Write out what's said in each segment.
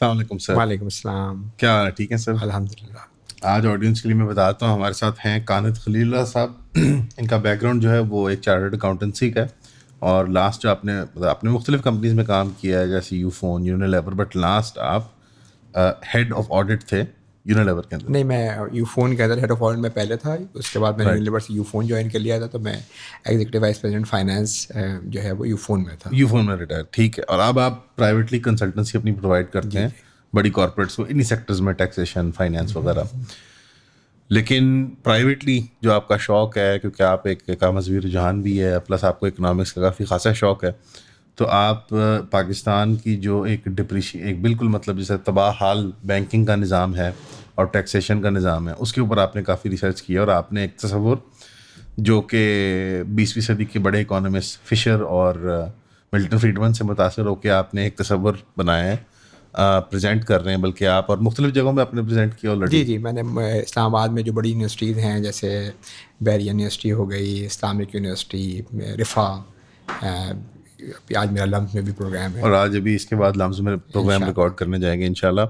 السلام علیکم سر. وعلیکم السلام. کیا حال ہے؟ ٹھیک ہے سر. الحمدللہ. آج آڈینس کے لیے میں بتاتا ہوں، ہمارے ساتھ ہیں کانت خلیل اللہ صاحب. ان کا بیک گراؤنڈ جو ہے وہ ایک چارٹرڈ اکاؤنٹنسی کا ہے، اور لاسٹ جو آپ نے مختلف کمپنیز میں کام کیا ہے، جیسے you phone, Unilever, but last آپ ہیڈ آف آڈٹ تھے یونیلیور کے اندر. نہیں، میں یو فون کے اندر ہیڈ آف آڈٹ میں پہلے تھا، اس کے بعد میں نے Right. Universe you phone join کر لیا تھا، تو میں ایگزیکٹو وائس پریزیڈنٹ فائنانس جو ہے وہ یو فون میں تھا. یو فون میں ریٹائر، ٹھیک ہے. اور اب آپ پرائیویٹلی کنسلٹنسی اپنی پرووائڈ کرتے ہیں بڑی کارپوریٹس کو انہی سیکٹرز میں، ٹیکسیشن، فائنانس وغیرہ. لیکن پرائیویٹلی جو آپ کا شوق ہے، کیونکہ آپ ایک مذہبی رجحان بھی ہے، پلس آپ کو اکنامکس کا کافی خاصا شوق ہے، تو آپ پاکستان کی جو ایک بالکل مطلب جیسے تباہ حال بینکنگ کا نظام ہے اور ٹیکسیشن کا نظام ہے، اس کے اوپر آپ نے کافی ریسرچ کیا، اور آپ نے ایک تصور جو کہ 20ویں صدی کے بڑے اکانومسٹ فشر اور ملٹن فریڈمن سے متاثر ہو کے آپ نے ایک تصور بنایا ہے، پریزنٹ کر رہے ہیں. بلکہ آپ اور مختلف جگہوں میں آپ نے پریزنٹ کیا آلریڈی. جی، میں نے اسلام آباد میں جو بڑی یونیورسٹیز ہیں، جیسے بیریا یونیورسٹی ہو گئی، اسلامک یونیورسٹی، رفا، آج میرا لمز میں بھی پروگرام ہے، اور آج ابھی اس کے بعد لمز میں پروگرام ریکارڈ کرنے جائیں گے انشاءاللہ.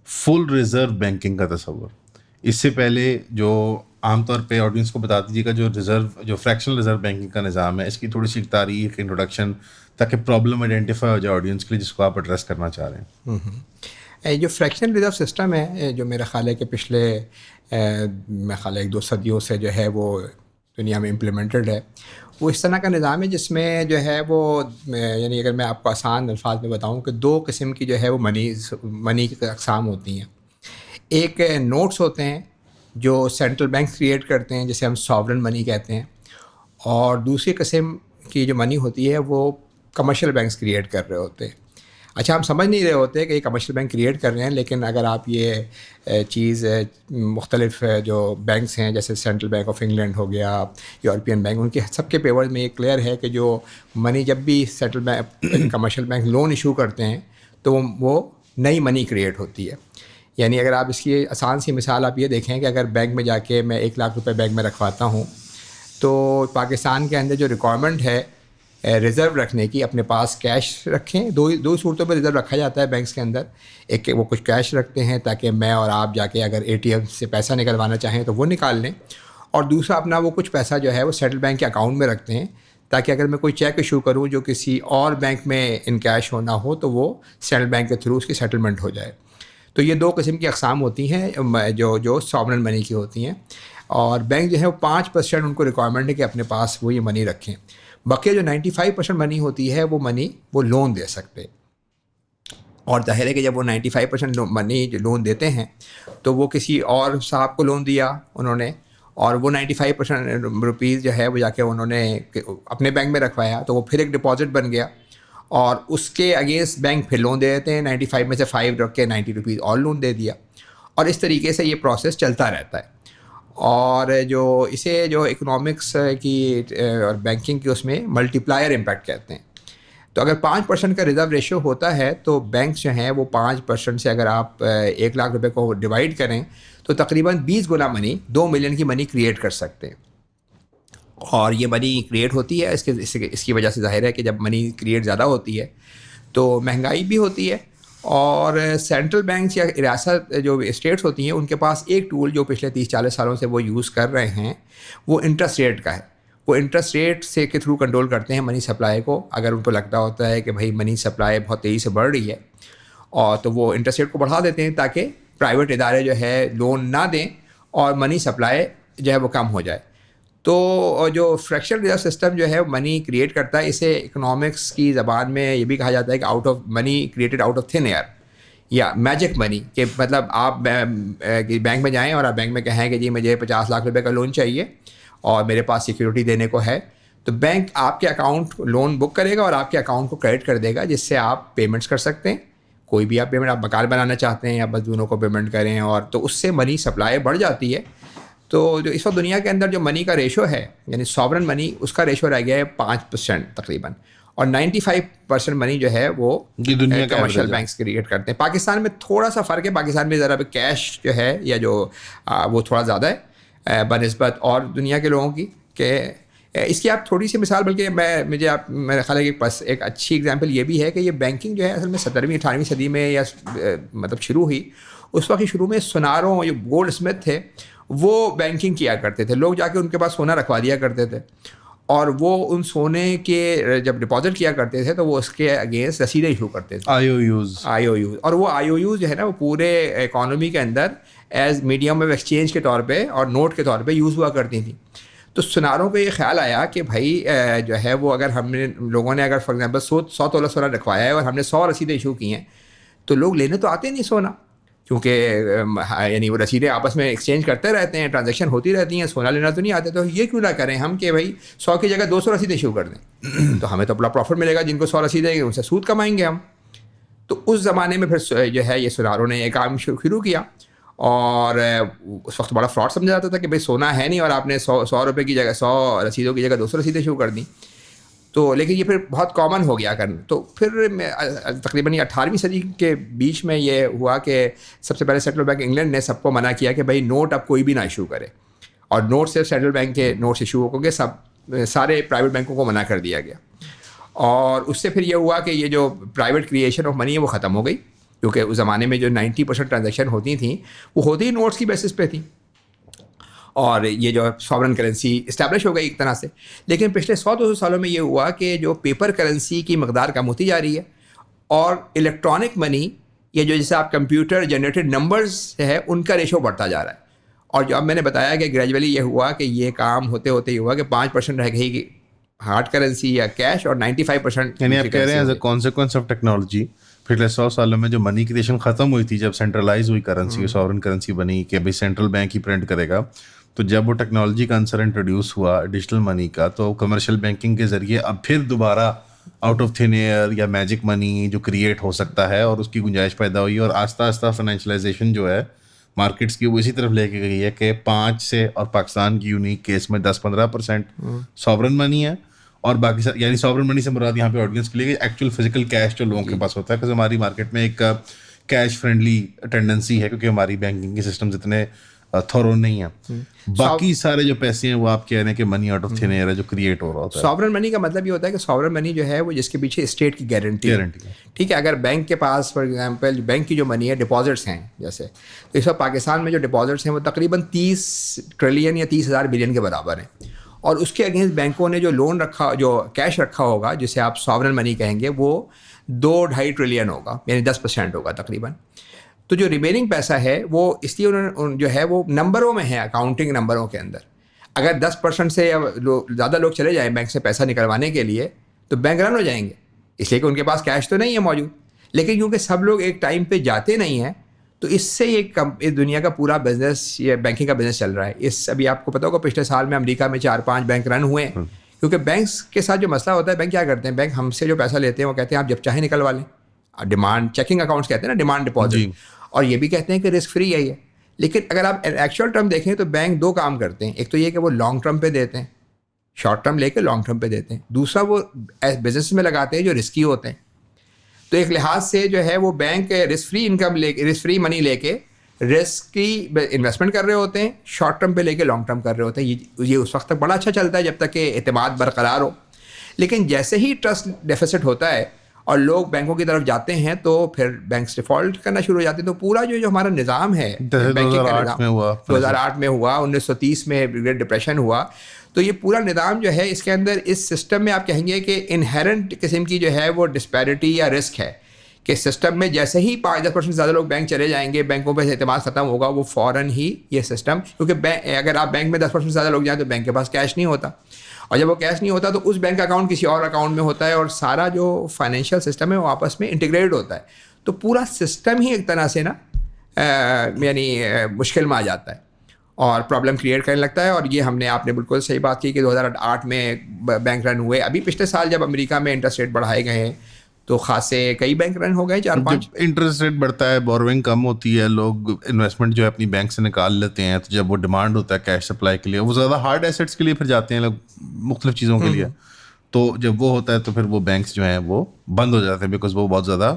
فل ریزرو بینکنگ کا تصور. اس سے پہلے جو عام طور پہ آڈینس کو بتا دیجیے گا، جو فریکشنل ریزرو بینکنگ کا نظام ہے، اس کی تھوڑی سی تاریخ، انٹروڈکشن، تاکہ پرابلم آئیڈینٹیفائی ہو جائے آڈینس کے لیے جس کو آپ ایڈریس کرنا چاہ رہے ہیں. جو فریکشنل ریزرو سسٹم ہے، جو میرا خیال ہے کہ پچھلے میں خیال ہے 1-2 صدیوں سے جو ہے وہ دنیا میں امپلیمنٹڈ ہے، وہ اس طرح کا نظام ہے جس میں جو ہے وہ یعنی اگر میں آپ کو آسان الفاظ میں بتاؤں کہ 2 قسم کی جو ہے وہ منی کی اقسام ہوتی ہیں. ایک نوٹس ہوتے ہیں جو سینٹرل بینک کریٹ کرتے ہیں، جسے ہم ساورن منی کہتے ہیں، اور دوسری قسم کی جو منی ہوتی ہے وہ کمرشل بینکس کریٹ کر رہے ہوتے ہیں. اچھا، ہم سمجھ نہیں رہے ہوتے کہ یہ کمرشل بینک کریٹ کر رہے ہیں، لیکن اگر آپ یہ چیز مختلف جو بینکس ہیں، جیسے سینٹرل بینک آف انگلینڈ ہو گیا، یورپین بینک، ان کے سب کے پیپر میں یہ کلیئر ہے کہ جو منی جب بھی central bank commercial bank loan issue کرتے ہیں تو وہ نئی منی کریٹ ہوتی ہے. یعنی اگر آپ اس کی آسان سی مثال آپ یہ دیکھیں کہ اگر بینک میں جا کے میں 1 لاکھ روپے بینک میں رکھواتا ہوں، تو پاکستان کے اندر جو ریکوائرمنٹ ہے ریزرو رکھنے کی، اپنے پاس کیش رکھیں. دو صورتوں پہ ریزرو رکھا جاتا ہے بینکس کے اندر. ایک کہ وہ کچھ کیش رکھتے ہیں تاکہ میں اور آپ جا کے اگر ATM سے پیسہ نکلوانا چاہیں تو وہ نکال لیں، اور دوسرا اپنا وہ کچھ پیسہ جو ہے وہ سینٹرل بینک کے اکاؤنٹ میں رکھتے ہیں، تاکہ اگر میں کوئی چیک ایشو کروں جو کسی اور بینک میں ان کیش ہونا ہو تو وہ سینٹرل بینک کے تھرو اس کی سیٹلمنٹ ہو جائے. تو یہ 2 قسم کی اقسام ہوتی ہیں جو ساورن منی کی ہوتی ہیں، اور بینک جو ہے وہ 5% ان کو ریکوائرمنٹ ہے کہ اپنے پاس وہ یہ منی رکھیں. بقیہ جو 95% منی ہوتی ہے وہ لون دے سکتے. اور ظاہر ہے کہ جب وہ 95% منی جو لون دیتے ہیں تو وہ کسی اور صاحب کو لون دیا انہوں نے، اور وہ 95% روپیز جو ہے وہ جا کے انہوں نے اپنے بینک میں رکھوایا، تو وہ پھر ایک ڈپازٹ بن گیا، اور اس کے اگینسٹ بینک پھر لون دے دیتے ہیں. 95 میں سے 5 رکھ کے 90 روپیز اور لون دے دیا، اور اس طریقے سے یہ پروسیس چلتا رہتا ہے. اور اسے جو اکنامکس کی اور بینکنگ کی اس میں ملٹی پلائر امپیکٹ کہتے ہیں. تو اگر 5% کا ریزرو ریشو ہوتا ہے تو بینکس جو ہیں وہ 5% سے اگر آپ 1 لاکھ روپے کو ڈیوائڈ کریں تو تقریباً 20 گنا منی، 2 ملین کی منی کریٹ کر سکتے ہیں. اور یہ منی کریٹ ہوتی ہے اس کی وجہ سے ظاہر ہے کہ جب منی کریٹ زیادہ ہوتی ہے تو مہنگائی بھی ہوتی ہے. اور سینٹرل بینکس یا ریاست جو اسٹیٹس ہوتی ہیں ان کے پاس ایک ٹول جو پچھلے 30-40 سالوں سے وہ یوز کر رہے ہیں وہ انٹرسٹ ریٹ کا ہے. وہ انٹرسٹ ریٹ سے کے تھرو کنٹرول کرتے ہیں منی سپلائی کو. اگر ان کو لگتا ہوتا ہے کہ بھائی منی سپلائی بہت تیزی سے بڑھ رہی ہے اور تو وہ انٹرسٹ ریٹ کو بڑھا دیتے ہیں تاکہ پرائیویٹ ادارے جو ہے لون نہ دیں اور منی سپلائی جو ہے وہ کم ہو جائے. تو جو فریکشنل ریزرو سسٹم جو ہے منی کریٹ کرتا ہے، اسے اکنامکس کی زبان میں یہ بھی کہا جاتا ہے کہ out of money created out of thin air, یا میجک منی. کہ مطلب آپ بینک میں جائیں اور آپ بینک میں کہیں کہ جی مجھے 50 لاکھ روپے کا لون چاہیے اور میرے پاس سیکیورٹی دینے کو ہے، تو بینک آپ کے اکاؤنٹ لون بک کرے گا اور آپ کے اکاؤنٹ کو کریڈٹ کر دے گا، جس سے آپ پیمنٹس کر سکتے ہیں. کوئی بھی آپ پیمنٹ، آپ مکان بنانا چاہتے ہیں یا مزدوروں کو پیمنٹ کریں، اور تو اس سے منی سپلائی بڑھ جاتی ہے. تو جو اس وقت دنیا کے اندر جو منی کا ریشو ہے، یعنی ساورن منی، اس کا ریشو رہ گیا ہے 5% تقریباً، اور 95% منی جو ہے وہ کمرشل بینکس کریٹ کرتے ہیں. پاکستان میں تھوڑا سا فرق ہے، پاکستان میں ذرا کیش جو ہے یا جو وہ تھوڑا زیادہ ہے بنسبت اور دنیا کے لوگوں کی، کہ اس کی آپ تھوڑی سی مثال، بلکہ مجھے آپ میرا خیال ہے کہ بس ایک اچھی اگزامپل یہ بھی ہے کہ یہ بینکنگ جو ہے اصل میں 17ویں 18ویں صدی میں یا مطلب شروع ہوئی. اس وقت شروع میں سوناروں جو گولڈ اسمتھ تھے وہ بینکنگ کیا کرتے تھے. لوگ جا کے ان کے پاس سونا رکھوا دیا کرتے تھے اور وہ ان سونے کے جب ڈپازٹ کیا کرتے تھے تو وہ اس کے اگینسٹ رسیدیں ایشو کرتے تھے, آئی او یوز. اور وہ آئی او یوز جو ہے نا وہ پورے اکانومی کے اندر ایز میڈیم آف ایکسچینج کے طور پہ اور نوٹ کے طور پہ یوز ہوا کرتی تھیں. تو سناروں کو یہ خیال آیا کہ بھائی جو ہے وہ اگر ہم نے لوگوں نے اگر فار ایگزامپل 100 تولہ سونا رکھوایا ہے اور ہم نے 100 رسیدیں ایشو کی ہیں تو لوگ لینے تو آتے نہیں سونا, کیونکہ یعنی وہ رسیدیں آپس میں ایکسچینج کرتے رہتے ہیں, ٹرانزیکشن ہوتی رہتی ہیں, سونا لینا تو نہیں آتے. تو یہ کیوں نہ کریں ہم کہ بھائی 100 کی جگہ 200 رسیدیں ایشو کر دیں تو ہمیں تو بڑا پروفٹ ملے گا. جن کو 100 رسیدیں ان سے سود کمائیں گے ہم. تو اس زمانے میں پھر جو ہے یہ سناروں نے یہ کام شروع کیا, اور اس وقت بڑا فراڈ سمجھا جاتا تھا کہ بھائی سونا ہے نہیں اور آپ نے 100 روپے کی جگہ 100 رسیدوں کی جگہ 200 رسیدیں ایشو کر دیں. تو لیکن یہ پھر بہت کامن ہو گیا کرنا. تو پھر تقریباً 18ویں صدی کے بیچ میں یہ ہوا کہ سب سے پہلے سینٹرل بینک انگلینڈ نے سب کو منع کیا کہ بھائی نوٹ اب کوئی بھی نہ ایشو کرے, اور نوٹ صرف سینٹرل بینک کے نوٹس ایشو ہو گئے, سارے پرائیویٹ بینکوں کو منع کر دیا گیا. اور اس سے پھر یہ ہوا کہ یہ جو پرائیویٹ کریشن آف منی ہے وہ ختم ہو گئی, کیونکہ اس زمانے میں جو 90% ٹرانزیکشن ہوتی تھیں وہ ہوتی ہی نوٹس کی بیسس پہ تھیں, اور یہ جو ساورن کرنسی اسٹیبلش ہو گئی ایک طرح سے. لیکن پچھلے 100-200 سالوں میں یہ ہوا کہ جو پیپر کرنسی کی مقدار کم ہوتی جا رہی ہے اور الیکٹرانک منی یہ جو جیسے آپ کمپیوٹر جنریٹڈ نمبرز ہے ان کا ریشو بڑھتا جا رہا ہے. اور جو اب میں نے بتایا کہ گریجولی یہ ہوا کہ یہ کام ہوتے ہوتے یہ ہوا کہ 5% رہ گئی کہ ہارڈ کرنسی یا کیش, اور 95% یعنی آپ کہہ رہے ہیں as a consequence of technology پچھلے 100 سالوں میں جو منی کریشن ختم ہوئی تھی, جب سینٹرلائز ہوئی کرنسی, ساورن کرنسی بنی کہ بھائی سینٹرل بینک ہی پرنٹ کرے گا, تو جب وہ ٹیکنالوجی کا عنصر انٹروڈیوس ہوا ڈیجیٹل منی کا, تو کمرشل بینکنگ کے ذریعے اب پھر دوبارہ آؤٹ آف تھن ایئر یا میجک منی جو کریٹ ہو سکتا ہے, اور اس کی گنجائش پیدا ہوئی, اور آہستہ آہستہ فائنینشلائزیشن جو ہے مارکیٹس کی وہ اسی طرف لے کے گئی ہے کہ 5 سے, اور پاکستان کی یونیک کیس میں 10-15% ساورن منی ہے, اور باقی یعنی ساورن منی سے مراد یہاں پہ آڈینس کے لیے ایکچوئل فزیکل کیش جو لوگوں کے پاس ہوتا ہے, کہ ہماری مارکیٹ میں ایک کیش فرینڈلی ٹینڈنسی ہے کیونکہ ہماری بینکنگ کے سسٹمز اتنے تھورو نہیں ہیں. باقی سارے جو پیسے ہیں وہ آپ کہہ رہے ہیں کہ money out of thin air ہے جو کریٹ ہو رہا ہوتا ہے. ساورن منی کا مطلب یہ ہوتا ہے کہ ساورن منی جو ہے وہ جس کے پیچھے اسٹیٹ کی گارنٹی ہے. ٹھیک ہے, اگر بینک کے پاس فار ایگزامپل بینک کی جو منی ہے ڈپازٹس ہیں جیسے, تو اس وقت پاکستان میں جو ڈپازٹس ہیں وہ تقریباً 30 ٹریلین یا 30,000 بلین کے برابر ہیں, اور اس کے اگینسٹ بینکوں نے جو لون رکھا, جو کیش رکھا ہوگا جسے آپ ساورن منی کہیں گے, وہ 2-2.5 ٹریلین ہوگا, یعنی 10% ہوگا تقریباً. تو جو ریمیننگ پیسہ ہے وہ اس لیے انہوں نے جو ہے وہ نمبروں میں ہے, اکاؤنٹنگ نمبروں کے اندر. اگر 10% سے زیادہ لوگ چلے جائیں بینک سے پیسہ نکلوانے کے لیے تو بینک رن ہو جائیں گے, اس لیے کہ ان کے پاس کیش تو نہیں ہے موجود. لیکن کیونکہ سب لوگ ایک ٹائم پہ جاتے نہیں ہیں تو اس سے یہ دنیا کا پورا بزنس, یہ بینکنگ کا بزنس چل رہا ہے. ابھی آپ کو پتا ہوگا پچھلے سال میں امریکہ میں 4-5 بینک رن ہوئے ہیں, کیونکہ بینکس کے ساتھ جو مسئلہ ہوتا ہے, بینک کیا کرتے ہیں, بینک ہم سے جو پیسہ لیتے ہیں وہ کہتے ہیں آپ جب چاہیں نکلوا لیں, ڈیمانڈ چیکنگ اکاؤنٹس کہتے ہیں نا, ڈیمانڈ ڈپازٹ, اور یہ بھی کہتے ہیں کہ رسک فری ہے یہ. لیکن اگر آپ ایکچوئل ٹرم دیکھیں تو بینک 2 کام کرتے ہیں. ایک تو یہ کہ وہ لانگ ٹرم پہ دیتے ہیں, شارٹ ٹرم لے کے لانگ ٹرم پہ دیتے ہیں. دوسرا وہ بزنس میں لگاتے ہیں جو رسکی ہوتے ہیں. تو ایک لحاظ سے جو ہے وہ بینک رسک فری انکم لے کے, رسک فری منی لے کے رسک کی انویسٹمنٹ کر رہے ہوتے ہیں, شارٹ ٹرم پہ لے کے لانگ ٹرم کر رہے ہوتے ہیں. یہ اس وقت تک بڑا اچھا چلتا ہے جب تک کہ اعتماد برقرار ہو. لیکن جیسے ہی ٹرسٹ ڈیفیسٹ ہوتا ہے اور لوگ بینکوں کی طرف جاتے ہیں تو پھر بینکس ڈیفالٹ کرنا شروع ہو جاتے ہیں. تو پورا جو ہمارا نظام ہے بینکنگ کا نظام 2008 میں ہوا, 1930 میں گریٹ ڈپریشن ہوا, تو یہ پورا نظام جو ہے اس کے اندر اس سسٹم میں آپ کہیں گے کہ انہیرنٹ قسم کی جو ہے وہ ڈسپیرٹی یا رسک ہے کہ سسٹم میں جیسے ہی 5-10% زیادہ لوگ بینک چلے جائیں گے, بینکوں پہ اعتماد ختم ہوگا, وہ فوراً ہی یہ سسٹم, کیونکہ اگر آپ بینک میں 10% زیادہ لوگ جائیں تو بینک کے پاس کیش نہیں ہوتا, اور جب وہ کیش نہیں ہوتا تو اس بینک کا اکاؤنٹ کسی اور اکاؤنٹ میں ہوتا ہے, اور سارا جو فائنینشیل سسٹم ہے وہ آپس میں انٹیگریٹ ہوتا ہے. تو پورا سسٹم ہی ایک طرح سے نا یعنی مشکل میں آ جاتا ہے اور پرابلم کریٹ کرنے لگتا ہے. اور یہ ہم نے, آپ نے بالکل صحیح بات کی کہ 2008 میں بینک رن ہوئے. ابھی پچھلے سال جب امریکہ میں انٹرسٹ ریٹ بڑھائے گئے ہیں تو خاصے کئی بینک رن ہو گئے, 4-5. انٹرسٹ ریٹ بڑھتا ہے, بوروئنگ کم ہوتی ہے, لوگ انویسٹمنٹ جو ہے اپنی بینک سے نکال لیتے ہیں, تو جب وہ ڈیمانڈ ہوتا ہے کیش سپلائی کے لیے, وہ زیادہ ہارڈ ایسیٹس کے لیے پھر جاتے ہیں لوگ, مختلف چیزوں کے لیے. تو جب وہ ہوتا ہے تو پھر وہ بینکس جو ہیں وہ بند ہو جاتے ہیں, بیکاز وہ بہت زیادہ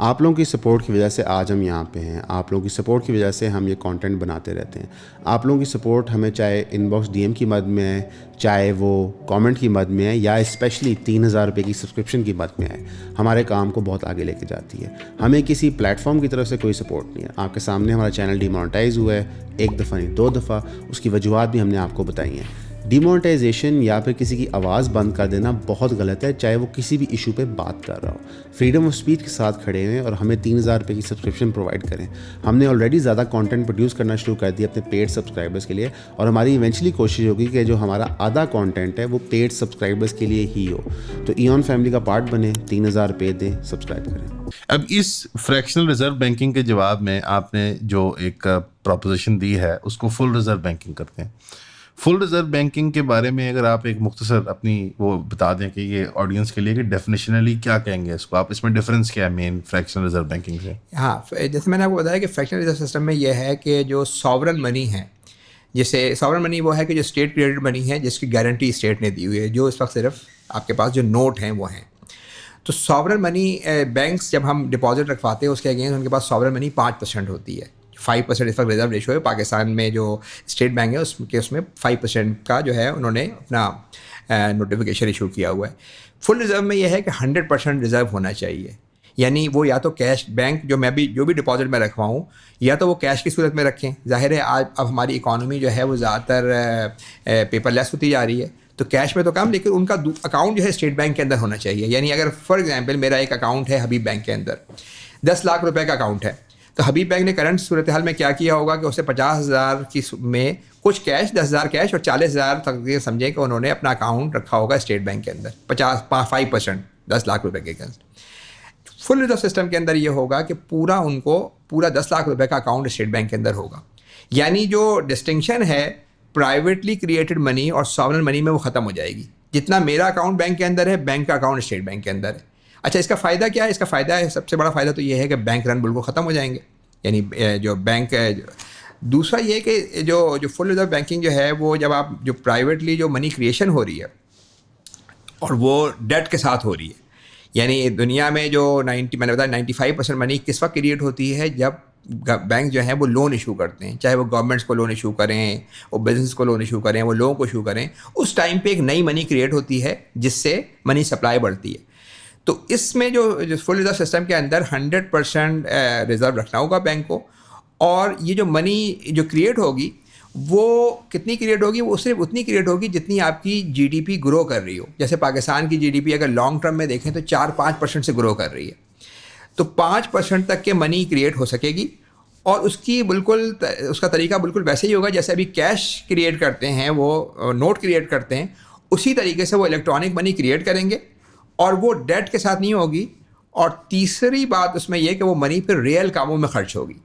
آپ لوگوں کی سپورٹ کی وجہ سے آج ہم یہاں پہ ہیں. آپ لوگوں کی سپورٹ کی وجہ سے ہم یہ کانٹینٹ بناتے رہتے ہیں. آپ لوگوں کی سپورٹ ہمیں چاہے ان باکس ڈی ایم کی مد میں ہے, چاہے وہ کامنٹ کی مد میں ہے, یا اسپیشلی 3,000 روپے کی سبسکرپشن کی مد میں ہے, ہمارے کام کو بہت آگے لے کے جاتی ہے. ہمیں کسی پلیٹ فارم کی طرف سے کوئی سپورٹ نہیں ہے. آپ کے سامنے ہمارا چینل ڈی مانیٹائز ہوا ہے, ایک دفعہ نہیں 2 دفعہ. اس کی وجوہات بھی ہم نے آپ کو بتائی ہیں. ڈی مانیٹائزیشن یا پھر کسی کی آواز بند کر دینا بہت غلط ہے, چاہے وہ کسی بھی ایشو پہ بات کر رہا ہو. فریڈم آف اسپیچ کے ساتھ کھڑے ہوئے اور ہمیں 3,000 روپے کی سبسکرپشن پرووائڈ کریں. ہم نے آلریڈی زیادہ کانٹینٹ پروڈیوس کرنا شروع کر دیا اپنے پیڈ سبسکرائبرس کے لیے, اور ہماری ایونچولی کوشش ہوگی کہ جو ہمارا آدھا کانٹینٹ ہے وہ پیڈ سبسکرائبرس کے لیے ہی ہو. تو ایون فیملی کا پارٹ بنیں, 3,000 روپے دیں, سبسکرائب کریں. اب اس فریکشنل ریزرو بینکنگ کے جواب میں آپ نے جو ایک پروپوزیشن دی ہے اس کو فل ریزرو بینکنگ کرتے ہیں. فل ریزرو بینکنگ کے بارے میں اگر آپ ایک مختصر اپنی وہ بتا دیں کہ یہ آڈینس کے لیے کہ ڈیفینیشنلی کیا کہیں گے اس کو, آپ اس میں ڈفرینس کیا ہے مین فریکشنل ریزرو بینکنگ سے؟ ہاں, جیسے میں نے آپ کو بتایا کہ فریکشنل ریزرو سسٹم میں یہ ہے کہ جو ساورن منی ہے, جیسے ساورن منی وہ ہے کہ جو اسٹیٹ کریڈٹ منی ہے جس کی گارنٹی اسٹیٹ نے دی ہوئی ہے, جو اس وقت صرف آپ کے پاس جو نوٹ ہیں وہ ہیں. تو ساورن منی بینکس جب ہم ڈپازٹ رکھواتے ہیں اس کے اگینسٹ ان کے پاس ساورن منی 5% ہوتی ہے. 5% اس وقت ریزرو ریشو ہے. پاکستان میں جو اسٹیٹ بینک ہے اس میں 5% کا جو ہے انہوں نے اپنا نوٹیفیکیشن ایشو کیا ہوا ہے. فل ریزرو میں یہ ہے کہ 100% ریزرو ہونا چاہیے, یعنی وہ یا تو کیش بینک جو بھی ڈپازٹ میں رکھواؤں یا تو وہ کیش کی صورت میں رکھیں. ظاہر ہے آج اب ہماری اکانومی جو ہے وہ زیادہ تر پیپر لیس ہوتی جا رہی ہے, تو کیش میں تو کم, لیکن ان کا اکاؤنٹ جو ہے اسٹیٹ بینک کے اندر ہونا چاہیے. یعنی اگر فار ایگزامپل میرا ایک اکاؤنٹ ہے حبیب بینک کے اندر, 10 لاکھ روپے کا اکاؤنٹ ہے, تو حبیب بینک نے کرنٹ صورتحال میں کیا کیا ہوگا کہ اسے 50,000 کی میں کچھ کیش, 10,000 کیش اور 40,000 تک سمجھیں کہ انہوں نے اپنا اکاؤنٹ رکھا ہوگا اسٹیٹ بینک کے اندر 5% 10 لاکھ روپے کے اگینسٹ. فل ریزرو سسٹم کے اندر یہ ہوگا کہ پورا 10 لاکھ روپے کا اکاؤنٹ اسٹیٹ بینک کے اندر ہوگا. یعنی جو ڈسٹنکشن ہے پرائیویٹلی کریٹڈ منی اور ساورن منی میں وہ ختم ہو جائے گی. جتنا میرا اکاؤنٹ بینک کے اندر ہے, بینک کا اکاؤنٹ اسٹیٹ بینک کے اندر ہے. اچھا, اس کا فائدہ کیا ہے؟ اس کا فائدہ ہے, سب سے بڑا فائدہ تو یہ ہے کہ بینک رن بالکل ختم ہو جائیں گے. یعنی جو بینک, دوسرا یہ کہ جو فل ریزرو بینکنگ جو ہے وہ جب آپ جو پرائیویٹلی جو منی کریشن ہو رہی ہے اور وہ ڈیٹ کے ساتھ ہو رہی ہے, یعنی دنیا میں جو میں نے بتایا 95% منی کس وقت کریٹ ہوتی ہے جب بینک جو ہیں وہ لون ایشو کرتے ہیں, چاہے وہ گورنمنٹس کو لون ایشو کریں, وہ بزنس کو لون ایشو کریں, وہ لوگوں کو ایشو کریں. اس ٹائم پہ ایک نئی منی کریٹ ہوتی ہے جس سے منی سپلائی بڑھتی ہے. تو اس میں جو فل ریزرو سسٹم کے اندر 100% ریزرو رکھنا ہوگا بینک کو, اور یہ جو منی جو کریٹ ہوگی وہ کتنی کریٹ ہوگی؟ وہ صرف اتنی کریٹ ہوگی جتنی آپ کی جی ڈی پی گرو کر رہی ہو. جیسے پاکستان کی جی ڈی پی اگر لانگ ٹرم میں دیکھیں تو 4-5% سے گرو کر رہی ہے, تو 5% تک کے منی کریٹ ہو سکے گی. اور اس کا طریقہ بالکل ویسے ہی ہوگا جیسے ابھی کیش کریٹ کرتے ہیں, وہ نوٹ کریٹ کرتے ہیں, اسی طریقے سے وہ الیکٹرانک منی کریٹ کریں گے, اور وہ ڈیٹ کے ساتھ نہیں ہوگی. اور تیسری بات اس میں یہ کہ وہ منی پھر ریئل کاموں میں خرچ ہوگی.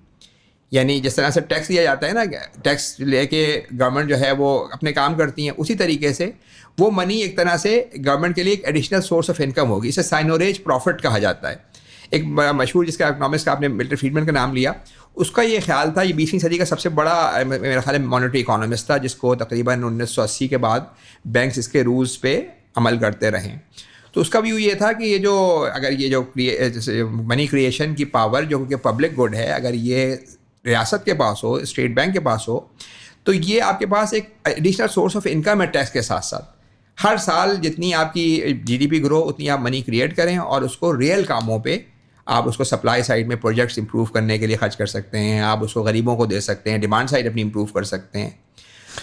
یعنی جس طرح سے ٹیکس لیا جاتا ہے نا, ٹیکس لے کے گورنمنٹ جو ہے وہ اپنے کام کرتی ہیں, اسی طریقے سے وہ منی ایک طرح سے گورنمنٹ کے لیے ایک ایڈیشنل سورس آف انکم ہوگی. اسے سائنوریج پروفٹ کہا جاتا ہے. ایک بڑا مشہور جس کا اکنامکس کا آپ نے ملٹن فریڈمن کا نام لیا, اس کا یہ خیال تھا, یہ 20ویں صدی کا سب سے بڑا میرا خیال ہے مانیٹری اکانومسٹ تھا, جس کو تقریباً 1980 کے بعد بینکس اس کے رولز پہ عمل کرتے رہیں. تو اس کا ویو یہ تھا کہ اگر یہ جو منی کریشن کی پاور جو کہ پبلک گڈ ہے, اگر یہ ریاست کے پاس ہو, اسٹیٹ بینک کے پاس ہو, تو یہ آپ کے پاس ایک ایڈیشنل سورس آف انکم ہے ٹیکس کے ساتھ ساتھ. ہر سال جتنی آپ کی جی ڈی پی گرو اتنی آپ منی کریٹ کریں, اور اس کو ریئل کاموں پہ آپ اس کو سپلائی سائڈ میں پروجیکٹس امپروو کرنے کے لیے خرچ کر سکتے ہیں, آپ اس کو غریبوں کو دے سکتے ہیں, ڈیمانڈ سائڈ اپنی امپروو کر سکتے ہیں.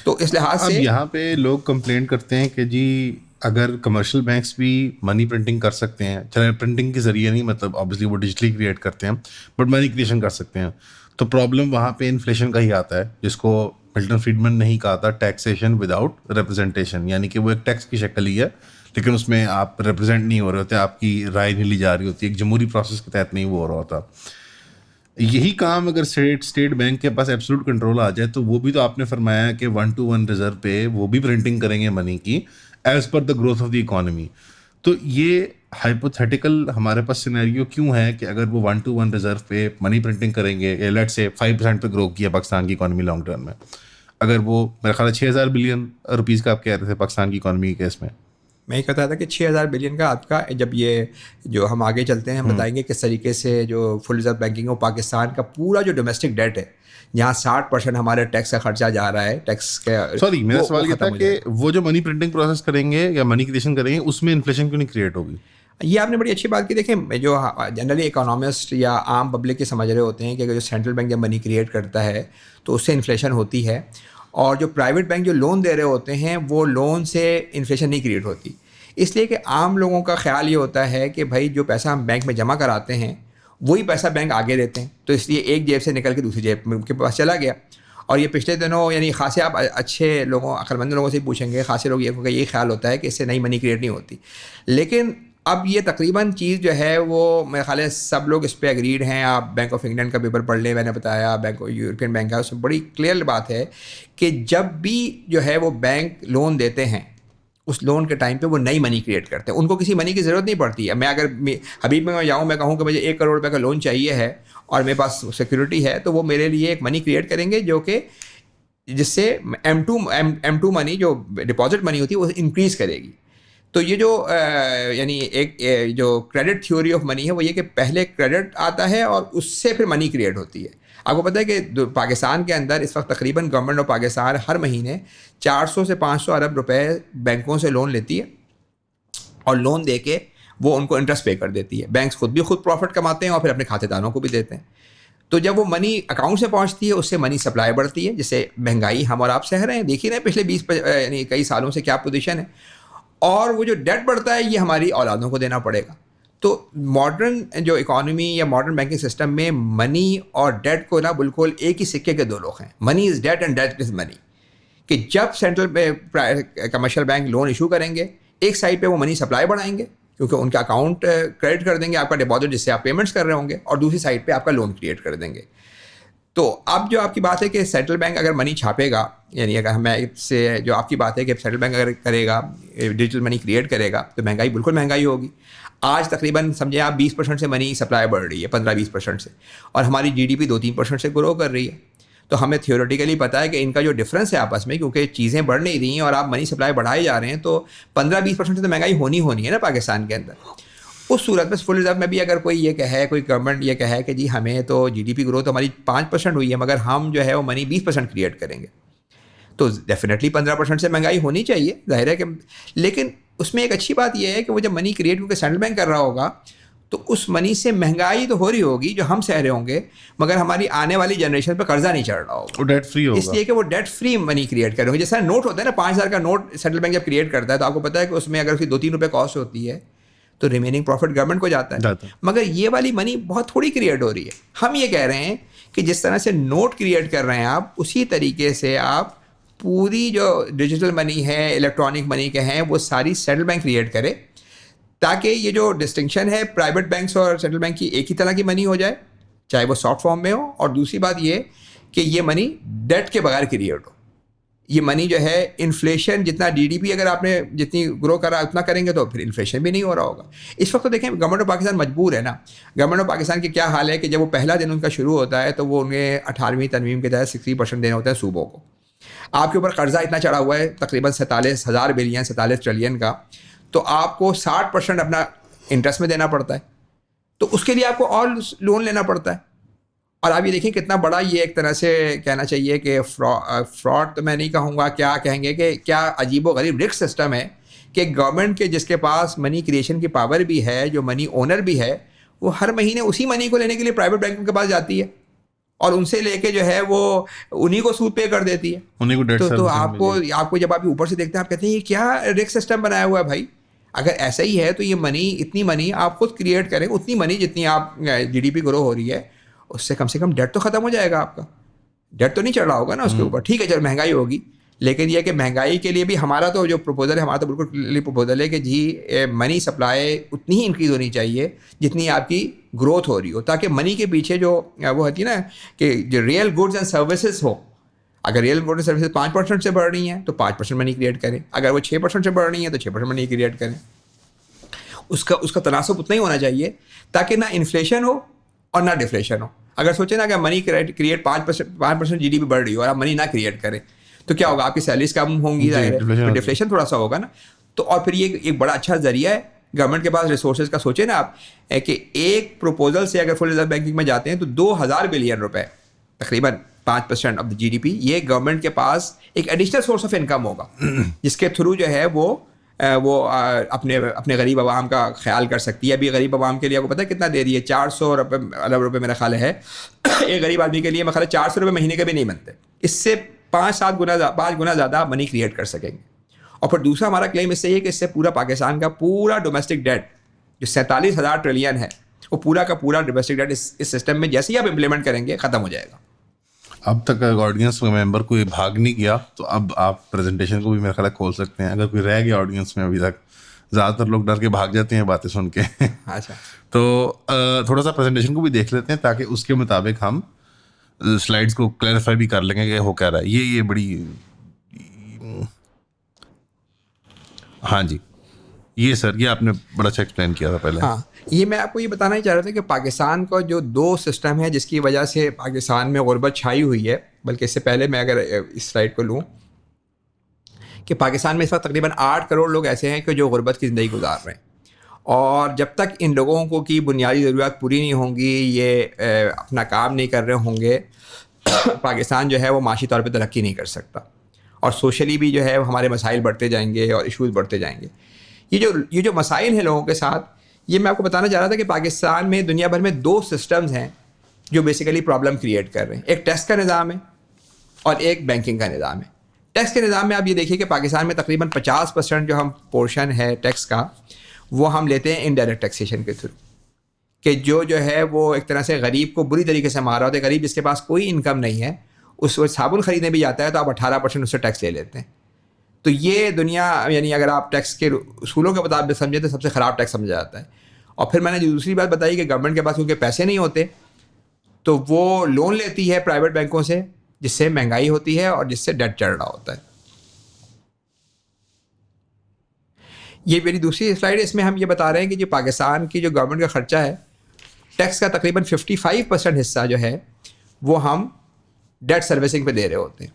تو اس لحاظ سے یہاں پہ لوگ کمپلین کرتے ہیں کہ جی اگر کمرشل بینکس بھی منی پرنٹنگ کر سکتے ہیں, چلے پرنٹنگ کے ذریعے نہیں, مطلب آبویسلی وہ ڈیجیٹلی کریٹ کرتے ہیں, بٹ منی کریشن کر سکتے ہیں, تو پرابلم وہاں پہ انفلیشن کا ہی آتا ہے, جس کو ملٹن فریڈمن نے ہی کہا تھا ٹیکسیشن وداؤٹ ریپرزنٹیشن. یعنی کہ وہ ایک ٹیکس کی شکل ہی ہے, لیکن اس میں آپ ریپرزینٹ نہیں ہو رہے ہوتے, آپ کی رائے نہیں لی جا رہی ہوتی, ایک جمہوری پروسیس کے تحت نہیں وہ ہو رہا ہوتا. یہی کام اگر اسٹیٹ بینک کے پاس ایبسولوٹ کنٹرول آ جائے, تو وہ بھی تو آپ نے فرمایا کہ 1-to-1 ریزرو پہ وہ بھی پرنٹنگ کریں گے منی کی as per the growth of the economy. تو یہ ہائپوتھیٹیکل ہمارے پاس سینیریو کیوں ہے کہ اگر وہ 1-to-1 ریزرو پہ منی پرنٹنگ کریں گے, لیٹ سے 5% پہ گرو کیا پاکستان کی اکانومی لانگ ٹرم میں, اگر وہ میرا خیال ہے 6,000 بلین روپیز کا آپ کہہ رہے تھے پاکستان کی اکانومی کے کیس میں, میں یہ کہتا تھا کہ 6,000 بلین کا آپ کا جب یہ جو ہم آگے چلتے ہیں ہم بتائیں گے کس طریقے سے جو فل ریزرو بینکنگ ہے پاکستان کا پورا جو ڈومیسٹک ڈیٹ ہے جہاں 60% ہمارے ٹیکس کا خرچہ جا رہا ہے ٹیکس کا. سوری میرا سوال یہ تھا کہ وہ جو منی پرنٹنگ پروسیس کریں گے یا منی کریشن کریں گے اس میں انفلیشن کیوں نہیں کریٹ ہوگی؟ یہ آپ نے بڑی اچھی بات کی. دیکھیں جو جنرلی اکانومسٹ یا عام پبلک کے سمجھ رہے ہوتے ہیں کہ اگر جو سینٹرل بینک جب منی کریٹ کرتا ہے تو اس سے انفلیشن ہوتی ہے, اور جو پرائیویٹ بینک جو لون دے رہے ہوتے ہیں وہ لون سے انفلیشن نہیں کریٹ ہوتی. اس لیے کہ عام لوگوں کا خیال یہ ہوتا ہے کہ بھائی جو پیسہ ہم بینک میں جمع کراتے ہیں وہی پیسہ بینک آگے دیتے ہیں, تو اس لیے ایک جیب سے نکل کے دوسری جیب کے پاس چلا گیا. اور یہ پچھلے دنوں یعنی خاصے آپ اچھے لوگوں عقلمند لوگوں سے پوچھیں گے, خاصے لوگ یہ خیال ہوتا ہے کہ اس سے نئی منی کریٹ نہیں ہوتی. لیکن اب یہ تقریباً چیز جو ہے وہ میرے خیال ہے سب لوگ اس پہ اگریڈ ہیں. آپ بینک آف انگلینڈ کا پیپر پڑھ لیں, میں نے بتایا بینک یورپین بینک کا, اس میں بڑی کلیئر بات ہے کہ جب بھی جو ہے وہ بینک لون دیتے ہیں اس لون کے ٹائم پہ وہ نئی منی کریٹ کرتے ہیں. ان کو کسی منی کی ضرورت نہیں پڑتی ہے. میں اگر حبیب میں جاؤں میں کہوں کہ مجھے 1 کروڑ روپے کا لون چاہیے ہے اور میرے پاس سیکورٹی ہے تو وہ میرے لیے ایک منی کریٹ کریں گے جو کہ جس سے M2 منی جو ڈپازٹ منی ہوتی ہے وہ انکریز کرے گی. تو یہ جو یعنی ایک جو کریڈٹ تھیوری آف منی ہے وہ یہ کہ پہلے کریڈٹ آتا ہے اور اس سے پھر منی کریٹ ہوتی ہے. آپ کو پتہ ہے کہ پاکستان کے اندر اس وقت تقریباً گورنمنٹ آف پاکستان ہر مہینے 400 سے 500 ارب روپے بینکوں سے لون لیتی ہے اور لون دے کے وہ ان کو انٹرسٹ پے کر دیتی ہے. بینکس خود بھی خود پروفٹ کماتے ہیں اور پھر اپنے کھاتے داروں کو بھی دیتے ہیں. تو جب وہ منی اکاؤنٹ سے پہنچتی ہے اس سے منی سپلائی بڑھتی ہے, جس سے مہنگائی ہم اور آپ سہ رہے ہیں. دیکھ ہی رہے ہیں پچھلے 20 یعنی کئی سالوں سے کیا پوزیشن ہے. اور وہ جو ڈیٹ بڑھتا ہے یہ ہماری اولادوں کو دینا پڑے گا. تو ماڈرن جو اکانومی یا ماڈرن بینکنگ سسٹم میں منی اور ڈیٹ کو نا بالکل ایک ہی سکے کے دو لوگ ہیں. منی از ڈیٹ اینڈ ڈیٹ از منی. کہ جب central commercial bank loan issue کریں گے ایک سائڈ پہ وہ منی سپلائی بڑھائیں گے کیونکہ ان کا اکاؤنٹ کریڈٹ کر دیں گے آپ کا ڈپازٹ جس سے آپ پیمنٹس کر رہے ہوں گے, اور دوسری سائڈ پہ آپ کا لون کریٹ کر دیں گے. تو اب جو آپ کی بات ہے کہ سینٹرل بینک اگر منی چھاپے گا, یعنی اگر ہمیں سے جو آپ کی بات ہے کہ سینٹرل بینک اگر کرے گا ڈیجیٹل منی کریٹ کرے گا تو مہنگائی بالکل مہنگائی ہوگی. آج تقریباً سمجھیں آپ 20% سے منی سپلائی بڑھ رہی ہے, 15-20% سے, اور ہماری GDP 2-3% سے گرو کر رہی ہے. تو ہمیں تھیوریٹیکلی پتہ ہے کہ ان کا جو ڈفرینس ہے آپس میں, کیونکہ چیزیں بڑھ نہیں رہی ہیں اور آپ منی سپلائی بڑھائے جا رہے ہیں, تو 15-20% سے تو مہنگائی ہونی ہے نا پاکستان کے اندر. اس صورت میں فل ریزرو میں بھی اگر کوئی یہ کہے, کوئی گورنمنٹ یہ کہے کہ جی ہمیں تو GDP گروتھ ہماری 5% ہوئی ہے مگر ہم جو ہے وہ منی 20% کریٹ کریں گے, تو ڈیفینیٹلی 15% سے مہنگائی ہونی چاہیے, ظاہر ہے کہ. لیکن اس میں ایک اچھی بات یہ ہے کہ وہ جب منی کریٹ کیونکہ سینٹرل بینک کر رہا ہوگا تو اس منی سے مہنگائی تو ہو رہی ہوگی جو ہم سہ رہے ہوں گے, مگر ہماری آنے والی جنریشن پہ قرضہ نہیں چڑھ رہا ہوگا, وہ ڈیٹ فری ہوگا. اس لیے کہ وہ ڈیٹ فری منی کریٹ کریں گے. جیسا نوٹ ہوتا ہے نا 5,000 کا نوٹ سینٹرل بینک جب کریٹ کرتا ہے تو آپ کو پتہ ہے کہ اس میں اگر اس کی 2-3 روپے کاسٹ ہوتی ہے تو ریمیننگ پروفٹ گورنمنٹ کو جاتا ہے. مگر یہ والی منی بہت تھوڑی کریٹ ہو رہی ہے. ہم یہ کہہ رہے ہیں کہ جس طرح سے نوٹ کریٹ کر رہے ہیں آپ, اسی طریقے سے آپ پوری جو ڈیجیٹل منی ہے, الیکٹرانک منی کے ہیں, وہ ساری سینٹرل بینک کریٹ کرے تاکہ یہ جو ڈسٹنکشن ہے پرائیویٹ بینکس اور سینٹرل بینک کی ایک ہی طرح کی منی ہو جائے, چاہے وہ سافٹ فارم میں ہو. اور دوسری بات یہ کہ یہ منی ڈیٹ کے بغیر کریٹ ہو. یہ منی جو ہے انفلیشن جتنا GDP اگر آپ نے جتنی گرو کرا اتنا کریں گے تو پھر انفلیشن بھی نہیں ہو رہا ہوگا. اس وقت تو دیکھیں گورنمنٹ آف پاکستان مجبور ہے نا. گورنمنٹ آف پاکستان کی کیا حال ہے کہ جب وہ پہلا دن ان کا شروع ہوتا ہے تو وہ انہیں 18ویں ترمیم کے تحت 60% دینا ہوتا ہے صوبوں کو. آپ کے اوپر قرضہ اتنا چڑھا ہوا ہے تقریباً 47,000 بلین 47 ٹریلین کا, تو آپ کو 60% اپنا انٹرسٹ میں دینا پڑتا ہے, تو اس کے لیے آپ کو اور لون لینا پڑتا ہے. اور آپ یہ دیکھیں کتنا بڑا یہ ایک طرح سے کہنا چاہیے کہ فراڈ تو میں نہیں کہوں گا, کیا کہیں گے کہ کیا عجیب و غریب رسک سسٹم ہے کہ گورنمنٹ کے جس کے پاس منی کریشن کی پاور بھی ہے, جو منی اونر بھی ہے, وہ ہر مہینے اسی منی کو لینے کے لیے پرائیویٹ بینکوں کے پاس جاتی ہے اور ان سے لے کے جو ہے وہ انہیں کو سود پے کر دیتی ہے. تو آپ کو جب آپ اوپر سے دیکھتے ہیں آپ کہتے ہیں یہ کیا رسک سسٹم بنایا ہوا ہے بھائی. اگر ایسا ہی ہے تو یہ منی اتنی منی آپ خود کریٹ کریں, اتنی منی جتنی آپ GDP گرو ہو رہی ہے اس سے کم ڈیٹ تو ختم ہو جائے گا. آپ کا ڈیٹ تو نہیں چڑھ رہا ہوگا نا اس کے اوپر. ٹھیک ہے چلو مہنگائی ہوگی, لیکن یہ کہ مہنگائی کے لیے بھی ہمارا تو جو پروپوزل ہے, ہمارا تو بالکل کلیئرلی پروپوزل ہے کہ جی منی سپلائی اتنی ہی انکریز ہونی چاہیے جتنی آپ کی گروتھ ہو رہی ہو, تاکہ منی کے پیچھے جو وہ ہوتی ہے نا کہ جو ریئل گڈز اینڈ سروسز ہو. اگر ریئل گڈز اینڈ سروسز 5% سے بڑھ رہی ہیں تو 5% منی کریٹ کریں, اگر وہ 6% سے بڑھ رہی ہیں تو 6% منی کریٹ کریں. اس کا تناسب اتنا ہی ہونا چاہیے تاکہ نہ انفلیشن ہو اور نہ ڈفلیشن ہو. اگر سوچیں نا کہ منی کریٹ 5% GDP بڑھ رہی ہو اور آپ منی نہ کریٹ کریں تو کیا ہوگا, آپ کی سیلریز کم ہوں گی, ڈفلیشن تھوڑا سا ہوگا نا. تو اور پھر یہ ایک بڑا اچھا ذریعہ ہے گورنمنٹ کے پاس ریسورسز کا. سوچیں نا آپ کہ ایک پروپوزل سے اگر فل ریزرو بینکنگ میں جاتے ہیں تو 2000 بلین روپے تقریباً 5% آف جی ڈی پی یہ گورنمنٹ کے پاس ایک ایڈیشنل سورس آف انکم ہوگا جس کے تھرو جو ہے وہ اپنے غریب عوام کا خیال کر سکتی ہے. ابھی غریب عوام کے لیے آپ کو پتہ ہے کتنا دے رہی ہے؟ 400 ارب روپے میرا خیال ہے ایک غریب آدمی کے لیے. میرا خیال ہے 400 روپے مہینے کے بھی نہیں بنتے. اس سے 5 گنا زیادہ منی کریٹ کر سکیں گے. اور پھر دوسرا ہمارا کلیم اس سے یہ کہ اس سے پورا پاکستان کا پورا ڈومیسٹک ڈیٹ جو 47,000 ٹریلین ہے وہ پورا کا پورا ڈومیسٹک ڈیٹ اس سسٹم میں جیسے ہی آپ امپلیمنٹ کریں گے ختم ہو جائے گا. اب تک آڈینس ممبر کوئی بھاگ نہیں گیا تو اب آپ پریزنٹیشن کو بھی میرا خیال کھول سکتے ہیں. اگر کوئی رہ گیا آڈینس میں ابھی تک, زیادہ تر لوگ ڈر کے بھاگ جاتے ہیں باتیں سن کے. اچھا تو تھوڑا سا پریزنٹیشن کو بھی دیکھ لیتے ہیں تاکہ اس کے مطابق ہم سلائڈس کو کلیریفائی بھی کر لیں گے کہ ہو کیا رہا ہے. یہ بڑی ہاں جی یہ سر یہ آپ نے بڑا اچھا ایکسپلین کیا تھا پہلے. ہاں یہ میں آپ کو یہ بتانا ہی چاہ رہا تھا کہ پاکستان کا جو 2 سسٹم ہے جس کی وجہ سے پاکستان میں غربت چھائی ہوئی ہے, بلکہ اس سے پہلے میں اگر اس سلائڈ کو لوں کہ پاکستان میں اس وقت تقریباً 8 کروڑ لوگ ایسے ہیں کہ جو غربت کی زندگی گزار رہے ہیں, اور جب تک ان لوگوں کو کی بنیادی ضروریات پوری نہیں ہوں گی, یہ اپنا کام نہیں کر رہے ہوں گے, پاکستان جو ہے وہ معاشی طور پہ ترقی نہیں کر سکتا, اور سوشلی بھی جو ہے ہمارے مسائل بڑھتے جائیں گے اور ایشوز بڑھتے جائیں گے. یہ جو مسائل ہیں لوگوں کے ساتھ, یہ میں آپ کو بتانا چاہ رہا تھا کہ پاکستان میں دنیا بھر میں 2 سسٹمز ہیں جو بیسیکلی پرابلم کریٹ کر رہے ہیں. ایک ٹیکس کا نظام ہے اور ایک بینکنگ کا نظام ہے. ٹیکس کے نظام میں آپ یہ دیکھیے کہ پاکستان میں تقریباً 50% جو ہم پورشن ہے ٹیکس کا وہ ہم لیتے ہیں انڈائریکٹ ٹیکسیشن کے تھرو, کہ جو ہے وہ ایک طرح سے غریب کو بری طریقے سے مارا ہوتا ہے. غریب جس کے پاس کوئی انکم نہیں ہے اس وقت صابن خریدنے بھی جاتا ہے تو آپ 18% اس سے ٹیکس لے لیتے ہیں. تو یہ دنیا یعنی اگر آپ ٹیکس کے اصولوں کے مطابق سمجھیں تو سب سے خراب ٹیکس سمجھا جاتا ہے. اور پھر میں نے دوسری بات بتائی کہ گورنمنٹ کے پاس کیونکہ پیسے نہیں ہوتے تو وہ لون لیتی ہے پرائیویٹ بینکوں سے, جس سے مہنگائی ہوتی ہے اور جس سے ڈیٹ چڑھ رہا ہوتا ہے. یہ میری دوسری سلائڈ ہے, اس میں ہم یہ بتا رہے ہیں کہ جو پاکستان کی جو گورنمنٹ کا خرچہ ہے ٹیکس کا تقریباً 55% حصہ جو ہے وہ ہم ڈیٹ سروسنگ پہ دے رہے ہوتے ہیں.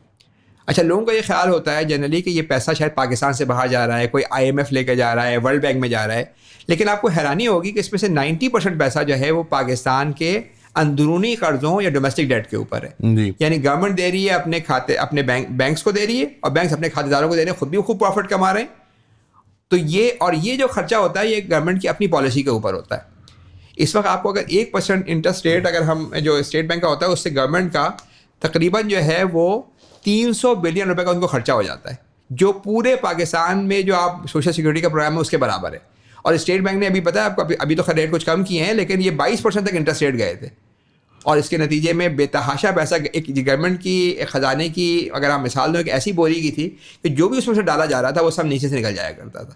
اچھا لوگوں کا یہ خیال ہوتا ہے جنرلی کہ یہ پیسہ شاید پاکستان سے باہر جا رہا ہے, کوئی IMF لے کے جا رہا ہے, ورلڈ بینک میں جا رہا ہے, لیکن آپ کو حیرانی ہوگی کہ اس میں سے 90% پیسہ جو ہے وہ پاکستان کے اندرونی قرضوں یا ڈومیسٹک ڈیٹ کے اوپر ہے. یعنی گورنمنٹ دے رہی ہے اپنے کھاتے اپنے بینکس کو دے رہی ہے, اور بینکس اپنے کھاتے داروں کو دے رہے ہیں, خود بھی خوب پروفٹ کما رہے ہیں. تو یہ جو خرچہ ہوتا ہے یہ گورنمنٹ کی اپنی پالیسی کے اوپر ہوتا ہے. اس وقت آپ کو اگر 1% انٹرسٹ ریٹ اگر ہم جو اسٹیٹ بینک کا ہوتا ہے اس سے گورنمنٹ کا تقریباً جو ہے وہ 300 بلین روپے کا ان کو خرچہ ہو جاتا ہے, جو پورے پاکستان میں جو آپ سوشل سیکورٹی کا پروگرام ہے اس کے برابر ہے. اور اسٹیٹ بینک نے ابھی پتہ ہے آپ کو ابھی تو خیر ریٹ کچھ کم کیے ہیں, لیکن یہ 22% تک انٹرسٹ ریٹ گئے تھے, اور اس کے نتیجے میں بے تحاشا پیسہ ایک گورنمنٹ کی خزانے کی اگر آپ مثال دیں کہ ایسی بوری کی تھی کہ جو بھی اس میں سے ڈالا جا رہا تھا وہ سب نیچے سے نکل جایا کرتا تھا,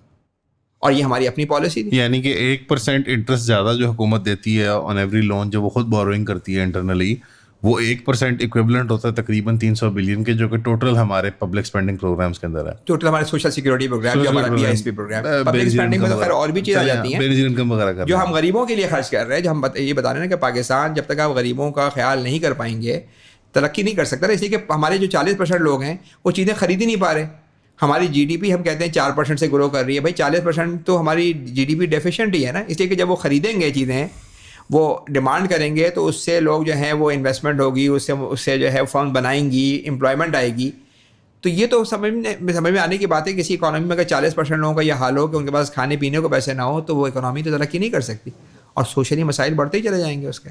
اور یہ ہماری اپنی پالیسی تھی. یعنی کہ 1% انٹرسٹ زیادہ جو حکومت دیتی ہے آن ایوری لون جو وہ خود بوروئنگ کرتی ہے انٹرنلی, وہ 1% ایکویولنٹ ہوتا ہے تقریباً 300 بلین کے, جو کہ ٹوٹل ہمارے پبلک اسپینڈنگ پروگرامس کے اندر ہے. ٹوٹل ہمارے سوشل سیکورٹی پروگرام جو ہمارا PISP پروگرام, پبلک اسپینڈنگ میں تو خیر اور بھی چیزیں آ جاتی ہیں انکم وغیرہ جو ہم غریبوں کے لیے خرچ کر رہے ہیں. جو ہم یہ بتا رہے ہیں کہ پاکستان جب تک آپ غریبوں کا خیال نہیں کر پائیں گے ترقی نہیں کر سکتا, اس لیے کہ ہمارے جو 40% لوگ ہیں وہ چیزیں خرید ہی نہیں پا رہے. ہماری GDP ہم کہتے ہیں 4% سے گرو کر رہی ہے, بھائی 40% تو ہماری GDP ڈیفیشینٹ ہی ہے نا, اس لیے کہ جب وہ خریدیں گے چیزیں وہ ڈیمانڈ کریں گے تو اس سے لوگ جو ہیں وہ انویسٹمنٹ ہوگی, اس سے جو ہے فرم بنائیں گی, امپلائمنٹ آئے گی. تو یہ تو سمجھ میں آنے کی بات ہے. کسی اکانومی میں اگر 40% لوگوں کا یہ حال ہو کہ ان کے پاس کھانے پینے کو پیسے نہ ہو تو وہ اکانومی تو ترقی نہیں کر سکتی, اور سوشلی مسائل بڑھتے ہی چلے جائیں گے اس کے.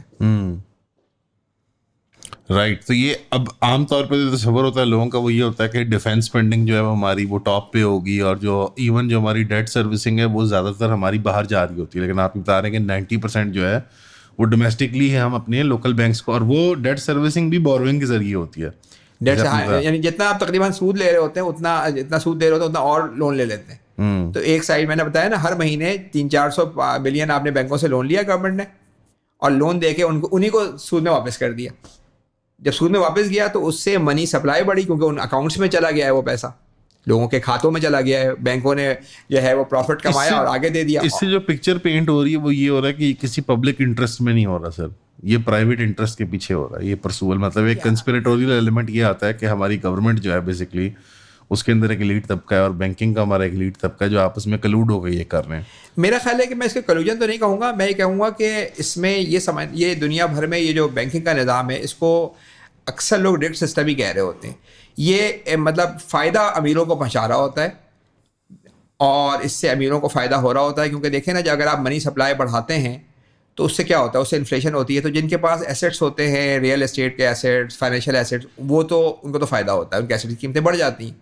رائٹ. تو یہ اب عام طور پہ جو تصور ہوتا ہے لوگوں کا وہ یہ ہوتا ہے کہ ڈیفینس اسپینڈنگ جو ہے وہ ہماری وہ ٹاپ پہ ہوگی, اور جو ایون جو ہماری ڈیٹ سروسنگ ہے وہ زیادہ تر ہماری باہر جا رہی ہوتی ہے. لیکن آپ بتا رہے ہیں کہ 90% جو ہے وہ ڈومیسٹکلی ہے ہم اپنے لوکل بینکس کو, اور وہ ڈیٹ سروسنگ بھی بورونگ کے ذریعے ہوتی ہے. یعنی جتنا آپ تقریباً سود لے رہے ہوتے ہیں جتنا سود دے رہے ہوتے ہیں اتنا اور لون لے لیتے ہیں. تو ایک سائڈ میں نے بتایا نا, ہر مہینے 300-400 بلین آپ نے بینکوں سے لون لیا گورنمنٹ نے, اور لون دے کے انہیں کو سود میں واپس کر دیا. جب سود میں واپس گیا تو اس سے منی سپلائی بڑھی, کیونکہ ان اکاؤنٹس میں چلا گیا ہے, وہ پیسہ لوگوں کے کھاتوں میں چلا گیا ہے, بینکوں نے جو ہے وہ پروفٹ کمایا اور آگے دے دیا. اس سے جو پکچر پینٹ ہو رہی ہے وہ یہ ہو رہا ہے کہ کسی پبلک انٹرسٹ میں نہیں ہو رہا سر, یہ پرائیویٹ انٹرسٹ کے پیچھے ہو رہا ہے. یہ پرسول مطلب ایک کنسپریٹوریل ایلیمنٹ یہ آتا ہے کہ ہماری گورنمنٹ جو ہے بیسکلی اس کے اندر ایک ایلیٹ طبقہ ہے اور بینکنگ کا ہمارا ایک ایلیٹ طبقہ ہے جو آپس میں کلوڈ ہو کے یہ کر رہے ہیں. میرا خیال ہے کہ میں اس کے کلوجن تو نہیں کہوں گا, میں یہ کہوں گا کہ اس میں یہ دنیا بھر میں یہ جو بینکنگ کا نظام ہے اس کو اکثر لوگ ڈیٹ سسٹم ہی کہہ رہے ہوتے ہیں. یہ مطلب فائدہ امیروں کو پہنچا رہا ہوتا ہے اور اس سے امیروں کو فائدہ ہو رہا ہوتا ہے, کیونکہ دیکھیں نا, جو اگر آپ منی سپلائی بڑھاتے ہیں تو اس سے کیا ہوتا ہے, اس سے انفلیشن ہوتی ہے. تو جن کے پاس ایسیٹس ہوتے ہیں, ریئل اسٹیٹ کے ایسیٹس, فائنینشیل ایسیٹس, وہ تو ان کو تو فائدہ ہوتا ہے, ان کی ایسیٹ کی قیمتیں بڑھ جاتی ہیں.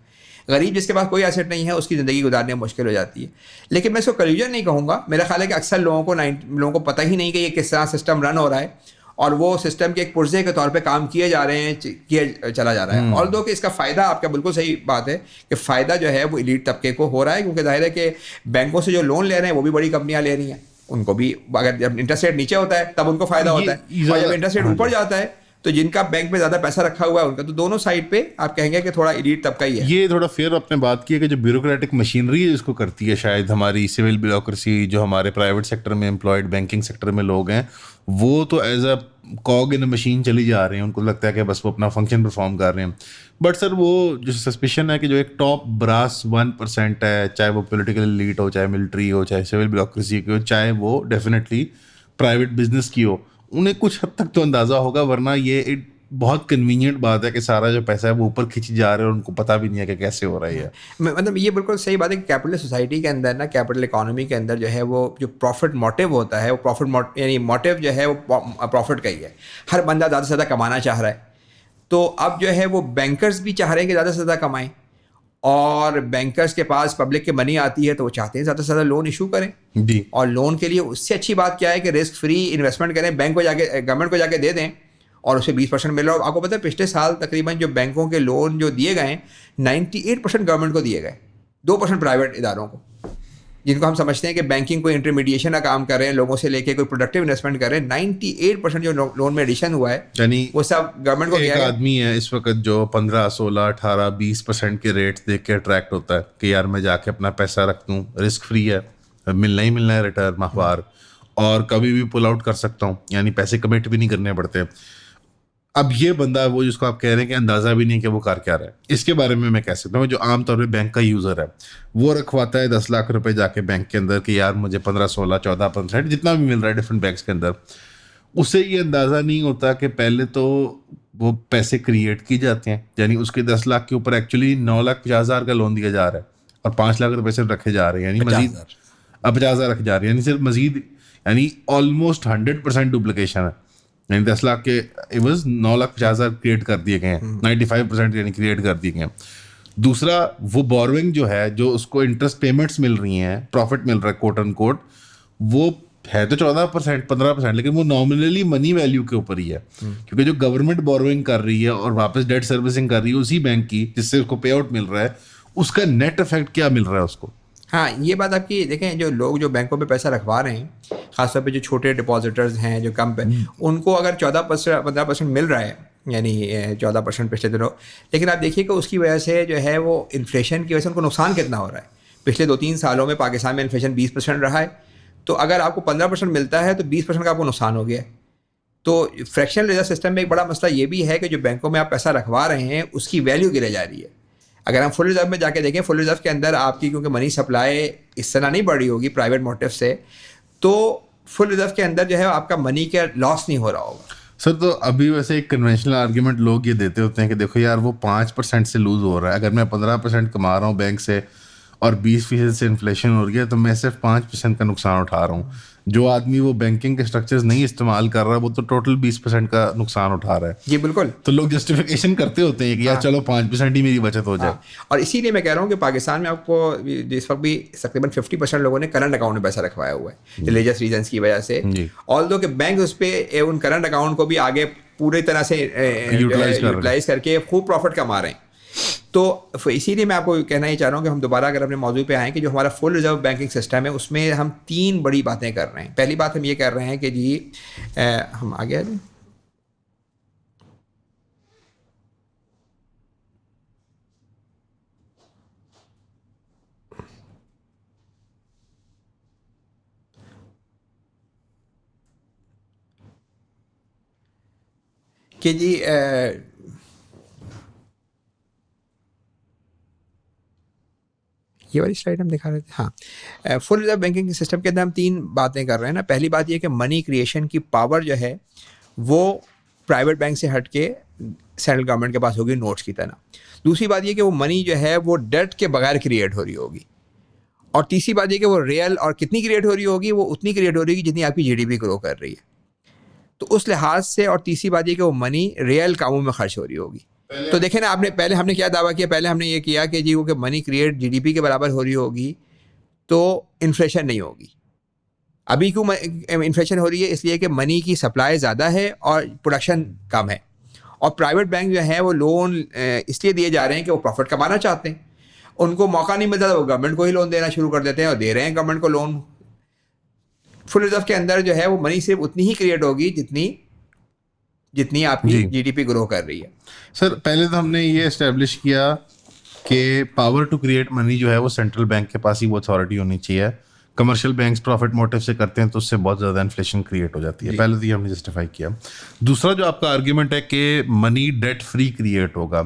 غریب جس کے پاس کوئی ایسیٹ نہیں ہے اس کی زندگی گزارنے میں مشکل ہو جاتی ہے. لیکن میں اس کو کلیوژن نہیں کہوں گا. میرا خیال ہے کہ اکثر لوگوں کو پتہ ہی نہیں کہ یہ کس طرح سسٹم رن ہو رہا ہے اور وہ سسٹم کے ایک پرزے کے طور پہ کام کیے جا رہے ہیں, چلا جا رہا ہے. اور دو کہ اس کا فائدہ, آپ کا بالکل صحیح بات ہے کہ فائدہ جو ہے وہ ایلیٹ طبقے کو ہو رہا ہے, کیونکہ ظاہر ہے کہ بینکوں سے جو لون لے رہے ہیں وہ بھی بڑی کمپنیاں لے رہی ہیں, ان کو بھی اگر جب انٹرسٹ ریٹ نیچے ہوتا ہے تب ان کو فائدہ ہوتا ہے, اور جب انٹرسٹ ریٹ اوپر جاتا ہے تو جن کا بینک میں زیادہ پیسہ رکھا ہوا ہے ان کا, تو دونوں سائڈ پہ آپ کہیں گے کہ تھوڑا ایلیٹ طبقہ ہی ہے. یہ تھوڑا فیئر آپ نے بات کی ہے کہ جو بیوروکریٹک مشینری ہے جس کو کرتی ہے شاید ہماری سول بیوروکریسی, جو ہمارے پرائیویٹ سیکٹر میں امپلائڈ بینکنگ سیکٹر میں لوگ ہیں, وہ تو ایز اے کاگ ان مشین چلی جا رہے ہیں. ان کو لگتا ہے کہ بس وہ اپنا فنکشن پرفارم کر رہے ہیں. بٹ سر وہ جو سسپیشن ہے کہ جو ایک ٹاپ براس 1% ہے, چاہے وہ پولیٹیکل لیڈ ہو, چاہے ملٹری ہو, چاہے سول بیوروکریسی کی ہو, چاہے وہ ڈیفینیٹلی پرائیویٹ بزنس کی ہو, انہیں کچھ حد تک تو اندازہ ہوگا. ورنہ یہ بہت کنوینئنٹ بات ہے کہ سارا جو پیسہ ہے وہ اوپر کھینچ جا رہا ہے اور ان کو پتہ بھی نہیں ہے کہ کیسے ہو رہا ہے. مطلب یہ بالکل صحیح بات ہے کہ کیپٹل سوسائٹی کے اندر نا, کیپٹل اکانومی کے اندر جو ہے وہ جو پروفٹ موٹیو ہوتا ہے, وہ پروفٹ یعنی موٹیو جو ہے وہ پروفٹ کا ہی ہے. ہر بندہ زیادہ سے زیادہ کمانا چاہ رہا ہے. تو اب جو ہے وہ بینکرز بھی چاہ رہے ہیں کہ زیادہ سے زیادہ کمائیں, اور بینکرز کے پاس پبلک کی منی آتی ہے تو وہ چاہتے ہیں زیادہ سے زیادہ لون ایشو کریں. جی, اور لون کے لیے اس سے اچھی بات کیا ہے کہ رسک فری انویسٹمنٹ کریں, بینک کو جا کے گورنمنٹ کو جا کے دے دیں اور اسے 20% مل رہا ہو. آپ کو پتہ ہے پچھلے سال تقریباً جو بینکوں کے لون جو دیے گئے ہیں 98% گورنمنٹ کو دیے گئے, 2% پرائیویٹ اداروں کو, جن کو ہم سمجھتے ہیں کہ بینکنگ کوئی انٹرمیڈیشن کا کام کر رہے ہیں, لوگوں سے لے کے کوئی پروڈکٹیو انویسٹمنٹ کر رہے ہیں. 98% جو لون میں ایڈیشن ہوا ہے یعنی وہ سب گورنمنٹ کو ایک کیا ہے. آدمی ہے اس وقت جو 15, 16, 18, 20% کے ریٹس دیکھ کے اٹریکٹ ہوتا ہے کہ یار میں جا کے اپنا پیسہ رکھ دوں, رسک فری ہے, ملنا ہی ملنا ہے ریٹرن ماہوار, اور کبھی بھی پل آؤٹ کر سکتا ہوں, یعنی پیسے کمٹ بھی نہیں کرنے پڑتے. اب یہ بندہ وہ جس کو آپ کہہ رہے ہیں کہ اندازہ بھی نہیں کہ وہ کر کیا رہا ہے, اس کے بارے میں کہہ سکتا ہوں. جو عام طور پہ بینک کا یوزر ہے وہ رکھواتا ہے 10 لاکھ روپے جا کے بینک کے اندر کہ یار مجھے 15, 16, 14% جتنا بھی مل رہا ہے ڈفرینٹ بینکس کے اندر. اسے یہ اندازہ نہیں ہوتا کہ پہلے تو وہ پیسے کریٹ کی جاتے ہیں, یعنی اس کے 10 لاکھ کے اوپر ایکچولی 9,50,000 کا لون دیا جا رہا ہے اور 5 لاکھ روپے صرف رکھے جا رہے ہیں, یعنی مزید 50,000 رکھے جا رہے ہیں, یعنی صرف مزید, یعنی آلموسٹ 100% ڈپلیکیشن ہے. یعنی 10 لاکھ کے عوض 9,50,000 کریٹ کر دیے گئے ہیں, 95% یعنی کریٹ کر دیے گئے ہیں. دوسرا وہ بوروئنگ جو ہے, جو اس کو انٹرسٹ پیمنٹس مل رہی ہیں, پروفٹ مل رہا ہے کوٹ ان کوٹ, وہ ہے تو 14%, 15%, لیکن وہ نامنلی منی ویلیو کے اوپر ہی ہے, کیونکہ جو گورنمنٹ بوروئنگ کر رہی ہے اور واپس ڈیٹ سروسنگ کر رہی ہے اسی بینک کی جس سے اس کو پے آؤٹ مل رہا ہے, اس کا نیٹ افیکٹ کیا مل رہا ہے اس کو. ہاں یہ بات آپ کی دیکھیں, جو لوگ جو بینکوں میں پیسہ رکھوا رہے ہیں, خاص طور پہ جو چھوٹے ڈپازیٹرز ہیں جو کم پہ, ان کو اگر 14%, 15% مل رہا ہے, یعنی 14% پچھلے دنوں, لیکن آپ دیکھیے کہ اس کی وجہ سے جو ہے وہ انفلیشن کی وجہ سے ان کو نقصان کتنا ہو رہا ہے. پچھلے 2-3 سالوں میں پاکستان میں انفلیشن 20% رہا ہے, تو اگر آپ کو 15% ملتا ہے تو 20% کا آپ کو نقصان ہو گیا ہے. تو فریکشنل ریزرو سسٹم میں ایک بڑا مسئلہ یہ بھی ہے کہ جو بینکوں میں آپ پیسہ رکھوا رہے ہیں اس کی ویلیو گرے جا رہی ہے. اگر ہم فل ریزرو میں جا کے دیکھیں, فل ریزرو کے اندر آپ کی کیونکہ منی سپلائی اس طرح نہیں بڑھ رہی ہوگی پرائیویٹ موٹیو سے, تو فل ریزرو کے اندر جو ہے آپ کا منی کا لاس نہیں ہو رہا ہوگا. سر تو ابھی ویسے ایک کنونشنل آرگیومنٹ لوگ یہ دیتے ہوتے ہیں کہ دیکھو یار وہ 5% سے لوز ہو رہا ہے, اگر میں 15% کما رہا ہوں بینک سے اور 20% سے انفلیشن ہو رہی ہے تو میں صرف 5% کا نقصان اٹھا رہا ہوں. جو آدمی وہ بینکنگ کے اسٹرکچرز نہیں استعمال کر رہا وہ تو ٹوٹل 20% کا نقصان اٹھا رہا ہے. جی بالکل. تو لوگ جسٹیفیکیشن کرتے ہوتے ہیں کہ یار چلو 5% ہی میری بچت ہو جائے. اور اسی لیے میں کہہ رہا ہوں کہ پاکستان میں آپ کو اس وقت بھی تقریباً 50% لوگوں نے کرنٹ اکاؤنٹ میں پیسہ رکھوایا ہوا ہے ریلیجس ریزنس کی وجہ سے, آل دو کہ بینک اس پہ ان کرنٹ اکاؤنٹ کو بھی آگے پوری طرح سے یوٹیلائز کر کے خوب پروفٹ کما رہے ہیں. تو اسی لیے میں آپ کو کہنا ہی چاہ رہا ہوں کہ ہم دوبارہ اگر اپنے موضوع پہ آئیں کہ جو ہمارا فل ریزرو بینکنگ سسٹم ہے اس میں ہم 3 بڑی باتیں کر رہے ہیں. پہلی بات ہم یہ کر رہے ہیں کہ جی ہم آگے آ جائیں, کہ جی یہ والی سلائڈ ہم دکھا رہے تھے. ہاں, فل ریزرو بینکنگ سسٹم کے اندر ہم 3 باتیں کر رہے ہیں نا. پہلی بات یہ کہ منی کریشن کی پاور جو ہے وہ پرائیویٹ بینک سے ہٹ کے سینٹرل گورنمنٹ کے پاس ہوگی نوٹس کی طرح. دوسری بات یہ کہ وہ منی جو ہے وہ ڈیٹ کے بغیر کریٹ ہو رہی ہوگی. اور تیسری بات یہ کہ وہ ریئل اور کتنی کریٹ ہو رہی ہوگی, وہ اتنی کریٹ ہو رہی ہوگی جتنی آپ کی GDP گرو کر رہی ہے. تو اس لحاظ سے, اور تیسری بات یہ کہ وہ منی ریئل کاموں میں خرچ ہو رہی ہوگی. تو دیکھیں نا, آپ نے پہلے ہم نے کیا دعویٰ کیا, پہلے ہم نے یہ کیا کہ جی وہ کہ منی کریٹ GDP کے برابر ہو رہی ہوگی تو انفلیشن نہیں ہوگی. ابھی کیوں انفلیشن ہو رہی ہے؟ اس لیے کہ منی کی سپلائی زیادہ ہے اور پروڈکشن کم ہے. اور پرائیویٹ بینک جو ہے وہ لون اس لیے دیے جا رہے ہیں کہ وہ پروفٹ کمانا چاہتے ہیں. ان کو موقع نہیں ملتا تو وہ گورنمنٹ کو ہی لون دینا شروع کر دیتے ہیں, اور دے رہے ہیں گورنمنٹ کو لون. فل ریزرو کے اندر جو ہے وہ منی صرف اتنی ہی کریٹ ہوگی جتنی آپ کی GDP گرو کر رہی ہے. سر پہلے تو ہم نے یہ اسٹیبلش کیا کہ پاور ٹو کریٹ منی جو ہے وہ سینٹرل بینک کے پاس ہی وہ اتھارٹی ہونی چاہیے. کمرشل بینکس پروفٹ موٹیو سے کرتے ہیں تو اس سے بہت زیادہ انفلیشن کریٹ ہو جاتی ہے. پہلے تو یہ ہم نے جسٹیفائی کیا. دوسرا جو آپ کا آرگیومنٹ ہے کہ منی ڈیٹ فری کریٹ ہوگا,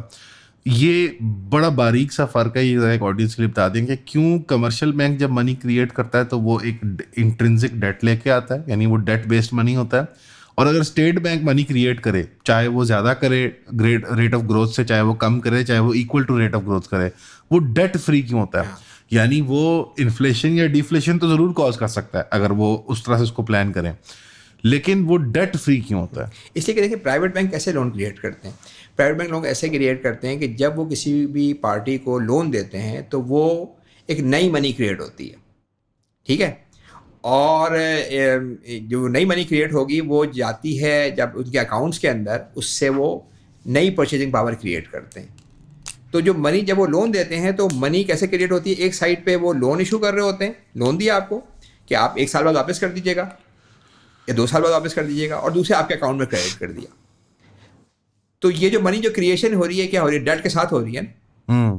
یہ بڑا باریک سا فرق ہے. یہ ایک آڈینس کے لیے بتا دیں کہ کیوں کمرشل بینک جب منی کریٹ کرتا ہے تو وہ ایک انٹرنسک ڈیٹ لے کے آتا ہے, یعنی وہ ڈیٹ بیسڈ منی ہوتا ہے. اور اگر اسٹیٹ بینک منی کریٹ کرے, چاہے وہ زیادہ کرے ریٹ آف گروتھ سے, چاہے وہ کم کرے, چاہے وہ equal to rate of growth کرے, وہ ڈیٹ فری کیوں ہوتا ہے؟ یعنی وہ انفلیشن یا ڈیفلیشن تو ضرور کاز کر سکتا ہے اگر وہ اس طرح سے اس کو پلان کریں, لیکن وہ ڈیٹ فری کیوں ہوتا ہے؟ اس لیے کہ دیکھیں پرائیویٹ بینک کیسے لون کریٹ کرتے ہیں. پرائیویٹ بینک لوگ ایسے کریٹ کرتے ہیں کہ جب وہ کسی بھی پارٹی کو لون دیتے ہیں تو وہ ایک نئی منی کریٹ ہوتی ہے, ٹھیک ہے, اور جو نئی منی کریٹ ہوگی وہ جاتی ہے جب ان کے اکاؤنٹس کے اندر, اس سے وہ نئی پرچیزنگ پاور کریٹ کرتے ہیں. تو جو منی جب وہ لون دیتے ہیں تو منی کیسے کریٹ ہوتی ہے؟ ایک سائڈ پہ وہ لون ایشو کر رہے ہوتے ہیں, لون دیا آپ کو کہ آپ 1 سال بعد واپس کر دیجیے گا یا 2 سال بعد واپس کر دیجیے گا, اور دوسرے آپ کے اکاؤنٹ میں کریڈٹ کر دیا. تو یہ جو منی جو کریشن ہو رہی ہے کیا ہو رہی ہے؟ ڈیٹ کے ساتھ ہو رہی ہے نا.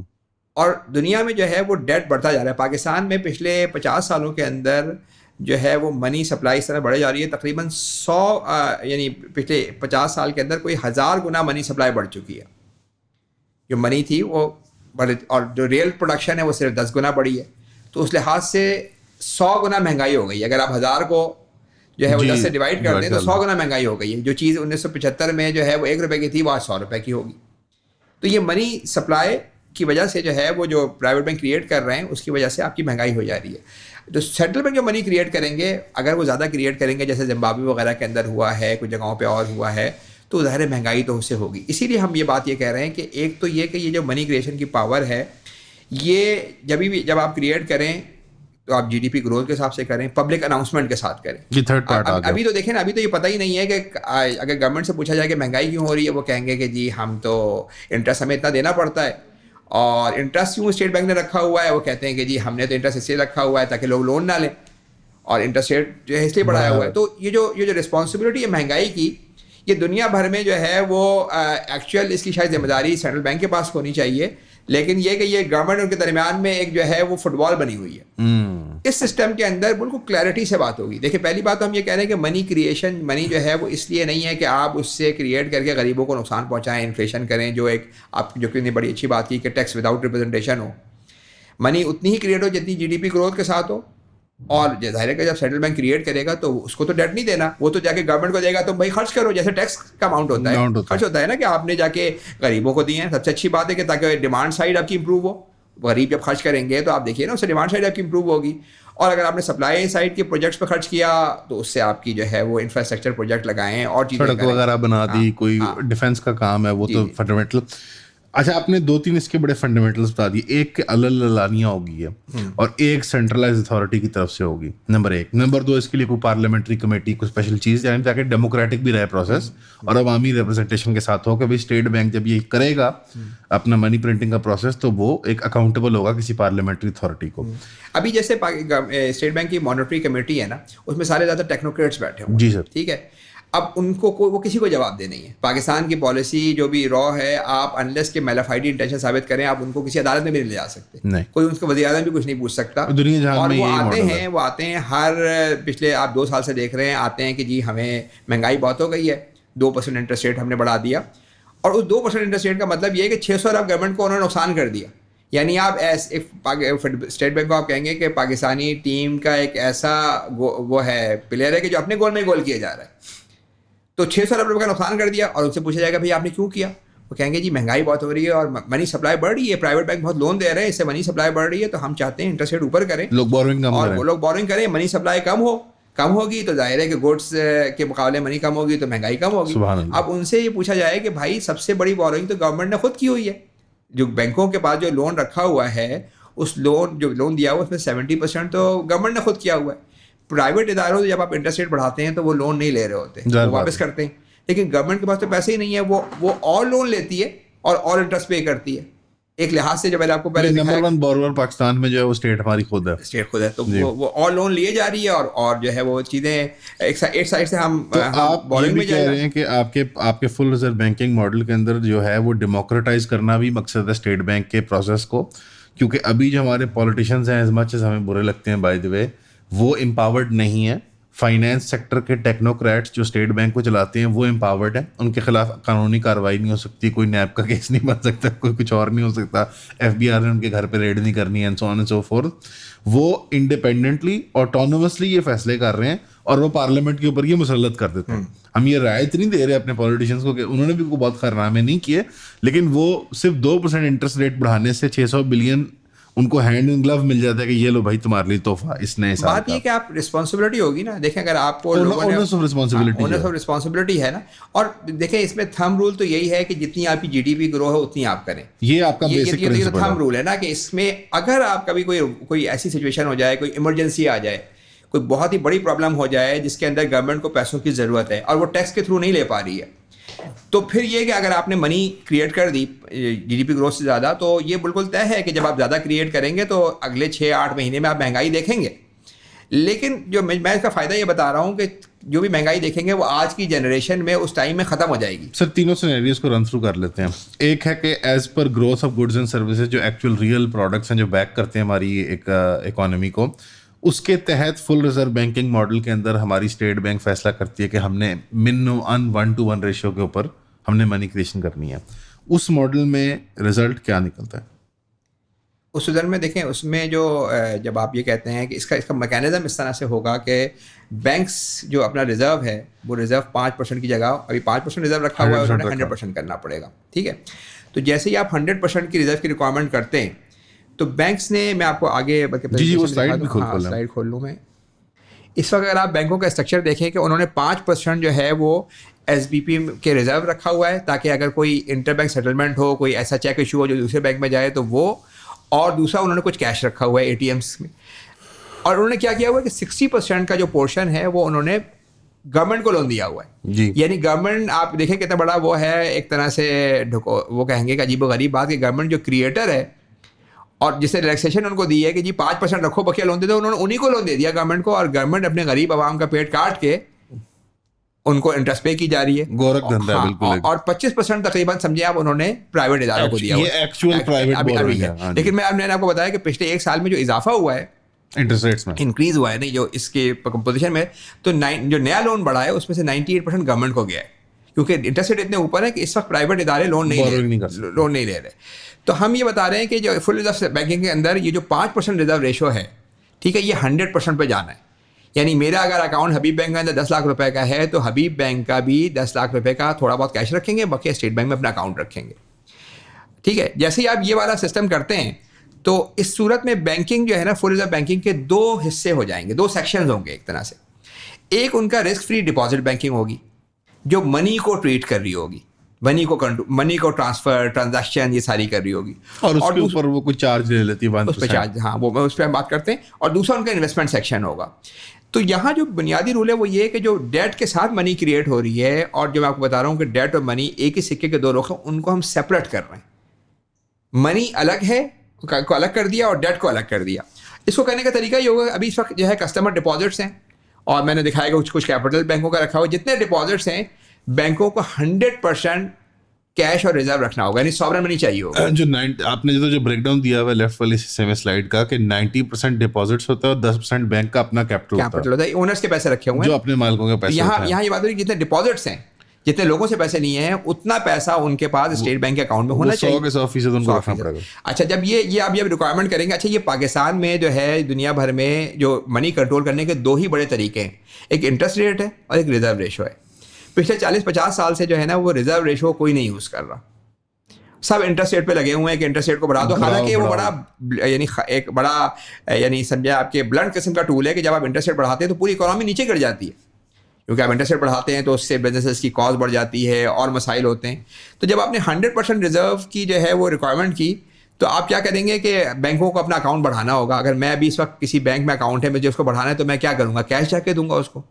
اور دنیا میں جو ہے وہ ڈیٹ بڑھتا جا رہا ہے. پاکستان میں پچھلے 50 سالوں کے اندر جو ہے وہ منی سپلائی اس طرح بڑھے جا رہی ہے, تقریباً 100 یعنی پچھلے 50 سال کے اندر کوئی 1000 گنا منی سپلائی بڑھ چکی ہے. جو منی تھی وہ بڑھ, اور جو ریئل پروڈکشن ہے وہ صرف 10 گنا بڑھی ہے. تو اس لحاظ سے 100 گنا مہنگائی ہو گئی. اگر آپ 1000 کو جو ہے وہ 10 سے ڈیوائڈ کر دیں تو 100 گنا مہنگائی ہو گئی ہے. جو چیز 1975 میں جو ہے وہ 1 روپے کی تھی وہ آج 100 روپے کی ہوگی. تو یہ منی سپلائی کی وجہ سے جو ہے وہ جو پرائیویٹ بینک کریٹ کر رہے ہیں اس کی وجہ سے آپ کی مہنگائی ہو جا رہی ہے. جو سینٹرل بینک جو منی کریٹ کریں گے, اگر وہ زیادہ کریٹ کریں گے جیسے زمبابوے وغیرہ کے اندر ہوا ہے, کچھ جگہوں پہ اور ہوا ہے, تو ظاہر مہنگائی تو اس سے ہوگی. اسی لیے ہم یہ بات یہ کہہ رہے ہیں کہ ایک تو یہ کہ یہ جو منی کریشن کی پاور ہے یہ جب آپ کریٹ کریں تو آپ GDP گروتھ کے حساب سے کریں, پبلک اناؤنسمنٹ کے ساتھ کریں. یہ تھرڈ پارٹ آ گیا. ابھی تو دیکھیں نا, ابھی تو یہ پتہ ہی نہیں ہے کہ اگر گورنمنٹ سے پوچھا جائے کہ مہنگائی کیوں ہو رہی ہے, وہ کہیں گے کہ جی ہم تو انٹرسٹ ہمیں اتنا دینا پڑتا ہے, اور انٹرسٹ کیوں اسٹیٹ بینک نے رکھا ہوا ہے, وہ کہتے ہیں کہ جی ہم نے تو انٹرسٹ اس لیے رکھا ہوا ہے تاکہ لوگ لون نہ لیں, اور انٹرسٹ ریٹ جو ہے اس لیے بڑھایا ہوا ہے. تو یہ جو رسپانسبلٹی ہے مہنگائی کی, یہ دنیا بھر میں جو ہے وہ ایکچوئل اس کی شاید ذمہ داری سینٹرل بینک کے پاس ہونی چاہیے, لیکن یہ کہ یہ گورنمنٹ ان کے درمیان میں ایک جو ہے وہ فٹ بال بنی ہوئی ہے. اس سسٹم کے اندر بالکل کلیئرٹی سے بات ہوگی. دیکھیں پہلی بات تو ہم یہ کہہ رہے ہیں کہ منی کریشن, منی جو ہے وہ اس لیے نہیں ہے کہ آپ اس سے کریٹ کر کے غریبوں کو نقصان پہنچائیں, انفلیشن کریں, جو ایک آپ جو کہ بڑی اچھی بات کی کہ ٹیکس وداؤٹ ریپرزنٹیشن ہو. منی اتنی ہی کریٹ ہو جتنی GDP گروتھ کے ساتھ ہو, اور ظاہر ہے کہ جب سینٹرل بینک کریٹ کرے گا تو اس کو تو ڈیٹ نہیں دینا, وہ تو جا کے گورنمنٹ کو دے گا تو بھائی خرچ کرو, جیسے ٹیکس کا اماؤنٹ ہوتا ہے, خرچ ہوتا ہے نا کہ آپ نے جا کے غریبوں کو دیے ہیں. سب سے اچھی بات ہے کہ تاکہ ڈیمانڈ سائڈ آپ کی امپروو ہو. غریب جب خرچ کریں گے تو آپ دیکھیے نا اس سے ڈیمانڈ سائڈ آپ کی امپروو ہوگی. اور اگر آپ نے سپلائی سائڈ کے پروجیکٹس پہ خرچ کیا تو اس سے آپ کی جو ہے وہ انفراسٹرکچر پروجیکٹ لگائیں اور چیزیں سڑک وغیرہ بنا دی, کوئی ڈیفینس کا کام ہے وہ تو فنڈامنٹل. اچھا آپ نے 2-3 اس کے بڑے فنڈامنٹلس بتا دیے. ایک کہ علانیہ ہوگی ہے اور ایک سینٹرلائز اتھارٹی کی طرف سے ہوگی, نمبر 1. نمبر 2 اس کے لیے کوئی پارلیمنٹری کمیٹی, کوئی اسپیشل چیز جائیں تاکہ ڈیموکریٹک بھی رہے پروسیس اور عوامی ریپرزنٹیشن کے ساتھ ہو کہ بھائی اسٹیٹ بینک جب یہ کرے گا اپنا منی پرنٹنگ کا پروسیس تو وہ ایک اکاؤنٹیبل ہوگا کسی پارلیمنٹری اتھارٹی کو. ابھی جیسے اسٹیٹ بینک کی مانیٹری کمیٹی ہے نا, اس میں سارے زیادہ ٹیکنوکریٹس بیٹھے ہوئے. جی سر. ٹھیک ہے, اب ان کو وہ کسی کو جواب دے نہیں ہے. پاکستان کی پالیسی جو بھی را ہے, آپ انلیس کے میلافائڈی انٹینشن ثابت کریں آپ ان کو کسی عدالت میں بھی نہیں لے جا سکتے. کوئی ان کو وزیر اعظم بھی کچھ نہیں پوچھ سکتا. اور وہ آتے ہیں ہر پچھلے آپ 2 سال سے دیکھ رہے ہیں, آتے ہیں کہ جی ہمیں مہنگائی بہت ہو گئی ہے, 2% انٹرسٹ ریٹ ہم نے بڑھا دیا. اور اس 2% انٹرسٹ ریٹ کا مطلب یہ ہے کہ 600 ارب گورنمنٹ کو انہوں نے نقصان کر دیا. یعنی آپ اسٹیٹ بینک کو آپ کہیں گے کہ پاکستانی ٹیم کا ایک ایسا وہ ہے پلیئر ہے کہ جو اپنے گول میں گول کیا جا رہا ہے، تو 600 ارب روپے کا نقصان کر دیا، اور ان سے پوچھا جائے گا بھائی آپ نے کیوں کیا؟ وہ کہیں گے جی مہنگائی بہت ہو رہی ہے اور منی سپلائی بڑھ رہی ہے، پرائیویٹ بینک بہت لون دے رہے ہیں، اس سے منی سپلائی بڑھ رہی ہے، تو ہم چاہتے ہیں انٹرسٹ ریٹ اوپر کریں، لوگ بورنگ کم اور کریں، وہ لوگ بورنگ کریں، منی سپلائی کم ہوگی تو ظاہر ہے کہ گوڈس کے مقابلے منی کم ہوگی تو مہنگائی کم ہوگی۔ سبحان اللہ۔ اب ان سے یہ پوچھا جائے کہ بھائی سب سے بڑی بورنگ تو گورنمنٹ نے خود کی ہوئی ہے، جو بینکوں کے پاس جو لون رکھا ہوا ہے، اس لون دیا ہوا اس میں 70% تو گورنمنٹ نے خود کیا ہوا ہے۔ پرائیویٹ اداروں سے جب آپ انٹرسٹ ریٹ بڑھاتے ہیں تو وہ لون نہیں لے رہے ہوتے، وہ واپس کرتے ہیں، لیکن گورنمنٹ کے پاس تو پیسے ہی نہیں ہے، وہ اور لون لیتی ہے اور انٹرسٹ پے کرتی ہے۔ ایک لحاظ سے جو میں نے آپ کو پہلے نمبر 1 بورور پاکستان میں جو ہے وہ اسٹیٹ ہماری خود ہے، اسٹیٹ خود ہے، تو وہ اور لون لیے جا رہی ہے اور جو ہے وہ چیزیں ایک سائڈ سے ہم آپ یہ بھی کہہ رہے ہیں کہ آپ کے فل ریزرو بینکنگ ماڈل کے اندر جو ہے وہ ڈیموکریٹائز کرنا بھی مقصد ہے اسٹیٹ بینک کے پروسیس کو، کیونکہ ابھی جو ہمارے پولیٹیشینز ہیں ایز مچ ایز ہمیں برے لگتے ہیں بائی دی وے، وہ امپاورڈ نہیں ہیں۔ فائنینس سیکٹر کے ٹیکنوکریٹس جو اسٹیٹ بینک کو چلاتے ہیں وہ امپاورڈ ہیں، ان کے خلاف قانونی کارروائی نہیں ہو سکتی، کوئی نیب کا کیس نہیں بن سکتا، کوئی کچھ اور نہیں ہو سکتا، FBR نے ان کے گھر پہ ریڈ نہیں کرنی ہے، and so on and so forth. وہ انڈیپینڈنٹلی آٹونومسلی یہ فیصلے کر رہے ہیں اور وہ پارلیمنٹ کے اوپر یہ مسلط کر دیتے ہیں۔ ہم یہ رعایت نہیں دے رہے اپنے پولیٹیشینس کو کہ انہوں نے بھی کوئی بہت کارنامے نہیں کیے، لیکن وہ صرف 2% انٹرسٹ ریٹ بڑھانے سے 600 بلین ان کو ہینڈ ان گلو مل جاتا ہے کہ یہ لو بھائی تمہارے لیے تحفہ اس نئے سال کا۔ بات یہ کہ آپ رسپانسبلٹی ہوگی نا، دیکھیں اگر آپ کو اونرس آف رسپانسبلٹی ہے نا، اور دیکھیں اس میں تھم رول تو یہی ہے کہ جتنی آپ کی GDP گرو ہے اتنی آپ کریں، یہ آپ کا بیسک پرنسپل تھم رول ہے نا، کہ اس میں اگر آپ کبھی کوئی ایسی سچویشن ہو جائے، کوئی ایمرجنسی آ جائے، کوئی بہت ہی بڑی پرابلم ہو جائے جس کے اندر گورنمنٹ کو پیسوں کی ضرورت ہے اور وہ ٹیکس کے تھرو نہیں لے پا رہی ہے، تو پھر یہ کہ اگر آپ نے منی کریٹ کر دی GDP گروتھ سے زیادہ، تو یہ بالکل طے ہے کہ جب آپ زیادہ کریٹ کریں گے تو اگلے 6-8 مہینے میں آپ مہنگائی دیکھیں گے، لیکن جو میں اس کا فائدہ یہ بتا رہا ہوں کہ جو بھی مہنگائی دیکھیں گے وہ آج کی جنریشن میں اس ٹائم میں ختم ہو جائے گی۔ سر تینوں سینیریوز کو رن تھرو کر لیتے ہیں۔ ایک ہے کہ as per growth of goods and services, جو ایکچوئل ریئل پروڈکٹس ہیں جو بیک کرتے ہیں ہماری ایک اکانومی کو، اس کے تحت فل ریزرو بینکنگ ماڈل کے اندر ہماری اسٹیٹ بینک فیصلہ کرتی ہے کہ ہم نے من 1:1 ریشو کے اوپر ہم نے منی کریشن کرنی ہے۔ اس ماڈل میں رزلٹ کیا نکلتا ہے؟ اس ریزلٹ میں دیکھیں، اس میں جو جب آپ یہ کہتے ہیں کہ اس کا میکینزم اس طرح سے ہوگا کہ بینکس جو اپنا ریزرو ہے وہ ریزرو 5% کی جگہ ابھی 5% ریزرو رکھا ہوا ہے، انہوں نے 100% کرنا پڑے گا، ٹھیک ہے؟ تو جیسے ہی آپ 100% کی ریزرو کی ریکوائرمنٹ کرتے ہیں تو بینکس نے، میں آپ کو آگے سلائڈ کھول لوں میں، اس وقت اگر آپ بینکوں کا اسٹرکچر دیکھیں کہ انہوں نے 5% جو ہے وہ SBP کے ریزرو رکھا ہوا ہے تاکہ اگر کوئی انٹر بینک سیٹلمنٹ ہو، کوئی ایسا چیک ایشو ہو جو دوسرے بینک میں جائے تو وہ، اور دوسرا انہوں نے کچھ کیش رکھا ہوا ہے ATMs میں، اور انہوں نے کیا کیا ہوا ہے کہ 60% کا جو پورشن ہے وہ انہوں نے گورنمنٹ کو لون دیا ہوا ہے جی، یعنی گورنمنٹ آپ دیکھیں کتنا بڑا وہ ہے، ایک طرح سے وہ کہیں گے کہ عجیب و غریب بات کہ گورنمنٹ جو کریٹر ہے اور جس نے ریلیکسیشن ان کو دی ہے کہ جی 5% رکھو بقیہ لون دے دو، انہوں نے انہیں کو لون دے دیا گورنمنٹ کو، اور گورنمنٹ اپنے غریب عوام کا پیٹ کاٹ کے ان کو انٹرسٹ پے کی جا رہی ہے، گورکھ دھندا ہے بالکل، اور 25% تقریباً سمجھے آپ انہوں نے پرائیوٹ اداروں کو دیا ہوا ہے، یہ ایکچوئل پرائیویٹ بورنگ ہے۔ لیکن میں نے آپ کو بتایا کہ پچھلے 1 سال میں جو اضافہ ہوا ہے انٹرسٹ ریٹس میں، انکریز ہوا ہے نہیں جو اس کے کمپوزیشن میں، تو جو نیا لون بڑھا ہے اس میں سے 98% گورنمنٹ کو گیا ہے، کیونکہ انٹرسٹ ریٹ اتنے اوپر ہے کہ اس وقت پرائیویٹ ادارے لون نہیں لے رہے۔ تو ہم یہ بتا رہے ہیں کہ جو فل ریزرو بینکنگ کے اندر یہ جو 5% ریزرو ریشو ہے، ٹھیک ہے، یہ 100% پہ جانا ہے، یعنی میرا اگر اکاؤنٹ حبیب بینک کے اندر 10 لاکھ روپے کا ہے تو حبیب بینک کا بھی 10 لاکھ روپے کا تھوڑا بہت کیش رکھیں گے، باقی اسٹیٹ بینک میں اپنا اکاؤنٹ رکھیں گے، ٹھیک ہے۔ جیسے ہی آپ یہ والا سسٹم کرتے ہیں تو اس صورت میں بینکنگ جو ہے نا، فل ریزرو بینکنگ کے 2 حصے ہو جائیں گے، 2 سیکشنز ہوں گے ایک طرح سے۔ ایک ان کا رسک فری ڈپازٹ بینکنگ ہوگی جو منی کو ٹریٹ کر رہی ہوگی، منی کو ٹرانسفر ٹرانزیکشن یہ ساری کر رہی ہوگی، اور اس کے اوپر وہ کوئی چارج لے لیتی ہے، اس پہ چارج، ہاں وہ اس پہ ہم بات کرتے ہیں۔ اور دوسرا ان کا انویسٹمنٹ سیکشن ہوگا۔ تو یہاں جو بنیادی رول ہے وہ یہ ہے کہ جو ڈیٹ کے ساتھ منی کریٹ ہو رہی ہے، اور جو میں آپ کو بتا رہا ہوں کہ ڈیٹ اور منی ایک ہی سکے کے 2 رخ ہیں، ان کو ہم سیپریٹ کر رہے ہیں۔ منی الگ ہے کو الگ کر دیا اور ڈیٹ کو الگ کر دیا۔ اس کو کرنے کا طریقہ یہ ہوگا، ابھی اس وقت جو ہے کسٹمر ڈپازٹس ہیں، اور میں نے دکھایا کہ کچھ کیپٹل بینکوں کا رکھا ہوا، جتنے ڈپازٹس ہیں بینکوں کو 100% کیش اور ریزرو رکھنا ہوگا، یعنی سوورن منی چاہیے ہوگا۔ جو آپ نے جو بریک ڈاؤن دیا ہوا ہے لیفٹ والی حصے میں سلائڈ کا کہ 90% ڈپازٹس ہوتا ہے اور 10% بینک کا اپنا کیپٹل ہوتا ہے، اونرز کے پیسے رکھے ہوئے ہیں جو اپنے مالکوں کے پیسے۔ یہاں یہ بات ہو رہی ہے جتنے ڈپازٹس ہیں جتنے لوگوں سے پیسے لیے ہیں اتنا پیسہ ان کے پاس اسٹیٹ بینک کے اکاؤنٹ میں ہونا چاہیے. 100% ان کو رکھنا پڑے گا. اچھا جب یہ اب ریکوائرمنٹ کریں گے, اچھا یہ پاکستان میں جو ہے دنیا بھر میں جو منی کنٹرول کرنے کے 2 ہی بڑے طریقے ہیں, ایک انٹرسٹ ریٹ ہے اور ایک ریزرو ریشو ہے. پچھلے 40-50 سال سے جو ہے نا وہ ریزرو ریشو کوئی نہیں یوز کر رہا, سب انٹرسٹ ریٹ پہ لگے ہوئے ہیں کہ انٹرسٹ ریٹ کو بڑھا دو. حالانکہ وہ بڑا یعنی ایک بڑا یعنی سمجھا آپ کے بلنٹ قسم کا ٹول ہے کہ جب آپ انٹرسٹ ریٹ بڑھاتے ہیں تو پوری اکانومی نیچے گر جاتی ہے, کیونکہ آپ انٹرسٹ ریٹ بڑھاتے ہیں تو اس سے بزنسز کی کاسٹ بڑھ جاتی ہے اور مسائل ہوتے ہیں. تو جب آپ نے 100% ریزرو کی جو ہے وہ ریکوائرمنٹ کی تو آپ کیا کریں گے کہ بینکوں کو اپنا اکاؤنٹ بڑھانا ہوگا. اگر میں ابھی اس وقت کسی بینک میں اکاؤنٹ ہے مجھے اس کو بڑھانا ہے تو میں کیا کروں گا, کیش جا کے دوں گا اس کو.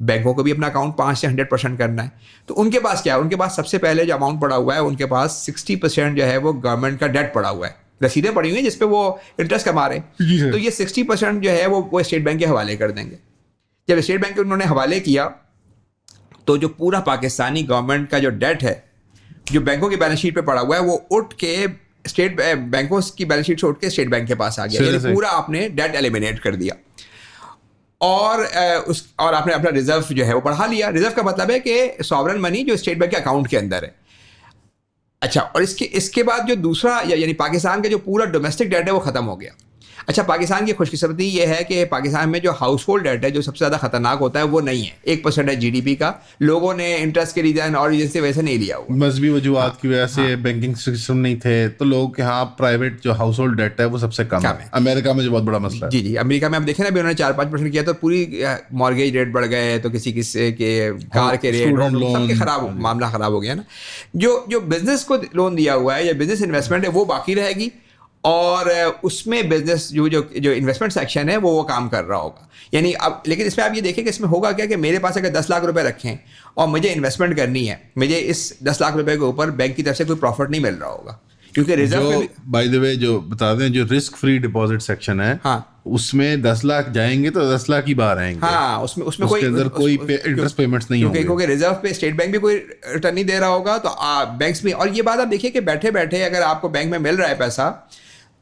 بینکوں کو بھی اپنا اکاؤنٹ 5 سے 100% کرنا ہے. تو ان کے پاس کیا ہے, ان کے پاس سب سے پہلے جو اماؤنٹ پڑا ہوا ہے ان کے پاس 60% جو ہے وہ گورنمنٹ کا ڈیٹ پڑا ہوا ہے, رسیدیں پڑی ہوئی ہیں جس پہ وہ انٹرسٹ کما رہے ہیں. تو یہ 60% جو ہے وہ اسٹیٹ بینک کے حوالے کر دیں گے. جب اسٹیٹ بینک کے انہوں نے حوالے کیا تو جو پورا پاکستانی گورنمنٹ کا جو ڈیٹ ہے جو بینکوں کی بیلنس شیٹ پہ پڑا ہوا ہے وہ اٹھ کے اسٹیٹ بینکوں کی بیلنس شیٹ سے اٹھ کے اسٹیٹ بینک کے پاس آ گیا. یعنی پورا آپ نے ڈیٹ ایلیمینیٹ کر دیا اور آپ نے اپنا ریزرو جو ہے وہ بڑھا لیا. ریزرو کا مطلب ہے کہ ساورن منی جو اسٹیٹ بینک کے اکاؤنٹ کے اندر ہے. اچھا, اور اس کے بعد جو دوسرا یعنی پاکستان کا جو پورا ڈومیسٹک ڈیٹ ہے وہ ختم ہو گیا. اچھا, پاکستان کی خوش قسمتی یہ ہے کہ پاکستان میں جو ہاؤس ہولڈ ڈیٹ ہے جو سب سے زیادہ خطرناک ہوتا ہے وہ نہیں ہے. 1% ہے GDP کا. لوگوں نے انٹرسٹ کے ریزن اور ریزن سے ویسے نہیں لیا ہوا, مذہبی وجوہات کی وجہ سے بینکنگ سسٹم نہیں تھے تو لوگ کے ہاں پرائیویٹ جو ہاؤس ہولڈ ڈیٹ ہے وہ سب سے کم ہے. امریکہ میں جو بہت بڑا مسئلہ ہے. جی امریکہ میں آپ دیکھیں نا ابھی انہوں نے 4-5% کیا تو پوری مارگیج ریٹ بڑھ گئے, تو کسی کے کار کے ریٹ سب کے معاملہ خراب ہو گیا نا. جو بزنس کو لون دیا ہوا ہے یا بزنس انویسٹمنٹ ہے وہ باقی رہے گی, اور اس میں بزنس جو انویسٹمنٹ سیکشن ہے وہ کام کر رہا ہوگا. یعنی اب لیکن اس میں آپ یہ دیکھیں کہ اس میں ہوگا کیا کہ میرے پاس اگر 10 لاکھ روپے رکھیں اور مجھے انویسٹمنٹ کرنی ہے, مجھے اس 10 لاکھ روپے کے اوپر بینک کی طرف سے کوئی پروفٹ نہیں مل رہا ہوگا, کیونکہ ریزرو بائی دا وے جو بتا دیں جو رسک فری ڈپازٹ سیکشن ہے اس میں 10 لاکھ جائیں گے تو 10 لاکھ ہی باہر آئیں گے. ہاں, اس میں کوئی انٹرسٹ پیمنٹس نہیں ہوں گے, کیونکہ ریزرو پہ اسٹیٹ بینک بھی کوئی ریٹرن نہیں دے رہا ہوگا. تو بینکس میں, اور یہ بات آپ دیکھیے کہ بیٹھے بیٹھے اگر آپ کو بینک میں مل رہا ہے پیسہ,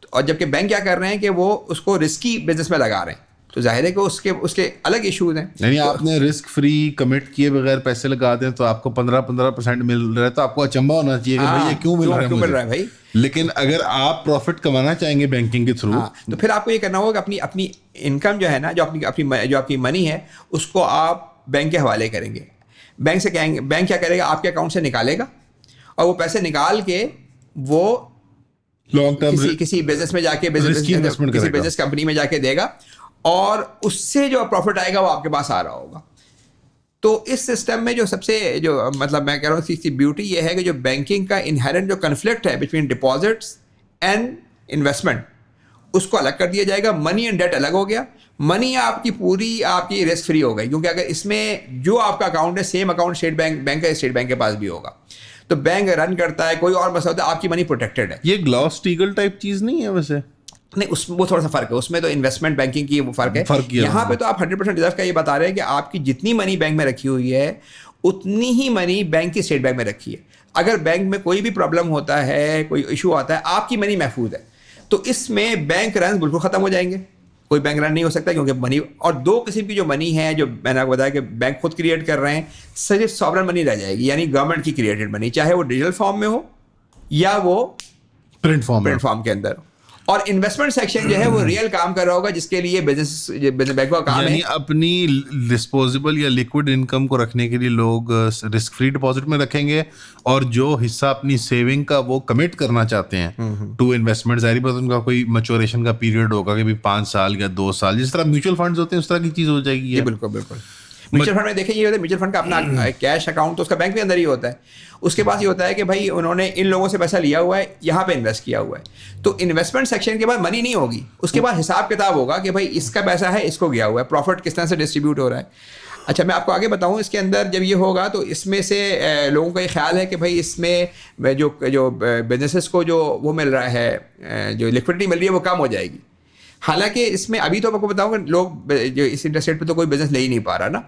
اور جبکہ بینک کیا کر رہے ہیں کہ وہ اس کو رسکی بزنس میں لگا رہے ہیں, تو ظاہر ہے کہ اس کے الگ ایشوز ہیں. یعنی آپ نے رسک فری کمٹ کیے بغیر پیسے لگا دیں تو آپ کو 15% مل رہا ہے, تو آپ کو اچنبھا ہونا چاہیے کہ بھائی یہ کیوں مل رہا ہے بھائی. لیکن اگر آپ پروفٹ کمانا چاہیں گے بینکنگ کے تھرو تو پھر آپ کو یہ کرنا ہوگا کہ اپنی انکم جو ہے نا, جو آپ کی منی ہے اس کو آپ بینک کے حوالے کریں گے. بینک سے کہیں گے, بینک کیا کرے گا, آپ کے اکاؤنٹ سے نکالے گا اور وہ پیسے نکال کے وہ لانگ ٹرم کسی بزنس میں جا کے کسی بزنس کمپنی میں جا کے دے گا, اور اس سے جو پروفٹ آئے گا وہ آپ کے پاس آ رہا ہوگا. تو اس سسٹم میں جو سب سے جو مطلب میں کہہ رہا ہوں اس کی بیوٹی یہ ہے کہ جو بینکنگ کا انہیرنٹ جو کنفلکٹ ہے بٹوین ڈپازٹس اینڈ انویسٹمنٹ اس کو الگ کر دیا جائے گا. منی اینڈ ڈیٹ الگ ہو گیا. منی آپ کی رسک فری ہو گئی, کیونکہ اگر اس میں جو آپ کا اکاؤنٹ ہے سیم اکاؤنٹ اسٹیٹ بینک کا اسٹیٹ بینک کے پاس بھی ہوگا, تو بینک رن کرتا ہے, کوئی اور مسئلہ ہوتا ہے, آپ کی منی پروٹیکٹڈ ہے. یہ گلاس ٹیگل ٹائپ چیز نہیں ہے ویسے, نہیں اس وہ تھوڑا سا فرق ہے, اس میں تو انویسٹمنٹ بینکنگ کی وہ فرق ہے. یہاں پہ تو آپ 100% ریزرو کا یہ بتا رہے ہیں کہ آپ کی جتنی منی بینک میں رکھی ہوئی ہے اتنی ہی منی بینک کی اسٹیٹ بینک میں رکھی ہے. اگر بینک میں کوئی بھی پرابلم ہوتا ہے, کوئی ایشو آتا ہے, آپ کی منی محفوظ ہے. تو اس میں بینک رنز بالکل ختم ہو جائیں گے, کوئی بینک رن نہیں ہو سکتا, کیونکہ منی, اور 2 قسم کی جو منی ہے جو میں نے آپ کو بتایا کہ بینک خود کریٹ کر رہے ہیں, صرف ساورن منی رہ جائے گی, یعنی گورنمنٹ کی کریٹڈ منی, چاہے وہ ڈیجیٹل فارم میں ہو یا وہ پرنٹ فارم کے اندر ہو. اور انویسٹمنٹ سیکشن جو ہے وہ ریئل کام کر رہا ہوگا, جس کے لیے بزنس بینک کا کام ہے. یعنی اپنی ڈسپوزیبل یا لیکوڈ انکم کو رکھنے کے لیے لوگ رسک فری ڈپازٹ میں رکھیں گے, اور جو حصہ اپنی سیونگ کا وہ کمٹ کرنا چاہتے ہیں ٹو انویسٹمنٹ, ظاہری بات ان کا کوئی میچوریشن کا پیریڈ ہوگا کہ 5 سال یا 2 سال, جس طرح میوچل فنڈز ہوتے ہیں اس طرح کی چیز ہو جائے گی. بالکل. میوچل فنڈ میں دیکھیں یہ ہوتا ہے, میوچل فنڈ کا اپنا کیش اکاؤنٹ تو اس کا بینک کے اندر ہی ہوتا ہے. اس کے بعد یہ ہوتا ہے کہ بھائی انہوں نے ان لوگوں سے پیسہ لیا ہوا ہے, یہاں پہ انویسٹ کیا ہوا ہے, تو انویسٹمنٹ سیکشن کے بعد منی نہیں ہوگی, اس کے بعد حساب کتاب ہوگا کہ بھائی اس کا پیسہ ہے, اس کو گیا ہوا ہے, پروفٹ کس طرح سے ڈسٹریبیوٹ ہو رہا ہے. اچھا میں آپ کو آگے بتاؤں, اس کے اندر جب یہ ہوگا تو اس میں سے لوگوں کا یہ خیال ہے کہ بھائی اس میں جو بزنسز کو جو وہ مل رہا ہے, جو لیکوڈٹی مل رہی ہے وہ کم ہو جائے گی. حالانکہ اس میں ابھی تو آپ کو بتاؤں کہ لوگ جو اس انٹرسٹ ریٹ پہ تو کوئی بزنس لے ہی نہیں پا رہا نا,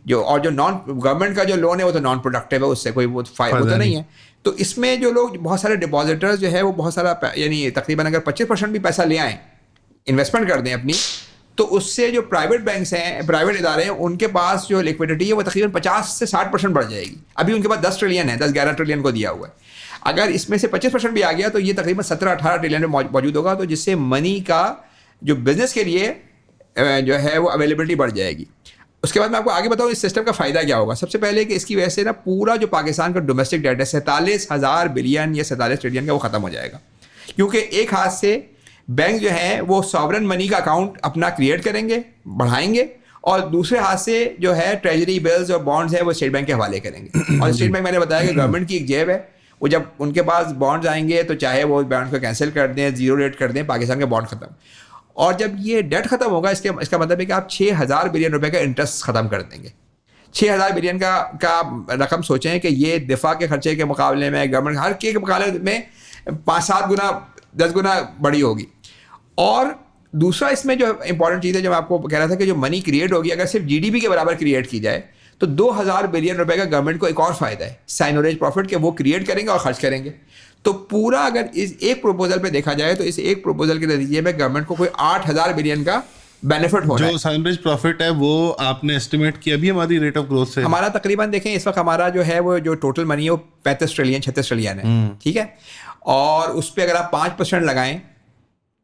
اور جو نان گورنمنٹ کا جو لون ہے وہ تو نان پروڈکٹیو ہے, اس سے کوئی وہ فائدہ تو نہیں ہے. تو اس میں جو لوگ بہت سارے ڈپازیٹرز جو ہے وہ بہت سارا یعنی تقریباً اگر 25% بھی پیسہ لے آئیں, انویسٹمنٹ کر دیں اپنی, تو اس سے جو پرائیویٹ بینکس ہیں, پرائیویٹ ادارے ہیں, ان کے پاس جو لیکویڈیٹی ہے وہ تقریباً 50 سے 60% بڑھ جائے گی. ابھی ان کے پاس 10 ٹریلین ہے, 10-11 ٹریلین کو دیا ہوا ہے. اگر اس میں سے 25% بھی آ گیا تو یہ تقریباً 17-18 ٹریلین میں موجود ہوگا, تو جس سے منی کا جو بزنس کے لیے جو ہے وہ اویلیبلٹی بڑھ جائے گی. اس کے بعد میں آپ کو آگے بتاؤں اس سسٹم کا فائدہ کیا ہوگا. سب سے پہلے کہ اس کی وجہ سے نا پورا جو پاکستان کا ڈومیسٹک ڈیٹ ہے 47,000 بلین یا 47 ٹریلین کا وہ ختم ہو جائے گا, کیونکہ ایک ہاتھ سے بینک جو ہیں وہ ساورن منی کا اکاؤنٹ اپنا کریٹ کریں گے, بڑھائیں گے, اور دوسرے ہاتھ سے جو ہے ٹریجری بلز اور بانڈز ہیں وہ اسٹیٹ بینک کے حوالے کریں گے. اور اسٹیٹ بینک میں نے بتایا کہ گورنمنٹ کی ایک جیب ہے, وہ جب ان کے پاس بانڈز آئیں گے تو چاہے وہ بانڈ کو کینسل کر دیں, زیرو ریٹ کر دیں, پاکستان کا بانڈ ختم. اور جب یہ ڈیٹ ختم ہوگا اس کا مطلب ہے کہ آپ 6,000 بلین روپے کا انٹرسٹ ختم کر دیں گے. 6,000 بلین کا رقم سوچیں کہ یہ دفاع کے خرچے کے مقابلے میں, گورنمنٹ ہر کے مقابلے میں 5-7 گنا 10 گنا بڑی ہوگی. اور دوسرا اس میں جو امپورٹنٹ چیز ہے جو میں آپ کو کہہ رہا تھا کہ جو منی کریٹ ہوگی اگر صرف جی ڈی پی کے برابر کریٹ کی جائے تو 2,000 بلین روپے کا گورنمنٹ کو ایک اور فائدہ ہے سائنوریج پروفٹ, کہ وہ کریٹ کریں گے اور خرچ کریں گے. تو پورا اگر اس ایک پروپوزل پہ دیکھا جائے تو اس ایک پروپوزل کے نتیجے میں گورنمنٹ کو کوئی 8,000 بلین کا بینیفٹ ہو رہا ہے. جو سائنوریج پروفٹ ہے وہ آپ نے اسٹیمیٹ کیا بھی ہماری ریٹ آف گروتھ سے؟ ہمارا تقریباً دیکھیں اس وقت ہمارا جو ہے وہ جو ٹوٹل منی ہے وہ 35 ٹریلین 36 ٹریلین ہے, ٹھیک ہے. اور اس پہ اگر آپ 5% لگائیں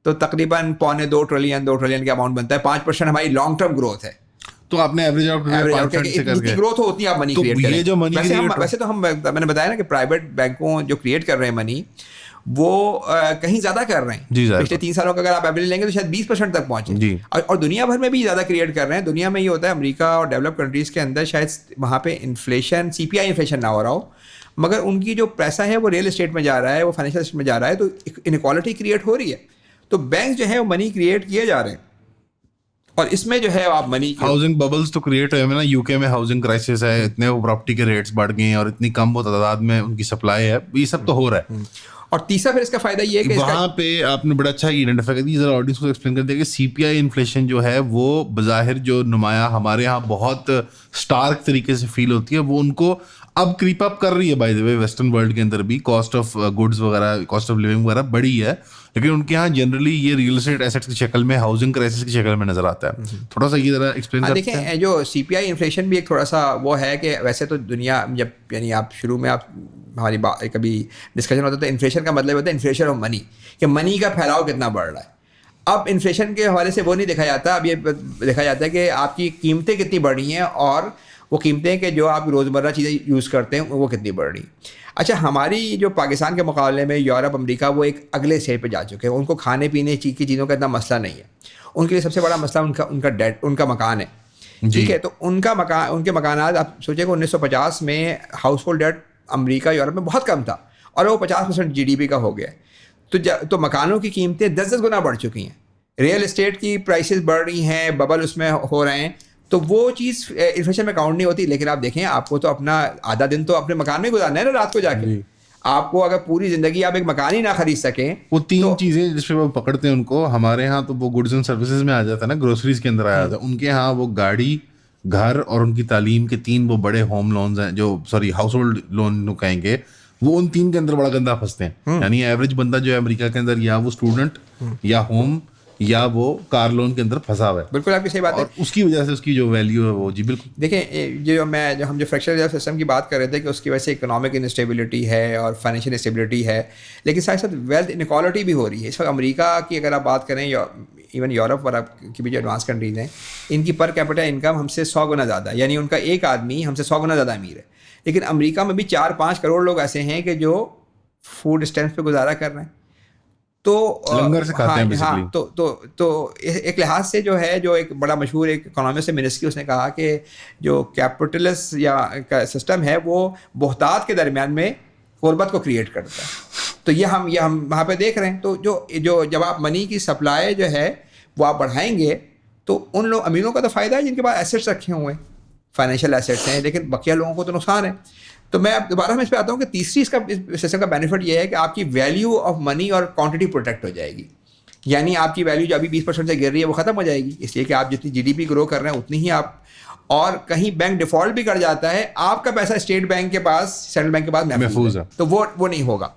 تو تقریباً 2.25 ٹریلین کا اماؤنٹ بنتا ہے. 5% ہماری لانگ ٹرم گروتھ ہے. تو آپ نے ایوریج آؤٹ اتنی گروتھ ہو اتنی آپ منی کریٹ کریں. ویسے تو ہم میں نے بتایا نا کہ پرائیویٹ بینکوں جو کریٹ کر رہے ہیں منی وہ کہیں زیادہ کر رہے ہیں. پچھلے 3 سالوں کا اگر آپ ایوریج لیں گے تو شاید 20% تک پہنچے. اور دنیا بھر میں بھی زیادہ کریٹ کر رہے ہیں. دنیا میں یہ ہوتا ہے امریکہ اور ڈیولپ کنٹریز کے اندر شاید وہاں پہ انفلیشن CPI انفلیشن نہ ہو رہا ہو, مگر ان کی جو پیسہ ہے وہ ریئل اسٹیٹ میں جا رہا ہے, وہ فائنینشیل اسٹیٹ میں جا رہا ہے, تو انیکوالٹی کریٹ ہو رہی ہے. تو بینک جو ہے وہ منی کریٹ کیے جا رہے ہیں. اور اس میں جو ہے آپ منی ہاؤسنگ ببلز تو کریٹ ہوئے ہیں نا. UK میں ہاؤسنگ کرائسس ہے, اتنے وہ پراپرٹی کے ریٹس بڑھ گئے ہیں اور اتنی کم وہ تعداد میں ان کی سپلائی ہے, یہ سب تو ہو رہا ہے. اور تیسرا پھر اس کا فائدہ یہ ہے کہ وہاں پہ آپ نے بڑا اچھا آئیڈینٹیفائی کر دیا, ذرا آڈینس کو ایکسپلین کر دیا کہ CPI انفلیشن جو ہے وہ بظاہر جو نمایاں ہمارے یہاں بہت اسٹارک طریقے سے فیل ہوتی ہے, وہ ان کو اب کریپ اپ کر رہی ہے. By the way western world کے اندر بھی کاسٹ آف گڈز وغیرہ, کاسٹ آف لیونگ وغیرہ بڑی ہے, لیکن ان کے یہاں جنرلی یہ ریئل اسٹیٹ ایسیٹس کی شکل میں, ہاؤسنگ کرائسس کی شکل میں نظر آتا ہے. تھوڑا سا یہ ذرا ایکسپلین کرتے ہیں. دیکھیں جو CPI انفلیشن بھی ایک تھوڑا سا وہ ہے کہ ویسے تو دنیا جب یعنی آپ شروع میں آپ ہماری کبھی ڈسکشن ہوتا ہے تو انفلیشن کا مطلب ہوتا ہے انفلیشن آف منی, کہ منی کا پھیلاؤ کتنا بڑھ رہا ہے. اب انفلیشن کے حوالے سے وہ نہیں دیکھا جاتا, اب یہ دیکھا جاتا ہے کہ آپ کی قیمتیں کتنی بڑھ رہی ہیں اور وہ قیمتیں کہ جو آپ روزمرہ چیزیں یوز کرتے ہیں وہ کتنی بڑھ رہی ہیں. اچھا ہماری جو پاکستان کے مقابلے میں یورپ امریکہ وہ ایک اگلے اسٹیج پہ جا چکے ہیں. ان کو کھانے پینے کی چیزوں کا اتنا مسئلہ نہیں ہے. ان کے لیے سب سے بڑا مسئلہ ان کا ڈیٹ, ان کا مکان ہے, ٹھیک ہے. تو ان کے مکانات آپ سوچیں کہ 1950 میں ہاؤس ہولڈ ڈیٹ امریکہ یورپ میں بہت کم تھا اور وہ 50% GDP کا ہو گیا. تو مکانوں کی قیمتیں 10 گنا بڑھ چکی ہیں. ریئل اسٹیٹ کی پرائسز بڑھ رہی ہیں, ببل اس میں ہو رہے ہیں, تو وہ چیز انفلیشن میں کاؤنٹ نہیں ہوتی. لیکن آپ دیکھیں آپ کو تو اپنا آدھا دن تو اپنے مکان میں گزارنا ہے نا رات کو جا کے. آپ کو اگر پوری زندگی آپ ایک مکان ہی نہ خرید سکیں, وہ 3 چیزیں جس پہ وہ پکڑتے ہیں ان کو. ہمارے ہاں تو وہ گڈز اینڈ سروسز میں آ جاتا ہے نا, گروسریز کے اندر آ جاتا ہے. ان کے ہاں وہ گاڑی, گھر اور ان کی تعلیم کے 3 وہ بڑے ہوم لونز ہیں, جو ہاؤس ہولڈ لون کہیں گے, وہ ان 3 کے اندر بڑا گندا پھنستے ہیں. یعنی ایوریج بندہ جو ہے امریکہ کے اندر یا وہ اسٹوڈنٹ یا ہوم یا وہ کار لون کے اندر پھنسا ہوا ہے. بالکل آپ کی صحیح بات ہے. اور اس کی وجہ سے اس کی جو ویلیو ہے وہ جی بالکل دیکھیں جو ہم جو فریکچر ریزرو سسٹم کی بات کر رہے تھے کہ اس کی وجہ سے اکنامک انسٹیبلٹی ہے اور فائنینشیل انسٹیبلٹی ہے, لیکن ساتھ ساتھ ویلتھ انیکوالٹی بھی ہو رہی ہے. اس وقت امریکہ کی اگر آپ بات کریں, ایون یورپ اور کی بھی جو ایڈوانس کنٹریز ہیں, ان کی پر کیپٹا انکم ہم سے 100 گنا زیادہ ہے. یعنی ان کا ایک آدمی ہم سے 100 گنا زیادہ امیر ہے. لیکن امریکہ میں بھی 4-5 کروڑ لوگ ایسے ہیں کہ جو فوڈ اسٹیمپس پہ گزارا کر رہے ہیں. تو لنگر سے کھاتے ہیں بیسیکلی. تو ایک لحاظ سے جو ہے, جو ایک بڑا مشہور ایک اکنامسٹ ہے منسکی, اس نے کہا کہ جو کیپٹلسٹ یا کا سسٹم ہے وہ بہتات کے درمیان میں غربت کو کریٹ کرتا ہے. تو یہ ہم وہاں پہ دیکھ رہے ہیں. تو جو جب آپ منی کی سپلائی جو ہے وہ آپ بڑھائیں گے تو ان لوگ امیروں کا تو فائدہ ہے جن کے پاس ایسیٹس رکھے ہوئے ہیں, فائنینشیل ایسیٹس ہیں, لیکن بقیہ لوگوں کو تو نقصان ہے. تو میں اب دوبارہ اس پہ آتا ہوں کہ تیسری اس کا سسٹم کا بینیفٹ یہ ہے کہ آپ کی ویلیو آف منی اور کوانٹٹی پروٹیکٹ ہو جائے گی. یعنی آپ کی ویلیو جو ابھی 20% سے گر رہی ہے وہ ختم ہو جائے گی, اس لیے کہ آپ جتنی GDP گرو کر رہے ہیں اتنی ہی آپ, اور کہیں بینک ڈیفالٹ بھی کر جاتا ہے آپ کا پیسہ اسٹیٹ بینک کے پاس, سینٹرل بینک کے پاس محفوظ ہے, تو وہ نہیں ہوگا.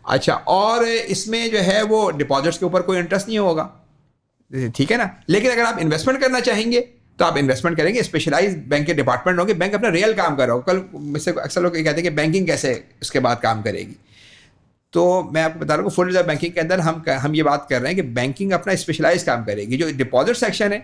اچھا, اور اس میں جو ہے وہ ڈپازٹس کے اوپر کوئی انٹرسٹ نہیں ہوگا. ٹھیک ہے نا. لیکن اگر آپ انویسٹمنٹ کرنا چاہیں گے تو آپ انویسٹمنٹ کریں گے, اسپیشلائز بینک کے ڈپارٹمنٹ ہوں گے, بینک اپنا ریئل کام کر رہا ہو. کل مجھ سے اکثر لوگ یہ کہتے ہیں کہ بینکنگ کیسے اس کے بعد کام کرے گی. تو میں آپ کو بتا رہا ہوں کہ فل ریزرو بینکنگ کے اندر ہم یہ بات کر رہے ہیں کہ بینکنگ اپنا اسپیشلائز کام کرے گی. جو ڈپازٹ سیکشن ہے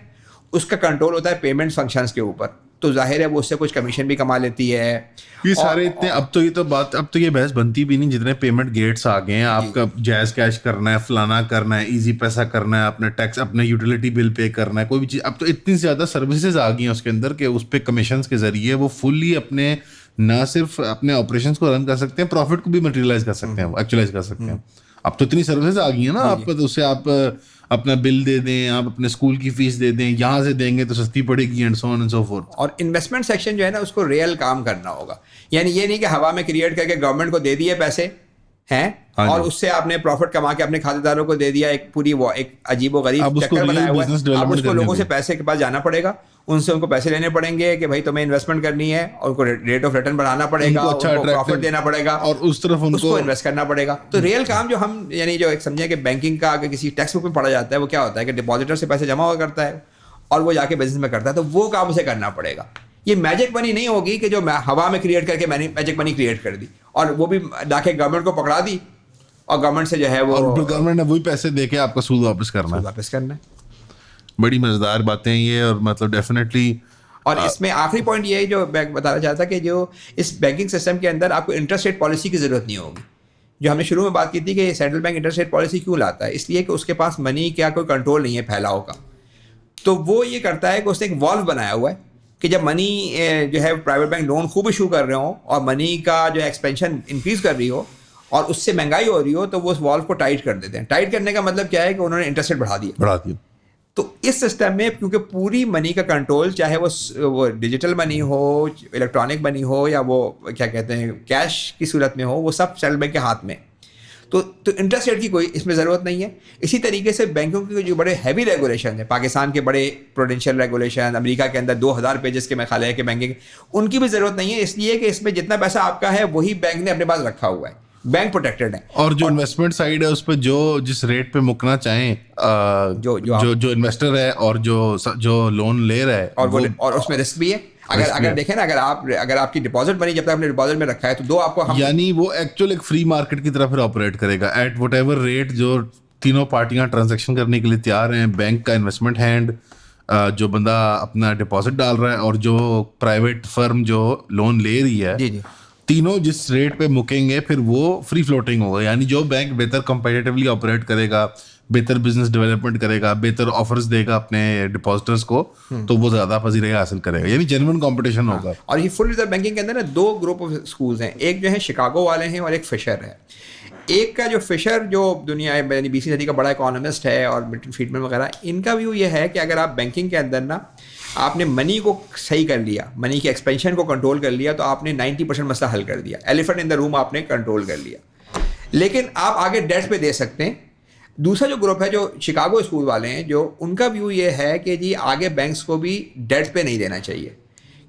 اس کا کنٹرول ہوتا ہے پیمنٹ فنکشنز کے اوپر, تو ظاہر ہے وہ اس سے کچھ کمیشن بھی کما لیتی ہے. یہ سارے اتنے اب تو یہ بحث بنتی بھی نہیں, جتنے پیمنٹ گیٹس آ گئے ہیں. آپ کا جائز کیش کرنا ہے, فلانا کرنا ہے, ایزی پیسہ کرنا ہے, اپنے ٹیکس, اپنے یوٹیلیٹی بل پے کرنا ہے, کوئی بھی چیز. اب تو اتنی زیادہ سروسز آ گئی ہیں اس کے اندر کہ اس پہ کمیشنز کے ذریعے وہ فلی اپنے نہ صرف اپنے آپریشنس کو رن کر سکتے ہیں, پروفٹ کو بھی مٹیریلائز کر سکتے ہیں, ایکچولائز کر سکتے ہیں. اب تو اتنی سروسز آ گئی ہیں نا, آپ اس سے آپ اپنا بل دے دیں, آپ اپنے اسکول کی فیس دے دیں, یہاں سے دیں گے تو سستی پڑے گی, and so on and so forth. اور انویسٹمنٹ سیکشن جو ہے نا اس کو ریئل کام کرنا ہوگا. یعنی یہ نہیں کہ ہوا میں کریٹ کر کے گورنمنٹ کو دے دیے پیسے ہیں اور اس سے آپ نے پروفٹ کما کے اپنے کھاتے داروں کو دے دیا. ایک پوری وہ ایک عجیب و غریب چکر بنایا ہوا ہے. اب اس کو لوگوں سے پیسے کے پاس جانا پڑے گا, ان سے ان کو پیسے لینے پڑیں گے کہ بھائی تمہیں انویسٹمنٹ کرنی ہے, اور ان کو ریٹ آف ریٹرن بڑھانا پڑے گا, ان کو پروفٹ دینا پڑے گا, اور اس طرف ان کو انویسٹ کرنا پڑے گا. تو ریئل کام جو ہم یعنی جو ایک سمجھیں کہ بینکنگ کا اگر کسی ٹیکسٹ بک میں پڑھا جاتا ہے, وہ کیا ہوتا ہے کہ ڈپازیٹر سے پیسے جمع ہوا کرتا ہے اور وہ جا کے بزنس میں کرتا ہے, تو وہ کام اسے کرنا پڑے گا. یہ میجک منی نہیں ہوگی کہ جو ہوا میں کریٹ کر کے میں نے میجک منی کریٹ کر دی اور وہ بھی لا کے گورنمنٹ کو پکڑا دی, اور گورنمنٹ سے جو ہے وہ گورنمنٹ نے وہی پیسے دے کے آپ کا سود واپس کرنا ہے. بڑی مزیدار باتیں یہ, اور مطلب ڈیفینیٹلی. اور اس میں آخری پوائنٹ یہ ہے جو میں بتانا چاہتا کہ جو اس بینکنگ سسٹم کے اندر آپ کو انٹرسٹ ریٹ پالیسی کی ضرورت نہیں ہوگی. جو ہم نے شروع میں بات کی تھی کہ central bank interest rate policy کیوں لاتا ہے, اس لیے کہ اس کے پاس منی کا کوئی کنٹرول نہیں ہے پھیلاؤ کا. تو وہ یہ کرتا ہے کہ اس نے ایک والو بنایا ہوا ہے کہ جب منی جو ہے پرائیویٹ بینک لون خوب ایشو کر رہے ہوں اور منی کا جو ایکسپینشن انکریز کر رہی ہو اور اس سے مہنگائی ہو رہی ہو, تو وہ اس والو کو ٹائٹ کر دیتے ہیں. ٹائٹ کرنے کا مطلب کیا ہے کہ انہوں نے انٹرسٹ ریٹ بڑھا دیا. تو اس سسٹم میں کیونکہ پوری منی کا کنٹرول, چاہے وہ ڈیجیٹل منی ہو, الیکٹرانک منی ہو, یا وہ کیا کہتے ہیں کیش کی صورت میں ہو, وہ سب سینٹرل بینک کے ہاتھ میں. تو انٹرسٹ ریٹ کی کوئی اس میں ضرورت نہیں ہے. اسی طریقے سے بینکوں کے جو بڑے ہیوی ریگولیشن ہیں, پاکستان کے بڑے پروڈینشیل ریگولیشن, امریکہ کے اندر 2000 پیجز کے میں خیال ہے کہ بینکنگ, ان کی بھی ضرورت نہیں ہے, اس لیے کہ اس میں جتنا پیسہ آپ کا ہے وہی بینک نے اپنے پاس رکھا ہوا ہے, بینک پروٹیکٹڈ ہے. اور جو انویسٹمنٹ سائڈ ہے اس پہ جو جس ریٹ پہ مکنا چاہیں جو انویسٹر ہے اور جو لون لے رہا ہے, اور اس میں رسک بھی ہے. اگر دیکھیں نا, اگر آپ کی ڈپازٹ منی جب تک آپ نے ڈپازٹ میں رکھا ہے تو آپ کو یعنی وہ ایکچوئل ایک فری مارکیٹ کی طرح پھر آپریٹ کرے گا ایٹ وٹ ایور ریٹ جو تینوں پارٹیاں ٹرانزیکشن کرنے کے لیے تیار ہیں. بینک کا انویسٹمنٹ ہینڈ, جو بندہ اپنا ڈپازٹ ڈال رہا ہے, اور جو پرائیویٹ فرم جو لون لے رہی ہے, تینوں جس ریٹ پہ مکیں گے پھر وہ فری فلوٹنگ ہوگا. یعنی جو بینک بہتر کمپیٹیٹیولی آپریٹ کرے گا, بہتر بزنس ڈیولپمنٹ کرے گا, بہتر آفرز دے گا اپنے ڈپازٹرز کو, تو وہ زیادہ پذیرائی حاصل کرے گا. یعنی جینوئن کمپٹیشن ہوگا. اور یہ فل ریزرو بینکنگ کے اندر نا 2 گروپ آف اسکولز ہیں. ایک جو ہے شکاگو والے ہیں اور ایک فشر ہے. ایک کا جو فشر جو دنیا یعنی 20ویں صدی کا بڑا اکانومسٹ ہے, اور ملٹن فریڈمن وغیرہ, ان کا ویو یہ ہے کہ اگر آپ بینکنگ کے اندر نا آپ نے منی کو صحیح کر لیا, منی کے ایکسپینشن کو کنٹرول کر لیا, تو آپ نے 90% مسئلہ حل کر دیا. ایلیفنٹ ان دا روم آپ نے کنٹرول کر لیا. لیکن آپ آگے ڈیٹ پہ دے سکتے ہیں. دوسرا جو گروپ ہے جو شکاگو اسکول والے ہیں, جو ان کا ویو یہ ہے کہ جی آگے بینکس کو بھی ڈیٹ پہ نہیں دینا چاہیے,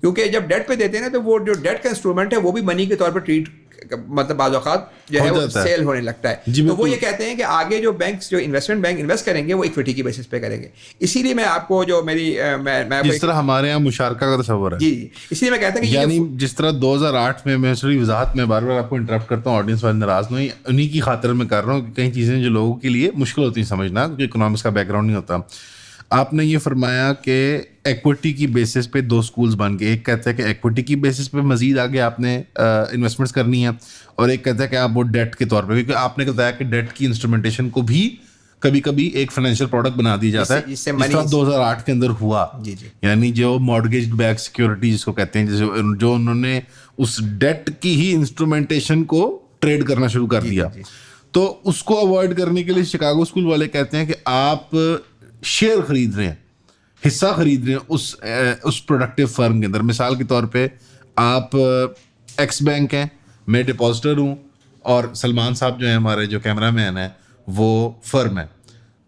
کیونکہ جب ڈیٹ پہ دیتے ہیں نا تو وہ جو ڈیٹ کا انسٹرومنٹ ہے وہ بھی منی کے طور پر ٹریٹ, مطلب بعض اوقات جو ہے وہ سیل ہونے لگتا ہے. تو وہ یہ کہتے ہیں کہ آگے جو بینکس جو انویسٹمنٹ بینک انویسٹ کریں گے وہ اکویٹی کی بیسس پہ کریں گے. اسی لیے میں آپ کو جو میری جس طرح ہمارے یہاں مشارکہ کا تصور ہے, جی اس لیے میں کہتا ہوں کہ یعنی جس طرح 2008 میں صرف وضاحت میں بار بار آپ کو انٹرپٹ کرتا ہوں, آڈینس والے ناراض نہیں, انہیں کی خاطر میں کر رہا ہوں کہ کئی چیزیں جو لوگوں کے لیے مشکل ہوتی ہیں سمجھنا, کیونکہ اکنامکس کا بیک گراؤنڈ نہیں ہوتا. آپ نے یہ فرمایا کہ ایکوٹی کی بیسس پہ 2 اسکولز بن گئے. ایک کہتا ہے کہ ایکوٹی کی بیسس پہ مزید آگے آپ نے انویسٹمنٹس کرنی ہے, اور ایک کہتا ہے کہ آپ وہ ڈیٹ کے طور پہ, کیونکہ آپ نے بتایا کہ ڈیٹ کی انسٹرومنٹیشن کو بھی کبھی کبھی ایک فائنینشیل پروڈکٹ بنا دیا جاتا ہے, جس طرح 2008 کے اندر ہوا. یعنی جو مارگیج بیک سیکورٹی جس کو کہتے ہیں, جو انہوں نے اس ڈیٹ کی ہی انسٹرومنٹیشن کو ٹریڈ کرنا شروع کر دیا. تو اس کو اوائڈ کرنے کے لیے شکاگو اسکول والے کہتے ہیں کہ آپ شیئر خرید رہے ہیں, حصہ خرید رہے ہیں اس پروڈکٹیو فرم کے اندر. مثال کے طور پہ آپ ایکس بینک ہیں, میں ڈپازٹر ہوں, اور سلمان صاحب جو ہیں ہمارے جو کیمرہ مین ہیں وہ فرم ہے,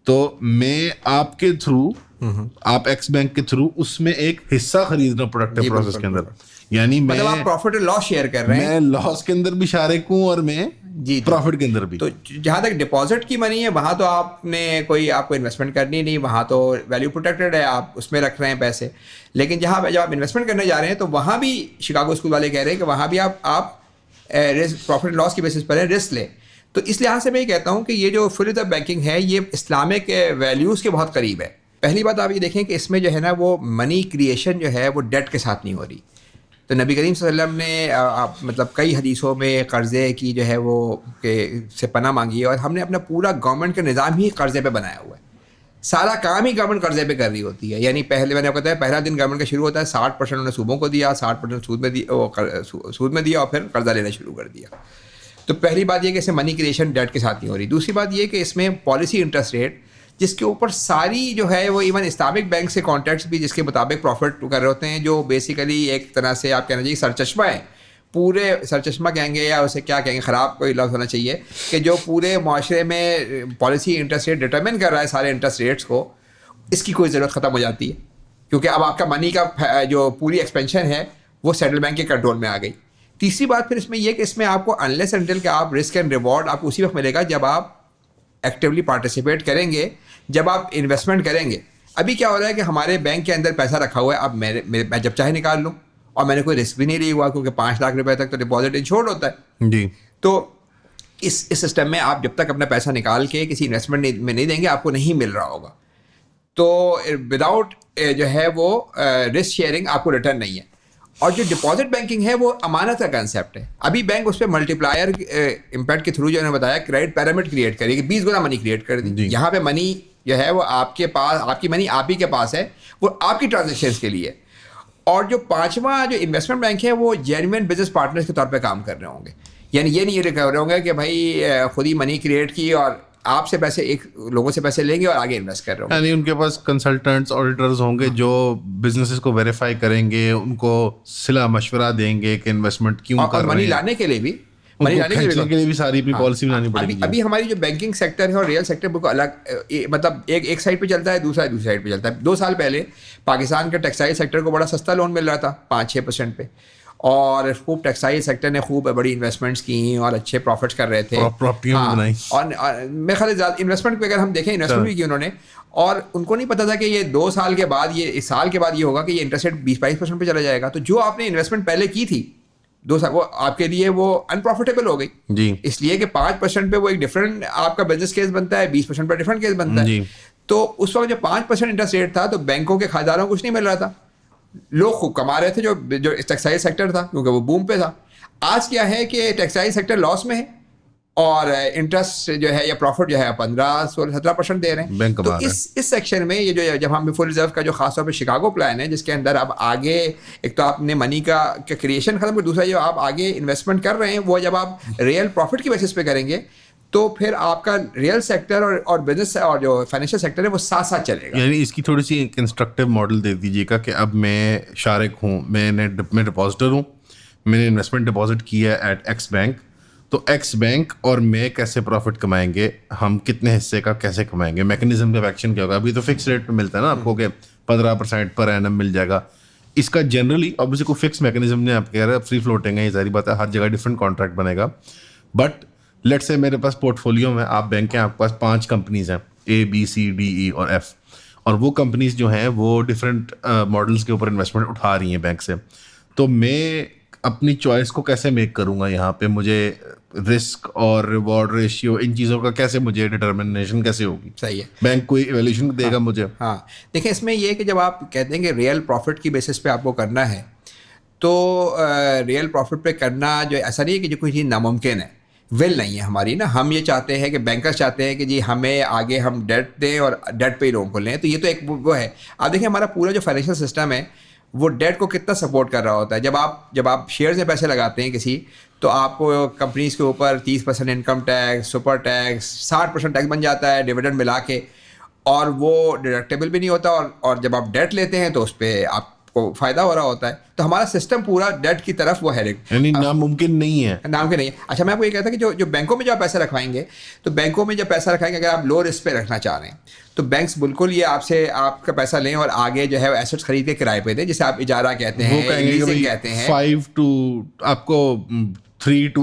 تو میں آپ کے تھرو, آپ ایکس بینک کے تھرو اس میں ایک حصہ خرید رہا ہوں پروڈکٹیو پروسیس کے اندر. یعنی میں پروفٹ لاس شیئر کر رہے ہیں, میں لاس کے اندر بھی شارک ہوں, اور میں جی پروفٹ کے اندر بھی. تو جہاں تک ڈپازٹ کی منی ہے وہاں تو آپ نے آپ کو انویسٹمنٹ کرنی نہیں, وہاں تو ویلیو پروٹیکٹڈ ہے, آپ اس میں رکھ رہے ہیں پیسے. لیکن جب آپ انویسٹمنٹ کرنے جا رہے ہیں تو وہاں بھی شکاگو اسکول والے کہہ رہے ہیں کہ وہاں بھی آپ پروفٹ اینڈ لاس کی بیسس پر رسک لیں. تو اس لحاظ سے میں یہ کہتا ہوں کہ یہ جو فل ریزرو بینکنگ ہے یہ اسلامک ویلیوز کے بہت قریب ہے. پہلی بات آپ یہ دیکھیں کہ اس میں جو ہے نا وہ منی کریشن جو ہے وہ ڈیٹ کے ساتھ نہیں ہو رہی. تو نبی کریم صلی اللہ علیہ وسلم نے مطلب کئی حدیثوں میں قرضے کی جو ہے وہ سے پناہ مانگی ہے, اور ہم نے اپنا پورا گورنمنٹ کا نظام ہی قرضے پہ بنایا ہوا ہے. سارا کام ہی گورنمنٹ قرضے پہ کر رہی ہوتی ہے. یعنی پہلے میں نے آپ کو بتایا پہلا دن گورنمنٹ کا شروع ہوتا ہے, 60% انہوں نے صوبوں کو دیا, 60% سود میں دیا اور پھر قرضہ لینا شروع کر دیا. تو پہلی بات یہ کہ اس میں منی کریشن ڈیٹ کے ساتھ نہیں ہو رہی. دوسری بات یہ کہ اس میں پالیسی انٹرسٹ ریٹ جس کے اوپر ساری جو ہے وہ ایون اسلامک بینک سے کانٹیکٹس بھی جس کے مطابق پروفٹ کر رہے ہوتے ہیں, جو بیسیکلی ایک طرح سے آپ کہنا چاہیے سرچشمہ ہے, پورے سرچشمہ کہیں گے یا اسے کیا کہیں گے, خراب کوئی لفظ ہونا چاہیے, کہ جو پورے معاشرے میں پالیسی انٹرسٹ ریٹ ڈٹرمن کر رہا ہے سارے انٹرسٹ ریٹس کو, اس کی کوئی ضرورت ختم ہو جاتی ہے. کیونکہ اب آپ کا منی کا جو پوری ایکسپینشن ہے وہ سینٹرل بینک کے کنٹرول میں آ گئی. تیسری بات پھر اس میں یہ کہ اس میں آپ کو انلیس انٹل کہ آپ رسک اینڈ ریوارڈ آپ کو اسی وقت ملے گا جب آپ ایکٹیولی پارٹیسپیٹ کریں گے, جب آپ انویسٹمنٹ کریں گے. ابھی کیا ہو رہا ہے کہ ہمارے بینک کے اندر پیسہ رکھا ہوا ہے, اب میں جب چاہے نکال لوں, اور میں نے کوئی رسک بھی نہیں لی ہوا کیونکہ 5 لاکھ روپے تک تو ڈپازٹ انشورڈ ہوتا ہے. جی. تو اس سسٹم میں آپ جب تک اپنا پیسہ نکال کے کسی انویسٹمنٹ میں نہیں دیں گے آپ کو نہیں مل رہا ہوگا. تو وداؤٹ جو ہے وہ رسک شیئرنگ آپ کو ریٹرن نہیں ہے. اور جو ڈپازٹ بینکنگ ہے وہ امانت کا کنسیپٹ ہے. ابھی بینک اس پہ ملٹی پلائر امپیکٹ کے تھرو جو انہوں نے بتایا کریڈٹ پیرامڈ کریٹ کرے کہ 20 گنا منی کریٹ کر دی. یہاں پہ منی جو ہے وہ آپ کے پاس, آپ کی منی آپ ہی کے پاس ہے, وہ آپ کی ٹرانزیکشنز کے لیے. اور جو 5واں جو انویسٹمنٹ بینک ہے وہ جینوئن بزنس پارٹنرز کے طور پہ کام کر رہے ہوں گے. یعنی یہ نہیں کر رہے ہوں گے کہ بھائی خود ہی منی کریٹ کی اور آپ سے پیسے ایک لوگوں سے پیسے لیں گے اور آگے انویسٹ کر رہے ہوں گے. یعنی ان کے پاس کنسلٹنٹس آڈیٹرز ہوں گے جو بزنسز کو ویریفائی کریں گے, ان کو صلاح مشورہ دیں گے کہ انویسٹمنٹ کیوں کر رہے ہیں, منی لانے کے لیے بھی منی لانے کے لیے بھی ساری اپنی پالیسی بنانی پڑے گی. ابھی ہماری جو بینکنگ سیکٹر ہے اور ریئل سیکٹر بالکل الگ, مطلب ایک سائڈ پہ چلتا ہے, دوسری سائڈ پہ چلتا ہے. 2 سال پہلے پاکستان کے ٹیکسٹائل سیکٹر کو بڑا سستا لون مل رہا تھا 5-6% پہ, اور خوب ٹیکسٹائل سیکٹر نے خوب بڑی انویسٹمنٹس کی اور اچھے پروفٹس کر رہے تھے, پراپرٹیاں بنائی. اور میرے خیال سے انویسٹمنٹ پہ اگر ہم دیکھیں انویسٹمنٹ بھی کی انہوں نے, اور ان کو نہیں پتا تھا کہ یہ 2 سال کے بعد اس سال کے بعد یہ ہوگا کہ یہ انٹرسٹ ریٹ 20-22% پہ چلا جائے گا. تو جو آپ نے انویسٹمنٹ پہلے کی تھی 2 سال, وہ آپ کے لیے وہ انپروفیٹیبل ہو گئی. جی. اس لیے کہ 5% پہ وہ ایک ڈفرینٹ آپ کا بزنس کیس بنتا ہے, 20% پہ ڈفرینٹ کیس بنتا ہے. تو اس وقت جو 5% انٹرسٹ ریٹ تھا تو بینکوں کے خریداروں کو کچھ نہیں مل رہا تھا, لوگ خوب کما رہے تھے جو ٹیکسٹائل سیکٹر تھا کیونکہ وہ بوم پہ تھا. آج کیا ہے کہ ٹیکسٹائل سیکٹر لاس میں ہے اور انٹرسٹ جو ہے یا پروفٹ جو ہے 15-17% دے رہے ہیں. تو اس سیکشن میں یہ جو جب ہم فل ریزرو کا جو خاص طور پہ شکاگو پلان ہے جس کے اندر اب آگے ایک تو آپ نے منی کا کریشن ختم کر, دوسرا جو آپ آگے انویسٹمنٹ کر رہے ہیں وہ جب آپ ریئل پروفٹ کی بیسس پہ کریں گے تو پھر آپ کا ریئل سیکٹر اور بزنس اور جو فائنینشیل سیکٹر ہے وہ ساتھ ساتھ چلے گا. یعنی اس کی تھوڑی سی کنسٹرکٹیو ماڈل دے دیجیے گا کہ اب میں شارک ہوں, میں ڈپازٹر ہوں, میں نے انویسٹمنٹ ڈپازٹ کیا ہے ایٹ ایکس بینک, تو ایکس بینک اور میں کیسے پروفٹ کمائیں گے, ہم کتنے حصے کا کیسے کمائیں گے, میکنزم کا ایکشن کیا ہوگا. ابھی تو فکس ریٹ پہ ملتا ہے نا آپ کو کہ 15% پر اینم مل جائے گا. اس کا جنرلی obviously کوئی فکس میکنزم نہیں, آپ کہہ رہے ہیں فری فلوٹنگ ہے, یہ ساری بات ہے, ہر جگہ ڈفرینٹ کانٹریکٹ بنے گا. بٹ لیٹ سے میرے پاس پورٹ فولیو میں آپ بینک ہیں, آپ کے پاس 5 کمپنیز ہیں A B C D E اور F, اور وہ کمپنیز جو ہیں وہ ڈفرینٹ ماڈلس کے اوپر انویسٹمنٹ اٹھا رہی ہیں بینک سے. تو میں اپنی چوائس کو کیسے میک کروں گا یہاں پہ, مجھے رسک اور ریوارڈ ریشیو ان چیزوں کا کیسے مجھے ڈٹرمنیشن کیسے ہوگی؟ صحیح ہے, بینک کوئی ایویلیوشن دے گا مجھے؟ ہاں دیکھیں اس میں یہ کہ جب آپ کہتے ہیں کہ ریئل پروفٹ کی بیسس پہ آپ کو کرنا ہے تو ریئل پروفٹ پہ کرنا جو ایسا نہیں ہے کہ جو کوئی چیز ناممکن ہے, ول نہیں ہے ہماری نا. ہم یہ چاہتے ہیں کہ بینکرز چاہتے ہیں کہ جی ہمیں آگے ہم ڈیٹ دیں اور ڈیٹ پہ ہی لوگوں کو لیں. تو یہ تو ایک وہ ہے. آپ دیکھیں ہمارا پورا جو فائنینشیل سسٹم ہے وہ ڈیٹ کو کتنا سپورٹ کر رہا ہوتا ہے. جب آپ شیئرز میں پیسے لگاتے ہیں کسی, تو آپ کو کمپنیز کے اوپر 30% income tax, super tax, 60% tax بن جاتا ہے ڈویڈنڈ ملا کے, اور وہ ڈیڈکٹیبل بھی نہیں ہوتا. اور جب آپ ڈیٹ لیتے ہیں تو اس پہ آپ کو فائدہ ہو رہا ہوتا ہے. تو ہمارا سسٹم پورا ڈیٹ کی طرف وہ ہے, یعنی ناممکن نہیں ہے, ناممکن نہیں ہے. اچھا میں آپ کو یہ کہتا کہ جو بینکوں میں جو آپ پیسہ رکھوائیں گے, تو بینکوں میں جب پیسہ رکھائیں گے اگر آپ لو رسک پہ رکھنا چاہ رہے ہیں تو بینکس بالکل یہ آپ کا پیسہ لیں اور آگے جو ہے ایسٹس خرید کے کرائے پہ دیں, جسے آپ اجارہ کہتے ہیں, لیزنگ کہتے ہیں. 5 to آپ کو 3 to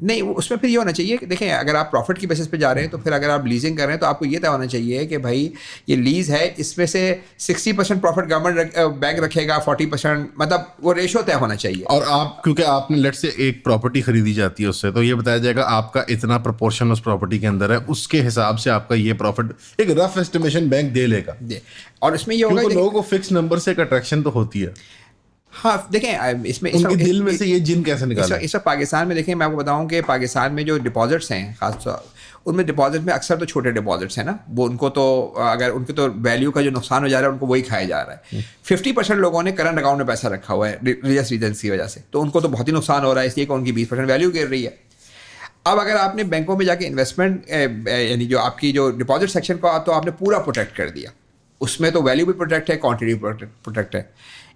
نہیں اس میں پھر یہ ہونا چاہیے کہ دیکھیں اگر آپ پروفٹ کی بیسس پہ جا رہے ہیں تو پھر اگر آپ لیزنگ کر رہے ہیں تو آپ کو یہ طے ہونا چاہیے کہ بھائی یہ لیز ہے, اس میں سے 60% پروفٹ گورنمنٹ بینک رکھے گا, 40% مطلب وہ ریشو طے ہونا چاہیے. اور آپ کیونکہ آپ نے لیٹ سے ایک پراپرٹی خریدی جاتی ہے اس سے, تو یہ بتایا جائے گا آپ کا اتنا پرپورشن اس پراپرٹی کے اندر ہے, اس کے حساب سے آپ کا یہ پروفٹ ایک رف ایسٹیمیشن بینک دے لے گا. اور اس میں یہ ہوگا لوگوں کو فکس نمبر سے ایک اٹریکشن تو ہوتی ہے. ہاں دیکھیں اس میں ان کے دل میں سے یہ جن کیسے نکالا. اس وقت پاکستان میں دیکھیں میں آپ کو بتاؤں کہ پاکستان میں جو ڈپازٹس ہیں خاص طور ان میں ڈپازٹ میں اکثر تو چھوٹے ڈپازٹس ہیں نا, وہ ان کو تو اگر ان کے تو ویلیو کا جو نقصان ہو جا رہا ہے ان کو وہی کھایا جا رہا ہے. 50% لوگوں نے کرنٹ اکاؤنٹ میں پیسہ رکھا ہوا ہے ریلیجس ریزنس کی وجہ سے, تو ان کو تو بہت ہی نقصان ہو رہا ہے اس لیے کہ ان کی 20% ویلیو گر رہی ہے. اب اگر آپ نے بینکوں میں جا کے انویسٹمنٹ یعنی جو آپ کی جو ڈپازٹ سیکشن کو تو آپ نے پورا پروٹیکٹ کر دیا, اس میں تو ویلیو بھی پروٹیکٹ ہے, کوانٹٹی بھی پروٹیکٹ ہے.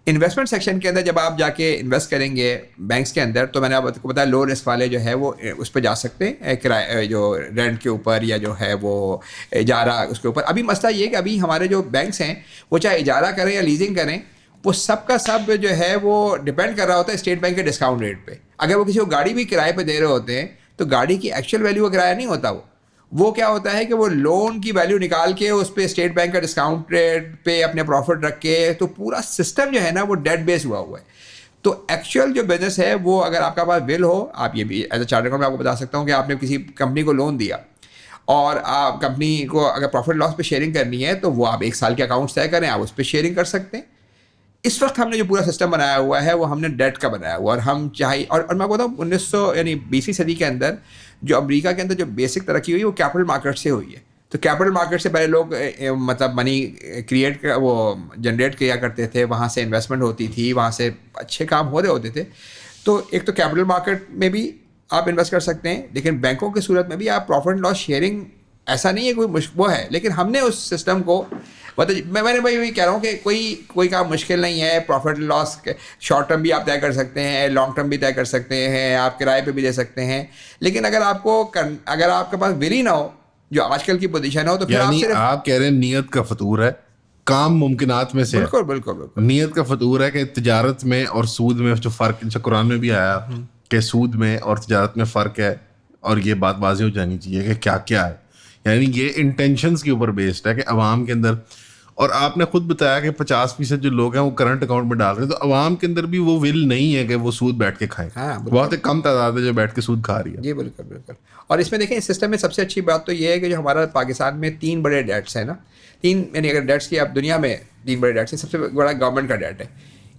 انویسٹمنٹ سیکشن کے اندر جب آپ جا کے انویسٹ کریں گے بینکس کے اندر, تو میں نے آپ کو بتایا لو رسک والے جو ہے وہ اس پہ جا سکتے ہیں کرائے جو رینٹ کے اوپر یا جو ہے وہ اجارہ اس کے اوپر. ابھی مسئلہ یہ کہ ابھی ہمارے جو بینکس ہیں وہ چاہے اجارہ کریں یا لیزنگ کریں, وہ سب کا سب جو ہے وہ ڈپینڈ کر رہا ہوتا ہے اسٹیٹ بینک کے ڈسکاؤنٹ ریٹ پہ. اگر وہ کسی کو گاڑی بھی کرائے پہ دے رہے ہوتے ہیں تو گاڑی کی ایکچوئل ویلیو کا کرایہ نہیں ہوتا, وہ کیا ہوتا ہے کہ وہ لون کی ویلیو نکال کے اس پہ اسٹیٹ بینک کا ڈسکاؤنٹ ریٹ پہ اپنے پروفٹ رکھ کے, تو پورا سسٹم جو ہے نا وہ ڈیٹ بیس ہوا ہوا ہے. تو ایکچوئل جو بزنس ہے وہ اگر آپ کا پاس ول ہو, آپ یہ بھی ایز اے چارٹر میں آپ کو بتا سکتا ہوں کہ آپ نے کسی کمپنی کو لون دیا اور آپ کمپنی کو اگر پروفٹ لاس پہ شیئرنگ کرنی ہے تو وہ آپ 1 سال کے اکاؤنٹس طے کریں, آپ اس پہ شیئرنگ کر سکتے ہیں. اس وقت ہم نے جو پورا سسٹم بنایا ہوا ہے وہ ہم نے ڈیٹ کا بنایا ہوا, اور ہم چاہیے اور میں آپ کو بتاؤں 1900 یعنی 20ویں صدی کے اندر جو امریکہ کے اندر جو بیسک ترقی ہوئی وہ کیپٹل مارکیٹ سے ہوئی ہے. تو کیپٹل مارکیٹ سے پہلے لوگ مطلب منی کریٹ وہ جنریٹ کیا کرتے تھے, وہاں سے انویسٹمنٹ ہوتی تھی, وہاں سے اچھے کام ہو رہے ہوتے تھے. تو ایک تو کیپٹل مارکیٹ میں بھی آپ انویسٹ کر سکتے ہیں, لیکن بینکوں کی صورت میں بھی آپ پروفٹ لاس شیئرنگ ایسا نہیں ہے کوئی وہ ہے, لیکن ہم نے اس سسٹم کو میں نے بھائی کہہ رہا ہوں کہ کوئی کام مشکل نہیں ہے. پروفٹ لاس شارٹ ٹرم بھی آپ طے کر سکتے ہیں, لانگ ٹرم بھی طے کر سکتے ہیں, آپ کرائے پہ بھی دے سکتے ہیں. لیکن اگر آپ کے پاس ول ہی نہ ہو جو آج کل کی پوزیشن ہو تو پھر یعنی آپ کہہ رہے ہیں نیت کا فطور ہے, کام ممکنات میں سے. بالکل بالکل بالکل نیت کا فطور ہے کہ تجارت میں اور سود میں جو فرق قرآن میں بھی آیا کہ سود میں اور تجارت میں فرق ہے, اور یہ بات واضح ہو جانی چاہیے کہ کیا کیا ہے. یعنی یہ انٹینشنس کے اوپر بیسڈ ہے کہ عوام کے اندر, اور آپ نے خود بتایا کہ 50% جو لوگ ہیں وہ کرنٹ اکاؤنٹ میں ڈال رہے ہیں, تو عوام کے اندر بھی وہ ول نہیں ہے کہ وہ سود بیٹھ کے کھائیں. بہت کم تعداد ہے جو بیٹھ کے سود کھا رہی ہے. جی بالکل بالکل. اور اس میں دیکھیں اس سسٹم میں سب سے اچھی بات تو یہ ہے کہ جو ہمارا پاکستان میں 3 بڑے ڈیٹس ہیں نا, 3 یعنی اگر ڈیٹس کی آپ دنیا میں 3 بڑے ڈیٹس ہیں, سب سے بڑا گورنمنٹ کا ڈیٹ ہے.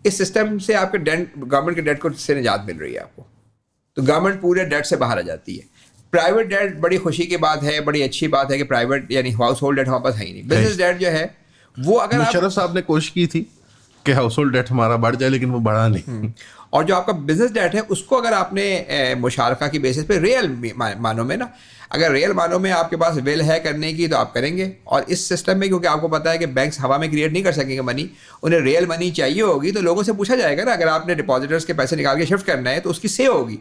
اس سسٹم سے آپ کے گورنمنٹ کے ڈیٹ کو سے نجات مل رہی ہے آپ کو, تو گورنمنٹ پورے ڈیٹ سے باہر آ جاتی ہے. پرائیویٹ ڈیٹ بڑی خوشی کی بات ہے, بڑی اچھی بات ہے کہ پرائیویٹ یعنی ہاؤس ہولڈ ڈیٹ ہمارے پاس ہے ہی نہیں. بزنس ڈیٹ جو ہے وہ اگر مشرف صاحب نے کوشش کی تھی کہ ہاؤس ہولڈ ڈیٹ ہمارا بڑھ جائے, لیکن وہ بڑھا نہیں. اور جو آپ کا بزنس ڈیٹ ہے اس کو اگر آپ نے مشارکہ کی بیسس پہ ریئل معنوں میں نا, اگر ریئل معنوں میں آپ کے پاس ول ہے کرنے کی تو آپ کریں گے. اور اس سسٹم میں کیونکہ آپ کو پتا ہے کہ بینکس ہوا میں کریٹ نہیں کر سکیں گے منی, انہیں ریئل منی چاہیے ہوگی, تو لوگوں سے پوچھا جائے گا نا اگر آپ نے ڈپازیٹرس کے پیسے نکال کے شفٹ کرنا ہے تو اس کی سے ہوگی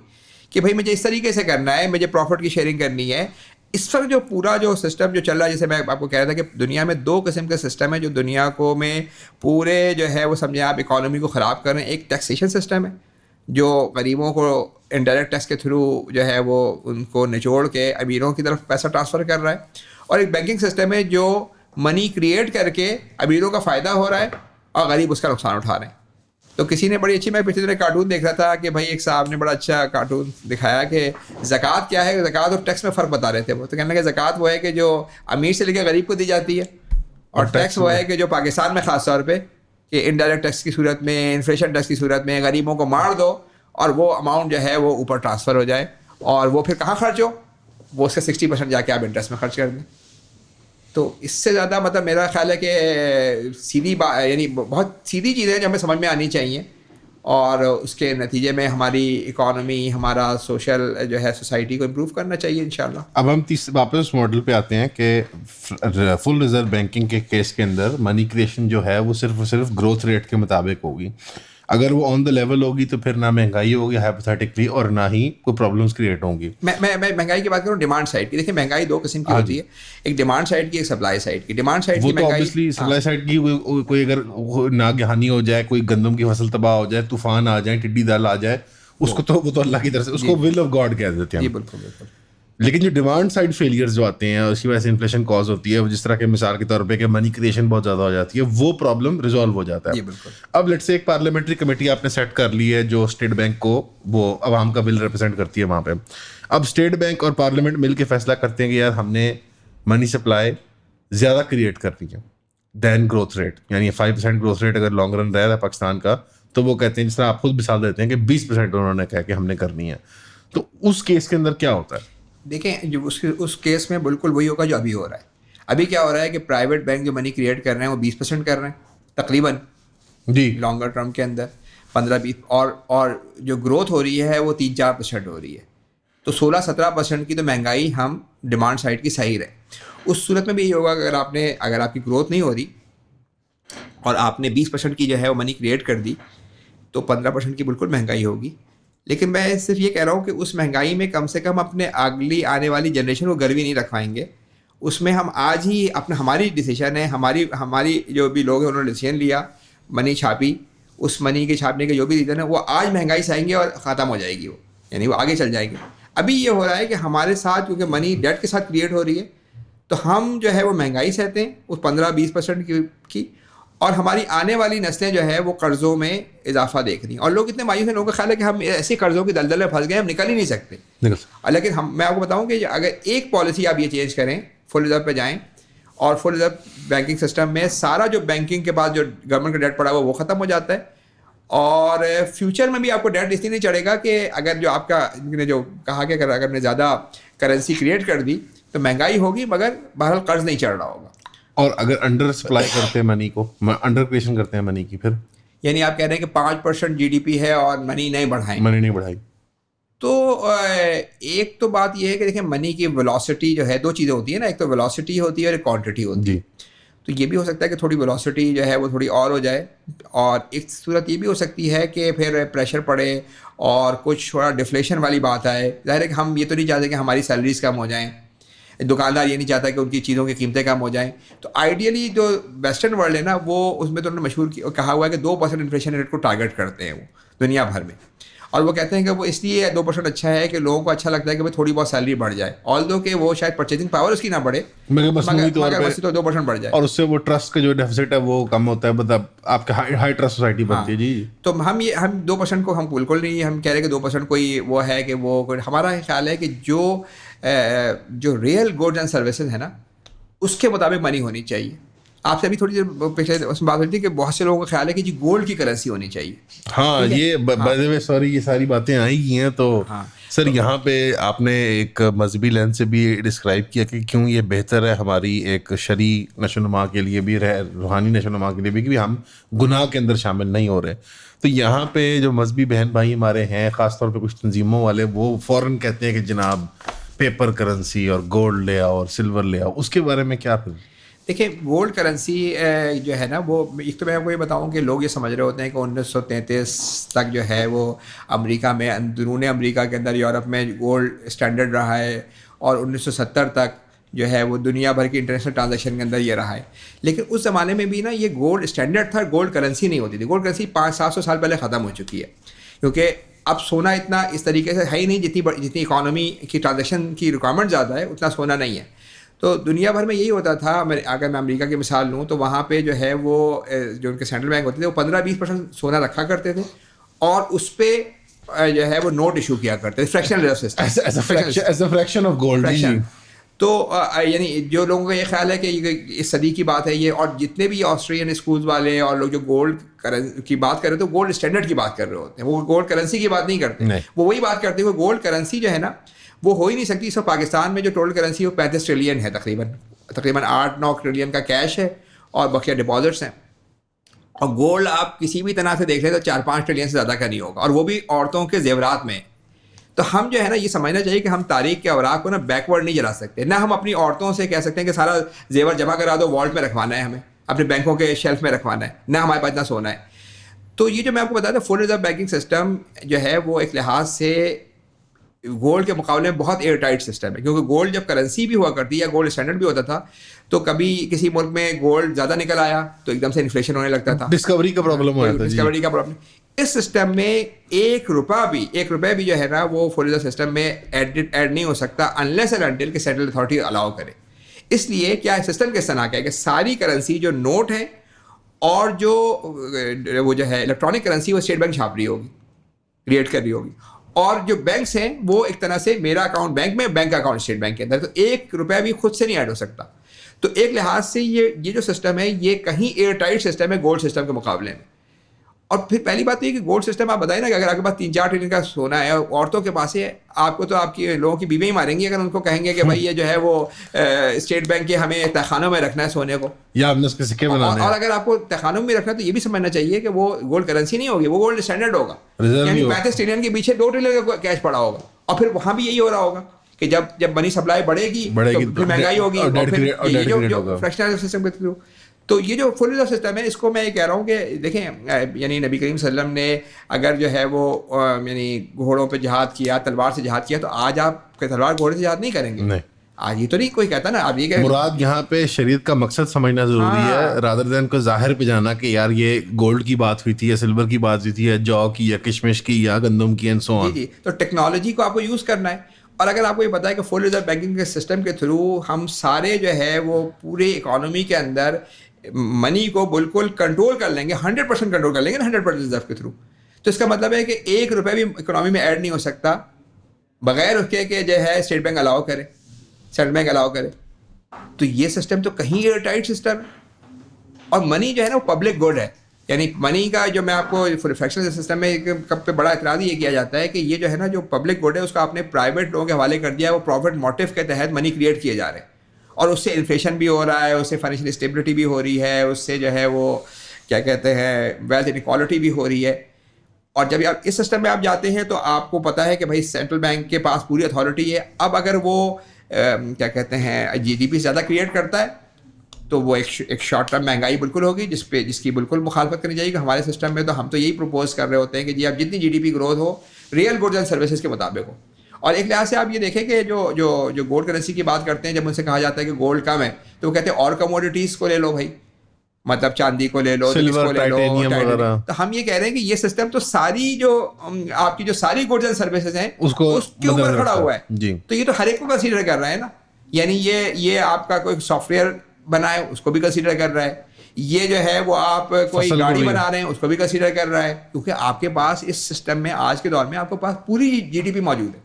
کہ بھائی مجھے اس طریقے سے کرنا ہے, مجھے پروفٹ کی شیئرنگ کرنی ہے. اس وقت جو پورا جو سسٹم جو چل رہا ہے, جیسے میں آپ کو کہہ رہا تھا کہ دنیا میں 2 قسم کے سسٹم ہے جو دنیا کو میں پورے جو ہے وہ سمجھیں آپ اکانومی کو خراب کر رہے ہیں. ایک ٹیکسیشن سسٹم ہے جو غریبوں کو انڈائریکٹ ٹیکس کے تھرو جو ہے وہ ان کو نچوڑ کے امیروں کی طرف پیسہ ٹرانسفر کر رہا ہے, اور ایک بینکنگ سسٹم ہے جو منی کریٹ کر کے امیروں کا فائدہ ہو رہا ہے اور غریب اس کا نقصان اٹھا رہے ہیں. تو کسی نے بڑی اچھی, میں پچھلے دن کارٹون دیکھ رہا تھا کہ بھائی ایک صاحب نے بڑا اچھا کارٹون دکھایا کہ زکوٰۃ کیا ہے, زکوٰۃ اور ٹیکس میں فرق بتا رہے تھے وہ. تو کہنے لگے زکوٰۃ وہ ہے کہ جو امیر سے لے کے غریب کو دی جاتی ہے, اور ٹیکس وہ ہے کہ جو پاکستان میں خاص طور پہ کہ انڈائریکٹ ٹیکس کی صورت میں, انفلیشن ٹیکس کی صورت میں غریبوں کو مار دو اور وہ اماؤنٹ جو ہے وہ اوپر ٹرانسفر ہو جائے, اور وہ پھر کہاں خرچ ہو, وہ اس کا 60% جا کے آپ انٹرسٹ میں خرچ کر دیں. تو اس سے زیادہ مطلب میرا خیال ہے کہ سیدھی یعنی بہت سیدھی چیزیں جو ہمیں سمجھ میں آنی چاہیے, اور اس کے نتیجے میں ہماری اکانومی, ہمارا سوشل جو ہے سوسائٹی کو امپروو کرنا چاہیے انشاءاللہ. اب ہم واپس اس ماڈل پہ آتے ہیں کہ فل ریزرو بینکنگ کے کیس کے اندر منی کریشن جو ہے وہ صرف اور صرف گروتھ ریٹ کے مطابق ہوگی. اگر وہ آن دا لیول ہوگی تو پھر نہ مہنگائی ہوگی ہائپوتھیٹکلی, اور نہ ہی کوئی پرابلمس کریٹ ہوں گی. میں مہنگائی کی بات کروں ڈیمانڈ سائڈ کی. دیکھیں مہنگائی 2 قسم کی ہوتی ہے, ایک ڈیمانڈ سائڈ کی, ایک سپلائی سائڈ کی. ڈیمانڈ سائڈ کی مہنگائی, سپلائی سائڈ کی کوئی اگر ناگہانی ہو جائے, کوئی گندم کی فصل تباہ ہو جائے, طوفان آ جائے, ٹڈی دل آ جائے, اس کو تو وہ تو اللہ کی طرف سے اس کو ول آف گاڈ کہہ دیتے ہیں. جی بالکل بالکل. لیکن جو ڈیمانڈ سائڈ فیلئرز جو آتے ہیں اس کی وجہ سے انفلیشن کاز ہوتی ہے, جس طرح کے مثال کے طور پہ کہ منی کریشن بہت زیادہ ہو جاتی ہے, وہ پرابلم ریزالو ہو جاتا ہے. اب لیٹس سے ایک پارلیمنٹری کمیٹی آپ نے سیٹ کر لی ہے جو اسٹیٹ بینک کو وہ عوام کا بل ریپرزینٹ کرتی ہے وہاں پہ. اب اسٹیٹ بینک اور پارلیمنٹ مل کے فیصلہ کرتے ہیں کہ یار ہم نے منی سپلائی زیادہ کریٹ کرنی ہے دین گروتھ ریٹ, یعنی 5% گروتھ ریٹ اگر لانگ رن رہ رہا ہے پاکستان کا, تو وہ کہتے ہیں, جس طرح آپ خود مثال دیتے ہیں کہ 20% انہوں نے کہا کہ ہم نے کرنی ہے. تو اس کیس کے اندر کیا ہوتا ہے؟ دیکھیں جو اس کیس میں بالکل وہی ہوگا جو ابھی ہو رہا ہے. ابھی کیا ہو رہا ہے کہ پرائیویٹ بینک جو منی کریٹ کر رہے ہیں وہ 20% کر رہے ہیں تقریباً جی لانگر ٹرم کے اندر 15-20, اور جو گروتھ ہو رہی ہے وہ 3-4% ہو رہی ہے. تو 16-17% کی تو مہنگائی ہم ڈیمانڈ سائڈ کی صحیح رہے. اس صورت میں بھی یہ ہوگا کہ اگر آپ کی گروتھ نہیں ہو رہی اور آپ نے 20% کی جو ہے وہ منی کریٹ کر دی تو 15% کی بالکل مہنگائی ہوگی. لیکن میں صرف یہ کہہ رہا ہوں کہ اس مہنگائی میں کم سے کم اپنے اگلی آنے والی جنریشن کو گروی نہیں رکھوائیں گے. اس میں ہم آج ہی ہماری ڈیسیشن ہے, ہماری جو بھی لوگ ہیں انہوں نے ڈیسیجن لیا, منی چھاپی, اس منی کے چھاپنے کے جو بھی ریزن ہے وہ آج مہنگائی سے آئیں گے اور ختم ہو جائے گی وہ, یعنی وہ آگے چل جائیں گے. ابھی یہ ہو رہا ہے کہ ہمارے ساتھ کیونکہ منی ڈیٹ کے ساتھ کریٹ ہو رہی ہے تو ہم جو ہے وہ مہنگائی سہتے ہیں اس 15-20% کی, اور ہماری آنے والی نسلیں جو ہے وہ قرضوں میں اضافہ دیکھ رہی ہیں. اور لوگ اتنے مایوس ہیں, لوگوں کا خیال ہے کہ ہم ایسے قرضوں کی دلدل میں پھنس گئے, ہم نکل ہی نہیں سکتے. لیکن میں آپ کو بتاؤں کہ اگر ایک پالیسی آپ یہ چینج کریں, فل ریزرو پہ جائیں اور فل ریزرو بینکنگ سسٹم میں سارا جو بینکنگ کے بعد جو گورنمنٹ کا ڈیٹ پڑا ہوا وہ ختم ہو جاتا ہے, اور فیوچر میں بھی آپ کو ڈیٹ اس لیے نہیں چڑھے گا کہ اگر جو آپ کا نے جو کہا کہ اگر نے زیادہ کرنسی کریٹ کر دی تو مہنگائی ہوگی مگر بہرحال قرض نہیں چڑھ رہا ہوگا. اور اگر انڈر سپلائی کرتے ہیں منی کو, انڈر کریشن کرتے ہیں منی کی, پھر یعنی آپ کہہ رہے ہیں کہ 5% GDP ہے اور منی نہیں بڑھائی, تو ایک تو بات یہ ہے کہ دیکھیں منی کی ویلوسٹی جو ہے, دو چیزیں ہوتی ہیں نا, ایک تو ویلوسٹی ہوتی ہے اور ایک کوانٹٹی ہوتی ہے. تو یہ بھی ہو سکتا ہے کہ تھوڑی ویلوسٹی جو ہے وہ تھوڑی اور ہو جائے, اور ایک صورت یہ بھی ہو سکتی ہے کہ پھر پریشر پڑے اور کچھ تھوڑا ڈفلیشن والی بات آئے. ظاہر ہے کہ ہم یہ تو نہیں چاہتے کہ ہماری سیلریز کم ہو جائیں, دکاندار یہ نہیں چاہتا کہ ان کی چیزوں کی قیمتیں کم ہو جائیں. تو آئیڈیلی جو ویسٹرن ورلڈ ہے نا وہ اس میں تو انہوں نے مشہور کہا ہوا ہے کہ 2% انفلیشن ریٹ کو ٹارگیٹ کرتے ہیں وہ دنیا بھر میں, اور وہ کہتے ہیں کہ وہ اس لیے 2% اچھا ہے کہ لوگوں کو اچھا لگتا ہے کہ بھائی تھوڑی بہت سیلری بڑھ جائے, آلدو کہ وہ شاید پرچیزنگ پاور اس کی نہ بڑھے مگر مصنوعی طور پہ 2% بڑھ جائے, اور اس سے وہ ٹرسٹ کا جو ڈیفیسٹ ہے وہ کم ہوتا ہے, مطلب آپ کا ہائی ٹرسٹ سوسائٹی بنتی ہے. جی تو ہم 2% کو ہم بالکل نہیں, ہم کہہ رہے کہ 2% کوئی وہ ہے کہ وہ, ہمارا خیال ہے کہ جو ریئل گوڈز اینڈ سروسز ہے نا اس کے مطابق منی ہونی چاہیے. آپ سے ابھی تھوڑی دیر پچھلے اس میں بات ہوئی تھی کہ بہت سے لوگوں کا خیال ہے کہ جی گولڈ کی کرنسی ہونی چاہیے. ہاں یہ بائی دی وے سوری یہ ساری باتیں آئی گئی ہیں. تو سر یہاں پہ آپ نے ایک مذہبی لینس سے بھی ڈسکرائب کیا کہ کیوں یہ بہتر ہے ہماری ایک شرعی نشو و نما کے لیے بھی, روحانی نشو و نما کے لیے بھی, کہ ہم گناہ کے اندر شامل نہیں ہو رہے. تو یہاں پہ جو مذہبی بہن بھائی ہمارے ہیں, خاص طور پہ کچھ تنظیموں والے, وہ فوراً کہتے ہیں کہ جناب پیپر کرنسی اور گولڈ لے آؤ اور سلور لے آؤ. اس کے بارے میں کیا پھر؟ دیکھیں گولڈ کرنسی جو ہے نا وہ, ایک تو میں آپ کو یہ بتاؤں کہ لوگ یہ سمجھ رہے ہوتے ہیں کہ 1933 تک جو ہے وہ امریکہ میں, اندرون امریکہ کے اندر, یورپ میں گولڈ اسٹینڈرڈ رہا ہے, اور 1970 تک جو ہے وہ دنیا بھر کی انٹرنیشنل ٹرانزیکشن کے اندر یہ رہا ہے. لیکن اس زمانے میں بھی نا یہ گولڈ اسٹینڈرڈ تھا, گولڈ کرنسی نہیں ہوتی تھی. گولڈ کرنسی 500-700 سال پہلے ختم ہو چکی ہے, کیونکہ اب سونا اتنا اس طریقے سے ہے ہی نہیں, جتنی اکانومی کی ٹرانزیکشن کی ریکوائرمنٹ زیادہ ہے اتنا سونا نہیں ہے. تو دنیا بھر میں یہی ہوتا تھا. اگر میں امریکہ کی مثال لوں تو وہاں پہ جو ہے وہ جو ان کے سینٹرل بینک ہوتے تھے وہ 15-20% سونا رکھا کرتے تھے, اور اس پہ جو ہے وہ نوٹ ایشو کیا کرتے تھے, fractional reserve system as a fraction of gold. تو یعنی جو لوگوں کا یہ خیال ہے کہ اس صدی کی بات ہے یہ, اور جتنے بھی آسٹریلین اسکولز والے اور لوگ جو گولڈ کی بات کر رہے ہوتے ہیں, گولڈ اسٹینڈرڈ کی بات کر رہے ہوتے ہیں, وہ گولڈ کرنسی کی بات نہیں کرتے. وہ وہی بات کرتے ہیں کہ گولڈ کرنسی جو ہے نا وہ ہو ہی نہیں سکتی. اس وقت پاکستان میں جو ٹوٹل کرنسی ہے وہ 35 ٹریلین ہے, تقریباً 8-9 ٹریلین کا کیش ہے اور بقیہ ڈپازٹس ہیں. اور گولڈ آپ کسی بھی طرح سے دیکھ لیں تو 4-5 ٹریلین سے زیادہ کا نہیں ہوگا, اور وہ بھی عورتوں کے زیورات میں. تو ہم جو ہے نا یہ سمجھنا چاہیے کہ ہم تاریخ کے اوراق کو نا بیکورڈ نہیں جلا سکتے. نہ ہم اپنی عورتوں سے کہہ سکتے ہیں کہ سارا زیور جمع کرا دو, والٹ میں رکھوانا ہے, ہمیں اپنے بینکوں کے شیلف میں رکھوانا ہے, نہ ہمارے پاس اتنا سونا ہے. تو یہ جو میں آپ کو بتایا تھا فل ریزرو بینکنگ سسٹم جو ہے وہ ایک لحاظ سے گولڈ کے مقابلے میں بہت ایئر ٹائٹ سسٹم ہے, کیونکہ گولڈ جب کرنسی بھی ہوا کرتی ہے یا گولڈ اسٹینڈرڈ بھی ہوتا تھا تو کبھی کسی ملک میں گولڈ زیادہ نکل آیا تو ایک دم سے انفلیشن ہونے لگتا تھا, ڈسکوری کا پرابلم ہو جاتا ہے. ڈسکوری کا پرابلم. اس سسٹم میں ایک روپے بھی جو ہے نا وہ فوریزر سسٹم میں ایڈ نہیں ہو سکتا انلیس اینڈ انٹل کہ سینٹرل اتھارٹی الاؤ کرے. اس لیے کیا سسٹم کس طرح کا ہے کہ ساری کرنسی جو نوٹ ہے اور جو وہ جو ہے الیکٹرانک کرنسی وہ اسٹیٹ بینک چھاپ رہی ہوگی, کریٹ کر رہی ہوگی, اور جو بینکس ہیں وہ ایک طرح سے میرا اکاؤنٹ بینک میں, بینک کا اکاؤنٹ اسٹیٹ بینک کے اندر, تو ایک روپیہ بھی خود سے نہیں ایڈ ہو سکتا. تو ایک لحاظ سے یہ جو سسٹم ہے یہ کہیں ایئر ٹائٹ سسٹم ہے گولڈ سسٹم کے مقابلے میں. اور پھر پہلی بات یہ کہ گولڈ سسٹم آپ بتائیں نا کہ اگر آپ کے پاس 3-4 ٹریلین کا سونا ہے, عورتوں کے پاس ہے, آپ کو تو آپ کی لوگوں کی بیویاں ہی ماریں گی اگر ان کو کہیں گے کہ بھائی یہ جو ہے وہ اسٹیٹ بینک کے ہمیں تہخانوں میں رکھنا ہے سونے کو, یا آپ نے اس کے سکے بنانے ہیں. اور اگر آپ کو تہخانوں میں رکھنا ہے تو یہ بھی سمجھنا چاہیے کہ وہ گولڈ کرنسی نہیں ہوگی, وہ گولڈ اسٹینڈرڈ ہوگا. یعنی 35 ٹریلین کے پیچھے 2 ٹریلین کا کیش پڑا ہوگا, اور پھر وہاں بھی یہی ہو رہا ہوگا کہ جب منی سپلائی بڑھے گی تو پھر مہنگائی ہوگی, اور پھر جو فریکشنل سسٹم کے تھرو. تو یہ جو فل ریزرو سسٹم ہے اس کو میں یہ کہہ رہا ہوں کہ دیکھیں یعنی نبی کریم صلی اللہ علیہ وسلم نے اگر جو ہے وہ یعنی گھوڑوں پہ جہاد کیا, تلوار سے جہاد کیا, تو آج آپ کے تلوار گھوڑے سے جہاد نہیں کریں گے. آج یہ تو نہیں کوئی کہتا نا. آپ یہ کہ مراد یہاں پہ شریعت کا مقصد سمجھنا ضروری ہے, رادر دین کو ظاہر پہ جانا کہ یار یہ گولڈ کی بات ہوئی تھی یا سلور کی بات ہوئی تھی یا جو کی یا کشمش کی یا گندم کی اینڈ سو آن. جی, تو ٹیکنالوجی کو آپ کو یوز کرنا ہے. اور اگر آپ کو یہ پتا ہے کہ فل ریزرو بینکنگ کے سسٹم کے تھرو ہم سارے جو ہے وہ پورے اکانومی کے اندر منی کو بالکل کنٹرول کر لیں گے, 100% کنٹرول کر لیں گے 100% ریزرو کے تھرو, تو اس کا مطلب ہے کہ ایک روپے بھی اکانومی میں ایڈ نہیں ہو سکتا بغیر اس کے کہ جو ہے اسٹیٹ بینک الاؤ کرے, سینٹرل بینک الاؤ کرے. تو یہ سسٹم تو کہیں ایئر ٹائٹ سسٹم ہے. اور منی جو ہے نا وہ پبلک گڈ ہے. یعنی منی کا جو میں آپ کو فریکشنل سسٹم میں کب پہ بڑا اعتراض یہ کیا جاتا ہے کہ یہ جو ہے نا جو پبلک گڈ ہے اس کو آپ نے پرائیویٹ لوگوں کے حوالے کر دیا ہے, وہ پروفٹ موٹیو کے تحت منی کریٹ کیے جا رہے ہیں, اور اس سے انفلیشن بھی ہو رہا ہے, اس سے فائنینشیل اسٹیبلٹی بھی ہو رہی ہے, اس سے جو ہے وہ کیا کہتے ہیں ویلتھ انیکوالٹی بھی ہو رہی ہے. اور جب آپ اس سسٹم میں آپ جاتے ہیں تو آپ کو پتہ ہے کہ بھائی سینٹرل بینک کے پاس پوری اتھارٹی ہے. اب اگر وہ کیا کہتے ہیں جی ڈی پی زیادہ کریٹ کرتا ہے تو وہ ایک شارٹ ٹرم مہنگائی بالکل ہوگی جس کی بالکل مخالفت کرنی چاہیے. کہ ہمارے سسٹم میں تو ہم تو یہی پروپوز کر رہے ہوتے ہیں کہ جی اب جتنی جی ڈی پی گروتھ ہو ریئل گڈز اینڈ سروسز کے مطابق ہو. اور ایک لحاظ سے آپ یہ دیکھیں کہ جو گولڈ کرنسی کی بات کرتے ہیں, جب ان سے کہا جاتا ہے کہ گولڈ کم ہے تو وہ کہتے ہیں اور کموڈیٹیز کو لے لو بھائی, مطلب چاندی کو لے لو, سلور, ٹائٹینیم وغیرہ. تو ہم یہ کہہ رہے ہیں کہ یہ سسٹم تو ساری جو آپ کی جو ساری گڈز اینڈ سروسز ہیں اس کے اوپر کھڑا ہوا ہے. تو یہ تو ہر ایک کو کنسیڈر کر رہا ہے نا. یعنی یہ آپ کا کوئی سافٹ ویئر بنا ہے اس کو بھی کنسیڈر کر رہا ہے, یہ جو ہے وہ آپ کوئی گاڑی بنا رہے ہیں اس کو بھی کنسیڈر کر رہا ہے, کیونکہ آپ کے پاس اس سسٹم میں آج کے دور میں آپ کے پاس پوری جی ڈی پی موجود ہے.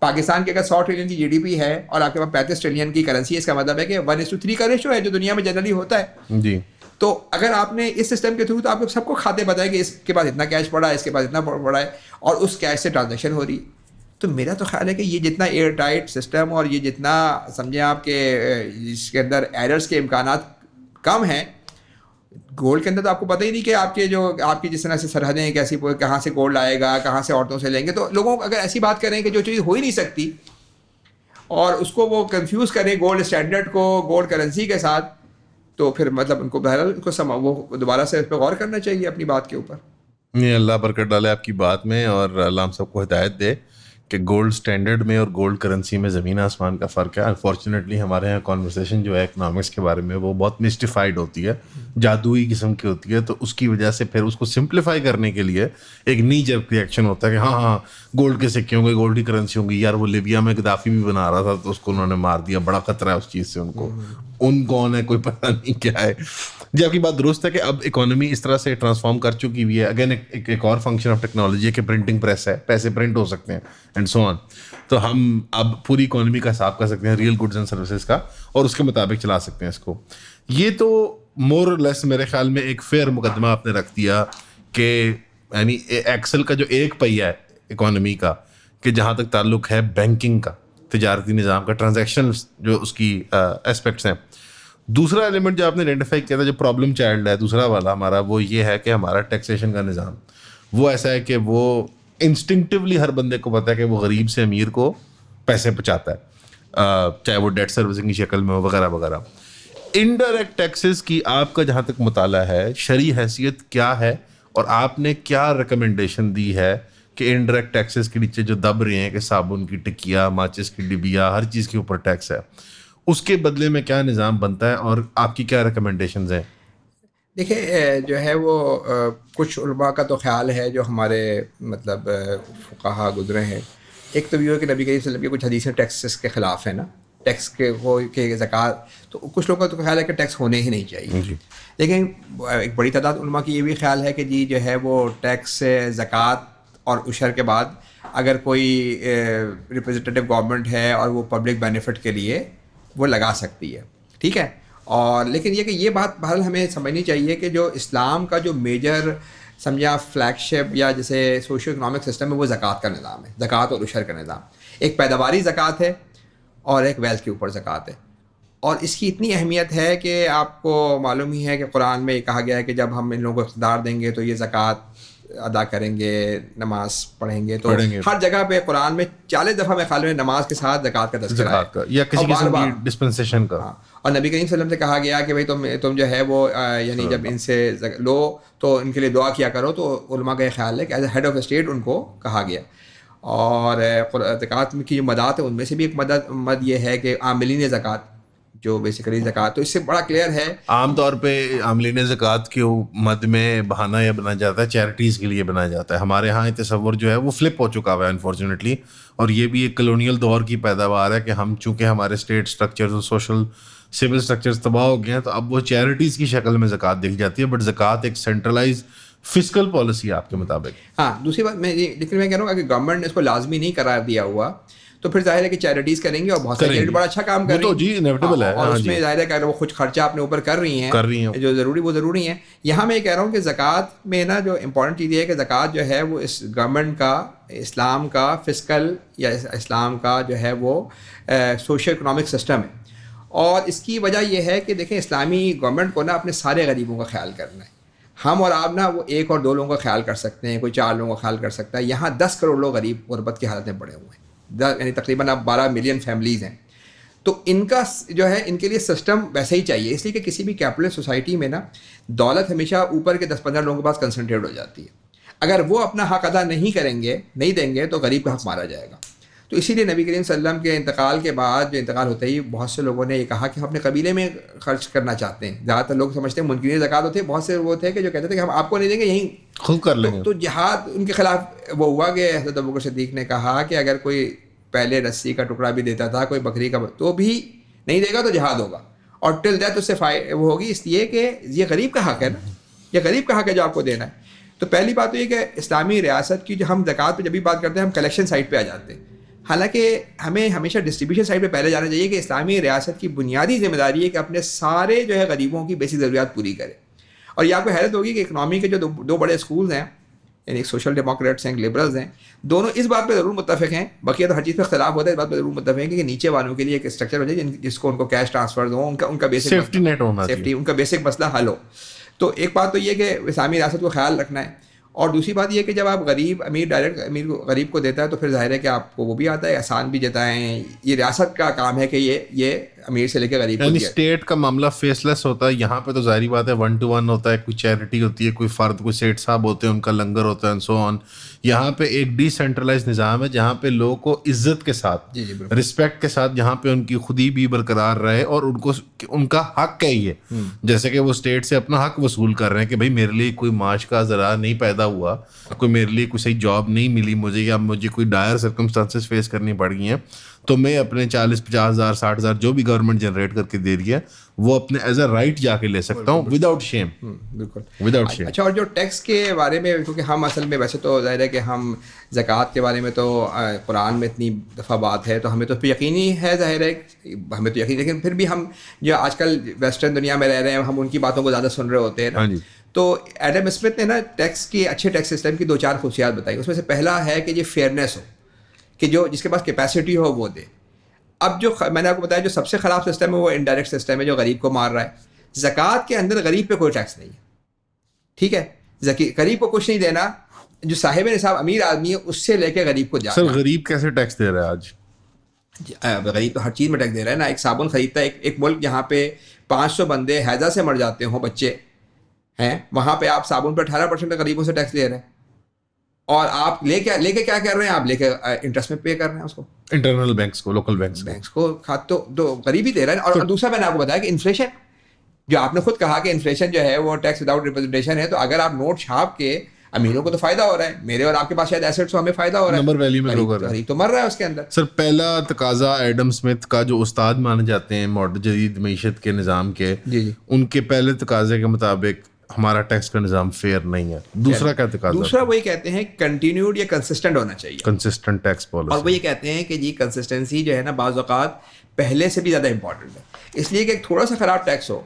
پاکستان کی اگر 100 ٹریلین کی جی ڈی پی ہے اور آپ کے پاس 35 ٹریلین کی کرنسی ہے, اس کا مطلب ہے کہ 1:3 کا ریشو ہے جو دنیا میں جنرلی ہوتا ہے. جی, تو اگر آپ نے اس سسٹم کے تھرو تو آپ کو سب کو کھاتے بتائے کہ اس کے پاس اتنا کیش پڑا ہے, اس کے پاس اتنا پڑا ہے, اور اس کیش سے ٹرانزیکشن ہو رہی ہے. تو میرا تو خیال ہے کہ یہ جتنا ایئر ٹائٹ سسٹم اور یہ جتنا سمجھیں آپ کے اس کے اندر ایررز کے امکانات کم ہیں, گولڈ کے اندر تو آپ کو پتہ ہی نہیں کہ آپ کی جس طرح سے سرحدیں کیسی کہاں سے گولڈ آئے گا, کہاں سے عورتوں سے لیں گے. تو لوگوں اگر ایسی بات کریں کہ جو چیز ہو ہی نہیں سکتی اور اس کو وہ کنفیوز کریں گولڈ اسٹینڈرڈ کو گولڈ کرنسی کے ساتھ, تو پھر مطلب ان کو بہرحال وہ دوبارہ سے اس پہ غور کرنا چاہیے اپنی بات کے اوپر. نہیں, اللہ برکت ڈالے آپ کی بات میں, اور اللہ ہم سب کو ہدایت دے کہ گولڈ اسٹینڈرڈ میں اور گولڈ کرنسی میں زمین آسمان کا فرق ہے. انفارچونیٹلی ہمارے یہاں کانورسیشن جو ہے اکنامکس کے بارے میں وہ بہت مسٹیفائڈ ہوتی ہے, جادوئی قسم کی ہوتی ہے. تو اس کی وجہ سے پھر اس کو سمپلیفائی کرنے کے لیے ایک نی جرک ریئیکشن ہوتا ہے کہ ہاں گولڈ کے سکے ہوں گے, گولڈ کی کرنسی ہوں گی. یار وہ لیبیا میں گدافی بھی بنا رہا تھا تو اس کو انہوں نے مار دیا, بڑا خطرہ ہے اس چیز سے. ان کون ہے کوئی پتہ نہیں کیا ہے. جی, آپ کی بات درست ہے کہ اب اکانومی اس طرح سے ٹرانسفارم کر چکی ہوئی ہے. اگین ایک اور فنکشن آف ٹیکنالوجی ہے کہ پرنٹنگ پریس ہے, پیسے پرنٹ ہو سکتے ہیں اینڈ سو آن. تو ہم اب پوری اکانومی کا حساب کر سکتے ہیں ریئل گڈز اینڈ سروسز کا, اور اس کے مطابق چلا سکتے ہیں اس کو. یہ تو مور لیس میرے خیال میں ایک فیئر مقدمہ آپ نے رکھ دیا کہ یعنی ایکسل کا جو ایک پہیا ہے اکانومی کا, کہ جہاں تک تعلق ہے بینکنگ کا, تجارتی نظام کا, ٹرانزیکشن جو اس کی اسپیکٹس ہیں. دوسرا ایلیمنٹ جو آپ نے آئیڈینٹیفائی کیا تھا جو پرابلم چائلڈ ہے دوسرا والا ہمارا, وہ یہ ہے کہ ہمارا ٹیکسیشن کا نظام وہ ایسا ہے کہ وہ انسٹنکٹیولی ہر بندے کو پتہ ہے کہ وہ غریب سے امیر کو پیسے پہنچاتا ہے, چاہے وہ ڈیٹ سروسنگ کی شکل میں ہو وغیرہ وغیرہ. انڈائریکٹ ٹیکسز کی آپ کا جہاں تک مطالعہ ہے شرعی حیثیت کیا ہے, اور آپ نے کیا ریکمنڈیشن دی ہے کہ انڈائریکٹ ٹیکسز کے نیچے جو دب رہے ہیں کہ صابن کی ٹکیا, ماچس کی ڈبیا, ہر چیز کے اوپر ٹیکس ہے, اس کے بدلے میں کیا نظام بنتا ہے اور آپ کی کیا ریکمنڈیشنز ہیں؟ دیکھیں جو ہے وہ کچھ علماء کا تو خیال ہے جو ہمارے مطلب فقہا گزرے ہیں، ایک تو یہ ہے کہ نبی کریم صلی اللہ علیہ وسلم کی کچھ حدیثیں ٹیکسز کے خلاف ہیں نا، ٹیکس کے وہ کہ زکوٰۃ، تو کچھ لوگوں کا تو خیال ہے کہ ٹیکس ہونے ہی نہیں چاہیے جی. لیکن ایک بڑی تعداد علماء کی یہ بھی خیال ہے کہ جی جو ہے وہ ٹیکس زکوٰۃ اور عشر کے بعد اگر کوئی ریپرزنٹیٹیو گورنمنٹ ہے اور وہ پبلک بینیفٹ کے لیے وہ لگا سکتی ہے، ٹھیک ہے. اور لیکن یہ کہ یہ بات بہرحال ہمیں سمجھنی چاہیے کہ جو اسلام کا جو میجر سمجھا فلیگ شپ یا جیسے سوشو اکنامک سسٹم ہے وہ زکوٰۃ کا نظام ہے، زکوٰۃ اور عشر کا نظام. ایک پیداواری زکوٰۃ ہے اور ایک ویلتھ کے اوپر زکوٰۃ ہے، اور اس کی اتنی اہمیت ہے کہ آپ کو معلوم ہی ہے کہ قرآن میں یہ کہا گیا ہے کہ جب ہم ان لوگوں کو اقتدار دیں گے تو یہ زکوٰۃ ادا کریں گے، نماز پڑھیں گے. تو ہر جگہ پہ قرآن میں 40 دفعہ میں خیال میں نماز کے ساتھ زکوٰۃ کا تذکرہ ہے یا کسی قسم کی ڈسپنسیشن کا. اور نبی کریم صلی اللہ علیہ وسلم سے کہا گیا کہ بھائی تم جو ہے وہ یعنی جب ان سے لو تو ان کے لیے دعا کیا کرو. تو علماء کا یہ خیال ہے کہ as a head of state ان کو کہا گیا. اور زکوٰۃ کی جو مدات ہے ان میں سے بھی ایک مد یہ ہے کہ عاملین زکوٰۃ جو بیسیکلی زکوٰۃ، تو اس سے بڑا کلیئر ہے. عام طور پہ عاملین زکوٰۃ کے مد میں بہانہ یہ بنا جاتا ہے، چیریٹیز کے لیے بنایا جاتا ہے. ہمارے ہاں تصور جو ہے وہ فلپ ہو چکا ہوا ہے انفارچونیٹلی، اور یہ بھی ایک کلونیل دور کی پیداوار ہے کہ ہم چونکہ ہمارے اسٹیٹ اسٹرکچرز اور سوشل سول اسٹرکچرز تباہ ہو گئے ہیں تو اب وہ چیریٹیز کی شکل میں زکوٰۃ دکھ جاتی ہے. بٹ زکوٰۃ ایک سینٹرلائز فسکل پالیسی ہے آپ کے مطابق. ہاں دوسری بات لیکن میں کہہ رہا ہوں کہ گورنمنٹ نے اس کو لازمی نہیں قرار دیا ہوا، تو پھر ظاہر ہے کہ چیریٹیز کریں گے اور بہت سارے بڑا اچھا کام کر رہی ہیں. جی انیویٹیبل ہے، اور اس میں ظاہر ہے کہ اگر وہ کچھ خرچہ اپنے اوپر کر رہی ہیں جو ضروری وہ ضروری ہیں. یہاں میں یہ کہہ رہا ہوں کہ زکوٰۃ میں نا جو امپورٹنٹ چیز یہ ہے کہ زکوٰۃ جو ہے وہ اس گورنمنٹ کا، اسلام کا فسکل یا اسلام کا جو ہے وہ سوشل اکنامک سسٹم ہے. اور اس کی وجہ یہ ہے کہ دیکھیں اسلامی گورنمنٹ کو نا اپنے سارے غریبوں کا خیال کرنا ہے. ہم اور آپ نا وہ 1 اور 2 لوگوں کا خیال کر سکتے ہیں، کوئی 4 لوگوں کا خیال کر سکتا ہے. یہاں 10 کروڑ لوگ غریب غربت کی حالت میں پڑے ہوئے ہیں، یعنی تقریباً اب 12 ملین فیملیز ہیں. تو ان کا جو ہے ان کے لیے سسٹم ویسے ہی چاہیے، اس لیے کہ کسی بھی کیپٹلسٹ سوسائٹی میں نا دولت ہمیشہ اوپر کے 10-15 لوگوں کے پاس کنسنٹریٹ ہو جاتی ہے. اگر وہ اپنا حق ادا نہیں کریں گے، نہیں دیں گے، تو غریب کا حق مارا جائے گا. تو اسی لیے نبی کریم صلی اللہ علیہ وسلم کے انتقال کے بعد جو انتقال ہوتے ہی بہت سے لوگوں نے یہ کہا کہ ہم اپنے قبیلے میں خرچ کرنا چاہتے ہیں. زیادہ تر لوگ سمجھتے ہیں منکرین زکوٰۃ ہوتے ہیں، بہت سے وہ تھے کہ جو کہتے تھے کہ ہم آپ کو نہیں دیں گے، یہیں خود کر لیں گے. تو جہاد ان کے خلاف وہ ہوا کہ حضرت ابوبکر صدیق نے کہا کہ اگر کوئی پہلے رسی کا ٹکڑا بھی دیتا تھا، کوئی بکری کا، تو بھی نہیں دے گا تو جہاد ہوگا، اور ٹل ڈیتھ اس سے وہ ہوگی، اس لیے کہ یہ غریب کا حق ہے نا، یہ غریب کا حق ہے جو آپ کو دینا ہے. تو پہلی بات تو یہ کہ اسلامی ریاست کی جو ہم زکوٰۃ پہ جب بھی بات کرتے ہیں ہم کلیکشن سائٹ پہ آ جاتے ہیں، حالانکہ ہمیں ہمیشہ ڈسٹریبیوشن سائٹ پہ پہلے جانا چاہیے کہ اسلامی ریاست کی بنیادی ذمہ داری ہے کہ اپنے سارے جو ہے غریبوں کی بیسک ضروریات پوری کرے. اور یہ آپ کو حیرت ہوگی کہ اکنامی کے جو دو بڑے اسکولز ہیں، یعنی ایک سوشل ڈیموکریٹس ہیں، ایک لبرلز ہیں، دونوں اس بات پہ ضرور متفق ہیں، بقیہ تو ہر چیز پہ اختلاف ہوتا ہے، اس بات پہ ضرور متفق ہیں کہ نیچے والوں کے لیے ایک اسٹرکچر ہو جائے جس کو ان کو کیش ٹرانسفر ہوں، ان کا بیسک سیفٹی نیٹ ہونا چاہیے، ان کا بیسک مسئلہ حل ہو. تو ایک بات تو یہ کہ اسلامی ریاست کو خیال رکھنا ہے. اور دوسری بات یہ کہ جب آپ امیر ڈائریکٹ امیر کو غریب کو دیتا ہے تو پھر ظاہر ہے کہ آپ کو وہ بھی آتا ہے، احسان بھی جتائیں. یہ ریاست کا کام ہے کہ یہ امیر سے لے کے غریب کو یعنی اسٹیٹ کا معاملہ فیس لیس ہوتا ہے. یہاں پہ تو ظاہری بات ہے 1 to 1 ہوتا ہے، کوئی چیریٹی ہوتی ہے، کوئی فرد، کوئی سیٹ صاحب ہوتے ہیں، ان کا لنگر ہوتا ہے، سو آن. یہاں پہ ایک ڈی سینٹرلائز نظام ہے جہاں پہ لوگوں کو عزت کے ساتھ، رسپیکٹ کے ساتھ، جہاں پہ ان کی خودی بھی برقرار رہے اور ان کو ان کا حق ہے یہ، جیسے کہ وہ اسٹیٹ سے اپنا حق وصول کر رہے ہیں کہ بھائی میرے لیے کوئی معاش کا ذرا نہیں پیدا ہوا، کوئی میرے لیے کوئی صحیح جاب نہیں ملی مجھے، یا مجھے کوئی ڈائر سرکمسٹانسز فیس کرنی پڑ گئی ہیں، تو میں اپنے 40-50 ہزار 60 ہزار جو بھی گورنمنٹ جنریٹ کر کے دے رہی ہے وہ اپنے ایز اے رائٹ جا کے لے سکتا ہوں وداؤٹ شیم. بالکل وداؤٹ شیم. اچھا، اور جو ٹیکس کے بارے میں، کیونکہ ہم اصل میں ویسے تو ظاہر ہے کہ ہم زکوٰۃ کے بارے میں تو قرآن میں اتنی دفعہ بات ہے تو ہمیں تو یقینی ہے، ظاہر ہے ہمیں تو یقین، لیکن پھر بھی ہم جو آج کل ویسٹرن دنیا میں رہ رہے ہیں ہم ان کی باتوں کو زیادہ سن رہے ہوتے ہیں. تو ایڈم اسمتھ نے نا ٹیکس کی، اچھے ٹیکس سسٹم کی 2-4 خصوصیات بتائی. اس میں سے پہلا ہے کہ یہ فیئرنیس ہو، کہ جو جس کے پاس کیپیسٹی ہو وہ دے. اب جو میں نے آپ کو بتایا جو سب سے خراب سسٹم ہے وہ انڈائریکٹ سسٹم ہے جو غریب کو مار رہا ہے. زکوٰۃ کے اندر غریب پہ کوئی ٹیکس نہیں ہے، ٹھیک ہے، غریب کو کچھ نہیں دینا. جو صاحب نصاب امیر آدمی ہے اس سے لے کے غریب کو جانا. سر غریب کیسے ٹیکس دے رہا ہے آج؟ غریب تو ہر چیز میں ٹیکس دے رہا ہے نا. ایک صابن خریدتا ہے، ایک ملک جہاں پہ 500 بندے حیضہ سے مر جاتے ہوں بچے ہیں، وہاں پہ آپ صابن پہ 18% غریبوں سے ٹیکس دے رہے ہیں، اور آپ لے کے کیا کر رہے ہیں؟ آپ لے کے انٹرسٹ میں پے کر رہے ہیں اس کو، انٹرنل بینکس کو، لوکل بینکس کو. تو غریب ہی دے رہے ہیں. اور دوسرا میں نے آپ کو بتایا کہ انفلیشن جو آپ نے خود کہا کہ انفلیشن جو ہے وہ ٹیکس وداؤٹ ریپرزنٹیشن ہے, تو اگر آپ نوٹ چھاپ کے امیروں کو تو فائدہ ہو رہا ہے, میرے اور آپ کے پاس شاید ایسٹس ہو, ہمیں فائدہ ہو رہا ہے, نمبر ویلیو میں گرو کر رہا ہے, غریب تو مر رہا ہے اس کے اندر. سر پہلا تقاضا ایڈم اسمتھ کا جو استاد مانے جاتے ہیں ماڈرن جدید معیشت کے نظام کے, جی ان کے پہلے تقاضے کے مطابق ہمارا ٹیکس کا نظام فیئر نہیں ہے. دوسرا کیا تقاضا؟ دوسرا وہی کہتے ہیں کنٹینیوڈ یا کنسسٹنٹ ہونا چاہیے, کنسسٹنٹ ٹیکس اور پالیسی. وہ یہ کہتے ہیں کہ جی کنسسٹنسی جو ہے نا بعض اوقات پہلے سے بھی زیادہ امپورٹنٹ ہے, اس لیے کہ ایک تھوڑا سا خراب ٹیکس ہو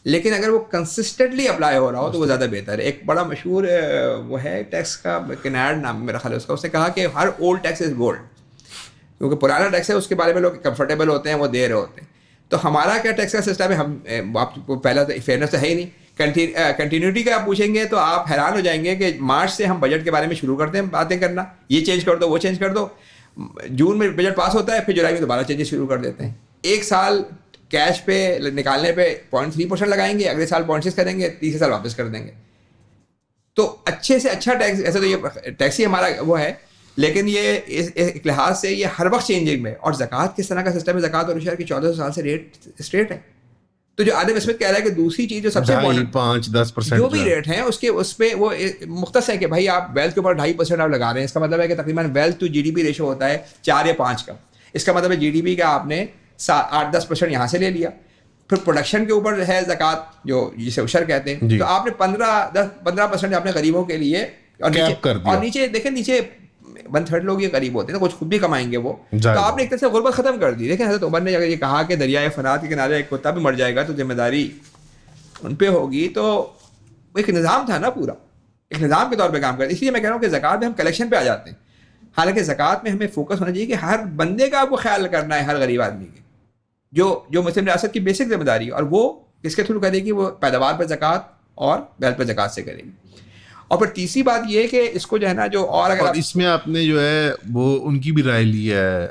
لیکن اگر وہ کنسسٹنٹلی اپلائی ہو رہا ہو تو وہ زیادہ بہتر ہے. ایک بڑا مشہور وہ ہے ٹیکس کا, کنیڈ نام میرا خیال ہے اس کا, اس نے کہا کہ ہر اولڈ ٹیکس از گولڈ, کیونکہ پرانا ٹیکس ہے اس کے بارے میں لوگ کمفرٹیبل ہوتے ہیں, وہ دے رہے ہوتے ہیں. تو ہمارا کیا ٹیکس کا سسٹم ہے, ہم آپ کو پہلا تو فیئرنیس تو ہے ہی نہیں. کنٹینیوٹی کا آپ پوچھیں گے تو آپ حیران ہو جائیں گے کہ مارچ سے ہم بجٹ کے بارے میں شروع کرتے ہیں باتیں کرنا, یہ چینج کر دو وہ چینج کر دو, جون میں بجٹ پاس ہوتا ہے, پھر جولائی میں دوبارہ چینجز شروع کر دیتے ہیں. ایک سال کیش پہ نکالنے پہ 0.3% لگائیں گے, اگلے سال 0.6 کریں گے, تیسرے سال واپس کر دیں گے. تو اچھے سے اچھا ٹیکس, ایسا تو یہ ٹیکس ہی ہمارا وہ ہے, لیکن یہ ایک لحاظ سے یہ ہر وقت چینجنگ میں. اور زکوٰۃ کس طرح کا سسٹم ہے, زکوٰۃ اور عشر کی 1400 سال سے ریٹ اسٹریٹ ہے. تو جو آدم اسمتھ کہہ رہا ہے کہ دوسری چیز جو سب سے 5-10% جو بھی ریٹ ہیں اس پہ وہ مختص ہے کہ بھائی آپ ویلتھ کے اوپر 2.5% آپ لگا رہے ہیں, اس کا مطلب ہے کہ تقریباً wealth to G D P ratio ہوتا ہے 4 یا 5 کا. اس کا مطلب ہے جی ڈی پی کا آپ نے 8-10% یہاں سے لے لیا, پھر پروڈکشن کے اوپر ہے زکوٰۃ جو جسے عشر کہتے ہیں, تو آپ نے 15% آپ نے غریبوں کے لیے, اور نیچے دیکھیں نیچے 1/3 لوگ یہ غریب ہوتے ہیں, کچھ خود بھی کمائیں گے وہ, تو آپ نے ایک طرح سے غربت ختم کر دی. دیکھیں حضرت عمر نے اگر یہ کہا کہ دریائے فرات کے کنارے ایک کتا بھی مر جائے گا تو ذمہ داری ان پہ ہوگی, تو ایک نظام تھا نا پورا, ایک نظام کے طور پہ کام کرتے. اس لیے میں کہہ رہا ہوں کہ زکوٰۃ میں ہم کلیکشن پہ آ جاتے ہیں, حالانکہ زکوٰۃ میں ہمیں فوکس ہونا چاہیے کہ ہر بندے کا آپ کو خیال کرنا ہے, ہر غریب آدمی کے, جو مسلم ریاست کی بیسک ذمہ داری ہے, اور وہ کس کے تھرو کرے گی, وہ پیداوار پہ زکوٰۃ اور ویلتھ پہ زکوٰۃ سے کرے گی. اور پھر تیسری بات یہ کہ اس کو جو ہے نا جو اور اگر اس میں آپ نے جو ہے وہ ان کی بھی رائے لی ہے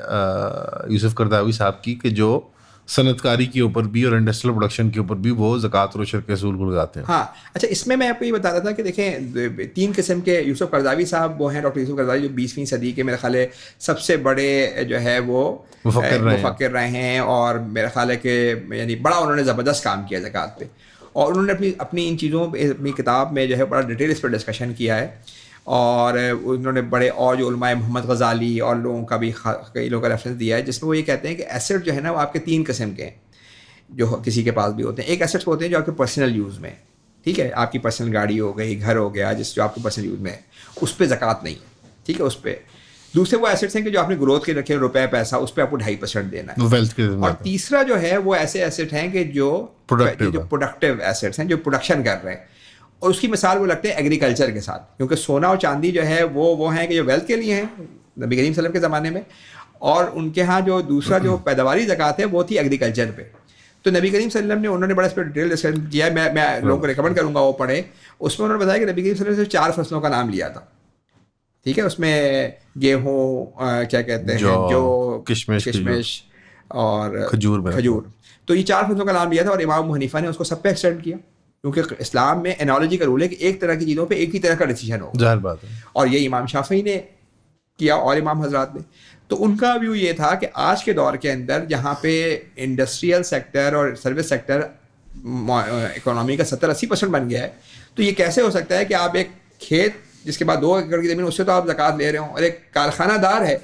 یوسف قرضاوی صاحب کی, کہ جو صنعت کاری کے اوپر بھی اور انڈسٹریل پروڈکشن کے اوپر بھی وہ زکوٰۃ اور عشر کے اصول کو لگاتے ہیں. ہاں اچھا, اس میں آپ کو یہ بتا رہا تھا کہ دیکھیں 3 قسم کے یوسف قرضاوی صاحب وہ ہیں, ڈاکٹر یوسف قرضاوی جو 20ویں صدی کے میرا خیال ہے سب سے بڑے جو ہے وہ مفکر رہے ہیں, اور میرا خیال ہے کہ یعنی بڑا انہوں نے زبردست کام کیا زکوٰۃ پہ, اور انہوں نے اپنی ان چیزوں پہ اپنی کتاب میں جو ہے بڑا ڈیٹیل اس پر ڈسکشن کیا ہے. اور انہوں نے بڑے اور جو علماء محمد غزالی اور لوگوں کا بھی کئی لوگوں کا ریفرنس دیا ہے, جس میں وہ یہ کہتے ہیں کہ ایسٹ جو ہے نا وہ آپ کے 3 قسم کے ہیں جو کسی کے پاس بھی ہوتے ہیں. ایک ایسٹس ہوتے ہیں جو آپ کے پرسنل یوز میں, ٹھیک ہے, آپ کی پرسنل گاڑی ہو گئی, گھر ہو گیا, جو آپ کے پرسنل یوز میں ہے, اس پہ زکوٰۃ نہیں ہے, ٹھیک ہے, اس پہ. دوسرے وہ ایسٹس ہیں کہ جو آپ نے گروتھ کے رکھے روپے پیسہ, اس پہ آپ کو 2.5% دینا ہے. اور تیسرا جو ہے وہ ایسے ایسٹ ہیں کہ جو پروڈکٹیو ایسٹس ہیں, جو پروڈکشن کر رہے ہیں, اور اس کی مثال وہ لگتے ہیں ایگریکلچر کے ساتھ, کیونکہ سونا اور چاندی جو ہے وہ ہیں کہ جو ویلتھ کے لیے ہیں نبی کریم صلی اللہ علیہ وسلم کے زمانے میں, اور ان کے ہاں جو دوسرا جو پیداواری زکوٰۃ ہے وہ تھی ایگریکلچر پہ. تو نبی کریم صلی اللہ علیہ وسلم نے انہوں نے بڑا اس پہ ڈیٹیل ڈسکشن کیا ہے, میں لوگوں کو ریکمنڈ کروں گا وہ پڑھیں. اس میں انہوں نے بتایا کہ نبی کریم صلی اللہ علیہ وسلم نے 4 فصلوں کا نام لیا تھا, ٹھیک ہے, اس میں گیہوں کیا کہتے ہیں جو کشمش اور کھجور, تو یہ 4 فصلوں کا نام لیا تھا, اور امام ابو حنیفہ نے اس کو سب پہ ایکسٹینڈ کیا, کیونکہ اسلام میں انالوجی کا رول ہے کہ ایک طرح کی چیزوں پہ ایک ہی طرح کا ڈیسیجن ہو, ظاہر بات ہے. اور یہ امام شافعی نے کیا اور امام حضرات نے. تو ان کا ویو یہ تھا کہ آج کے دور کے اندر جہاں پہ انڈسٹریل سیکٹر اور سروس سیکٹر اکانومی کا 70-80% بن گیا ہے, تو یہ کیسے ہو سکتا ہے کہ آپ ایک کھیت جس کے بعد 2 ایکڑ کی زمین, اس سے تو آپ زکوٰۃ لے رہے ہوں, اور ایک کارخانہ دار ہے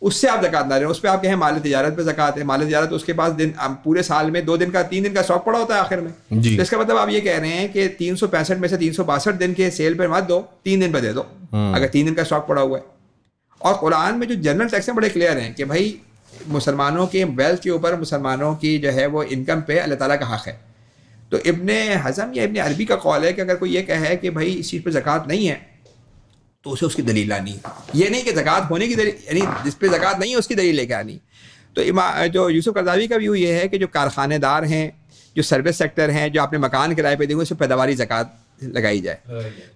اس سے آپ زکوٰۃ نہ لے رہے ہوں, اس پہ آپ کہیں مال تجارت پہ زکوٰۃ ہے. مال تجارت اس کے پاس پورے سال میں 2 دن کا 3 دن کا اسٹاک پڑا ہوتا ہے آخر میں, تو اس کا مطلب آپ یہ کہہ رہے ہیں کہ 365 میں سے 362 دن کے سیل پہ مت دو, 3 دن پہ دے دو اگر 3 دن کا اسٹاک پڑا ہوا ہے. اور قرآن میں جو جنرل ٹیکس ہیں بڑے کلیئر ہیں کہ بھائی مسلمانوں کے ویلتھ کے اوپر مسلمانوں کی جو ہے وہ انکم پہ اللہ تعالیٰ کا حق ہے. تو ابن حزم یا ابن عربی کا قول ہے کہ اگر کوئی یہ کہے کہ بھائی اس چیز پہ زکوٰۃ نہیں ہے تو اسے اس کی دلیل لانی, یہ نہیں کہ زکوٰۃ ہونے کی دلیل, یعنی جس پہ زکوٰۃ نہیں ہے اس کی دلیل لے کے آنی. تو جو یوسف قرضاوی کا ویو یہ ہے کہ جو کارخانے دار ہیں, جو سروس سیکٹر ہیں, جو آپ نے مکان کرائے پہ دیں گے, اس پہ پیداواری زکوٰۃ لگائی جائے.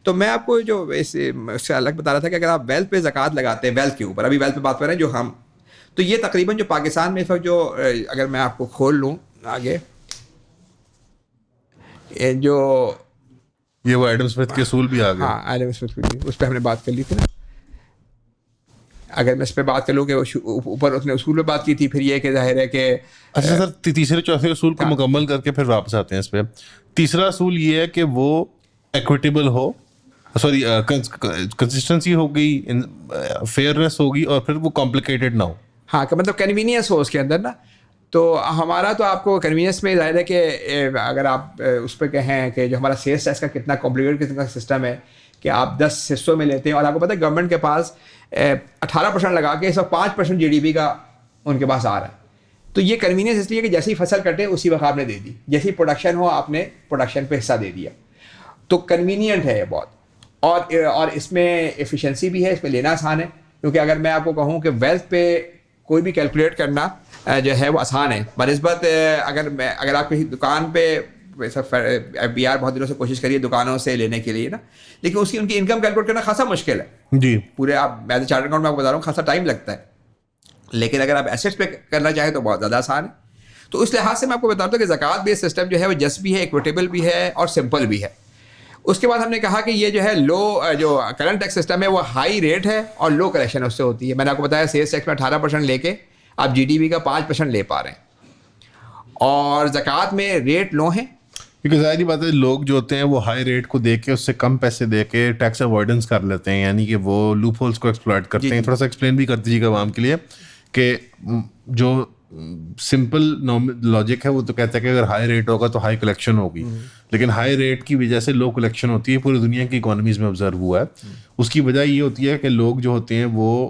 تو میں آپ کو جو اس سے الگ بتا رہا تھا کہ اگر آپ ویلتھ پہ زکوٰۃ لگاتے ہیں, ویلتھ کے اوپر, ابھی ویلتھ پہ بات کر رہے ہیں جو ہم, تو یہ تقریباً جو پاکستان میں اس وقت جو, اگر میں آپ کو کھول لوں آگے, جو یہ وہ ایڈم اسمتھ کے اصول بھی آ گئے. ہاں ایڈم اسمتھ, اس پہ ہم نے بات کر لی تھی نا. اگر میں اس پہ بات کر لوں کہ اوپر اس نے اصول پہ بات کی تھی, پھر یہ کہ ظاہر ہے کہ اچھا سر, تیسرے چوتھے اصول کو مکمل کر کے پھر واپس آتے ہیں اس پہ. تیسرا اصول یہ ہے کہ وہ ایکویٹیبل ہو, سوری کنسسٹنسی ہو گئی, فیئرنیس ہوگی, اور پھر وہ کمپلیکیٹڈ نہ ہو. ہاں کہ مطلب کنوینئنس ہو اس کے اندر نا. تو ہمارا تو آپ کو کنوینئنس میں ظاہر ہے کہ اگر آپ اس پہ کہیں کہ جو ہمارا سیلس ٹیکس کا کتنا کمپلیکیٹڈ قسم کا سسٹم ہے کہ آپ 10 حصوں میں لیتے ہیں, اور آپ کو پتہ ہے گورنمنٹ کے پاس 18% لگا کے اس وقت 5% GDP کا ان کے پاس آ رہا ہے. تو یہ کنوینئنس اس لیے کہ جیسے ہی فصل کٹے اسی وقت آپ نے دے دی, جیسی پروڈکشن ہو آپ نے پروڈکشن پہ حصہ دے دیا. تو کنوینئنٹ ہے یہ بہت, اور اس میں ایفیشنسی بھی ہے, اس میں لینا آسان ہے. کیونکہ اگر میں آپ کو کہوں کہ ویلتھ پہ کوئی بھی کیلکولیٹ کرنا جو ہے وہ آسان ہے بنسبت اگر آپ کسی دکان پہ FBR بہت دنوں سے کوشش کریے دکانوں سے لینے کے لیے نا, لیکن اس کی ان کی انکم کیلکولیٹ کرنا خاصا مشکل ہے جی. پورے آپ ایز اے چارٹرڈ اکاؤنٹ میں آپ کو بتا رہا ہوں خاصا ٹائم لگتا ہے. لیکن اگر آپ ایسیٹس پہ کرنا چاہیں تو بہت زیادہ آسان ہے. تو اس لحاظ سے میں آپ کو بتا دوں کہ زکوٰۃ بیس سسٹم جو ہے وہ جسٹ بھی ہے, ایکویٹیبل بھی ہے, اور سمپل بھی ہے. اس کے بعد ہم نے کہا کہ یہ جو ہے جو کرنٹ ٹیکس سسٹم ہے وہ ہائی ریٹ ہے اور لو کلیکشن اس سے ہوتی ہے. میں نے آپ کو بتایا سیلس ٹیکس میں 18% لے کے آپ GDP کا 5% لے پا رہے ہیں, اور زکوٰۃ میں ریٹ لو ہیں. کیونکہ ظاہری بات ہے لوگ جو ہوتے ہیں وہ ہائی ریٹ کو دے کے اس سے کم پیسے دے کے ٹیکس اوائڈنس کر لیتے ہیں, یعنی کہ وہ لوپ ہولس کو ایکسپلائٹ کرتے ہیں. تھوڑا سا ایکسپلین بھی کر دیجیے گا عوام کے لیے کہ جو سمپل لاجک ہے وہ تو کہتا ہے کہ اگر ہائی ریٹ ہوگا تو ہائی کلیکشن ہوگی, لیکن ہائی ریٹ کی وجہ سے لو کلیکشن ہوتی ہے. پوری دنیا کی اکانومیز میں آبزرو ہوا ہے. اس کی وجہ یہ ہوتی ہے کہ لوگ جو ہوتے ہیں وہ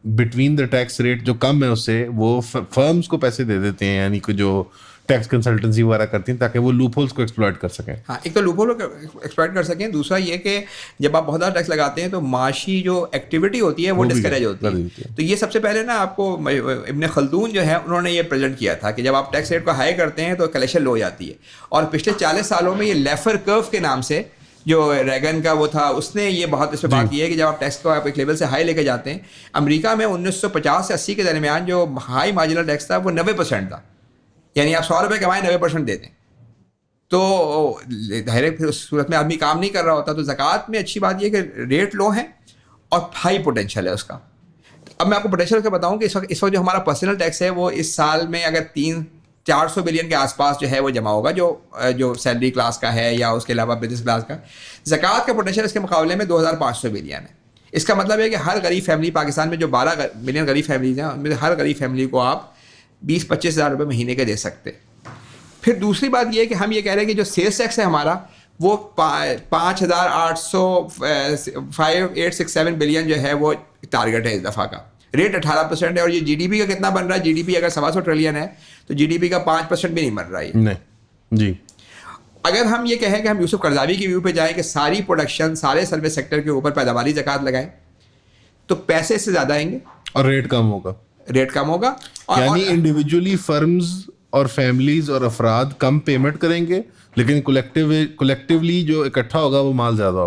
بٹوین دا ٹیکس ریٹ جو کم ہے اس سے وہ فرمز کو پیسے دے دیتے ہیں, یعنی کہ جو ٹیکس کنسلٹنسی وغیرہ کرتی ہیں تاکہ وہ لوپ ہولس کو ایکسپلائٹ کر سکیں. ہاں, ایک تو لوپ ہول کو ایکسپلائٹ کر سکیں, دوسرا یہ کہ جب آپ بہت زیادہ ٹیکس لگاتے ہیں تو معاشی جو ایکٹیویٹی ہوتی ہے وہ ڈسکریج ہوتی ہے. تو یہ سب سے پہلے نا آپ کو ابن خلدون جو ہے انہوں نے یہ پریزنٹ کیا تھا کہ جب آپ ٹیکس ریٹ کو ہائی کرتے ہیں تو کلیکشن لو ہو جاتی ہے. اور پچھلے 40 سالوں میں یہ لیفر کرو کے نام سے جو ریگن کا وہ تھا اس نے یہ بہت اس پہ بات کی ہے کہ جب آپ ٹیکس کو آپ ایک لیول سے ہائی لے کے جاتے ہیں. امریکہ میں 1950 سے 80 کے درمیان جو ہائی مارجنل ٹیکس تھا وہ 90% تھا, یعنی آپ 100 روپے کمائیں 90% دیتے ہیں. تو ظاہر ہے پھر اس صورت میں آدمی کام نہیں کر رہا ہوتا. تو زکوٰۃ میں اچھی بات یہ کہ ریٹ لو ہیں اور ہائی پوٹینشیل ہے اس کا. اب میں آپ کو پوٹینشیل کا بتاؤں کہ اس وقت جو ہمارا پرسنل ٹیکس ہے وہ اس سال میں اگر 300-400 بلین کے آس پاس جو ہے وہ جمع ہوگا جو سیلری کلاس کا ہے یا اس کے علاوہ بزنس کلاس کا. زکوٰۃ کا پوٹینشیل اس کے مقابلے میں 2500 بلین ہے. اس کا مطلب ہے کہ ہر غریب فیملی پاکستان میں جو 12 ملین غریب فیملیز ہیں ان میں ہر غریب فیملی کو آپ 20-25 ہزار روپے مہینے کے دے سکتے. پھر دوسری بات یہ ہے کہ ہم یہ کہہ رہے ہیں کہ جو سیلس ٹیکس ہے ہمارا وہ 5867 بلین جو ہے وہ ٹارگیٹ ہے اس دفعہ کا. ریٹ 18% ہے, اور یہ GDP کا کتنا بن رہا ہے, GDP اگر 125 ٹریلین ہے تو GDP کا 5% بھی نہیں بن رہا ہے. نہیں جی. اگر ہم یہ کہیں کہ ہم یوسف قرضاوی کی ویو پہ جائیں کہ ساری پروڈکشن سارے سروس سیکٹر کے اوپر پیداواری زکوٰۃ لگائیں تو پیسے اس سے زیادہ آئیں گے اور ریٹ کم ہوگا. ریٹ کم ہوگا, یعنی انڈیویجولی فرمز اور فیملیز اور افراد کم پیمنٹ کریں گے, لیکن کولیکٹیولی جو اکٹھا ہوگا وہ مال زیادہ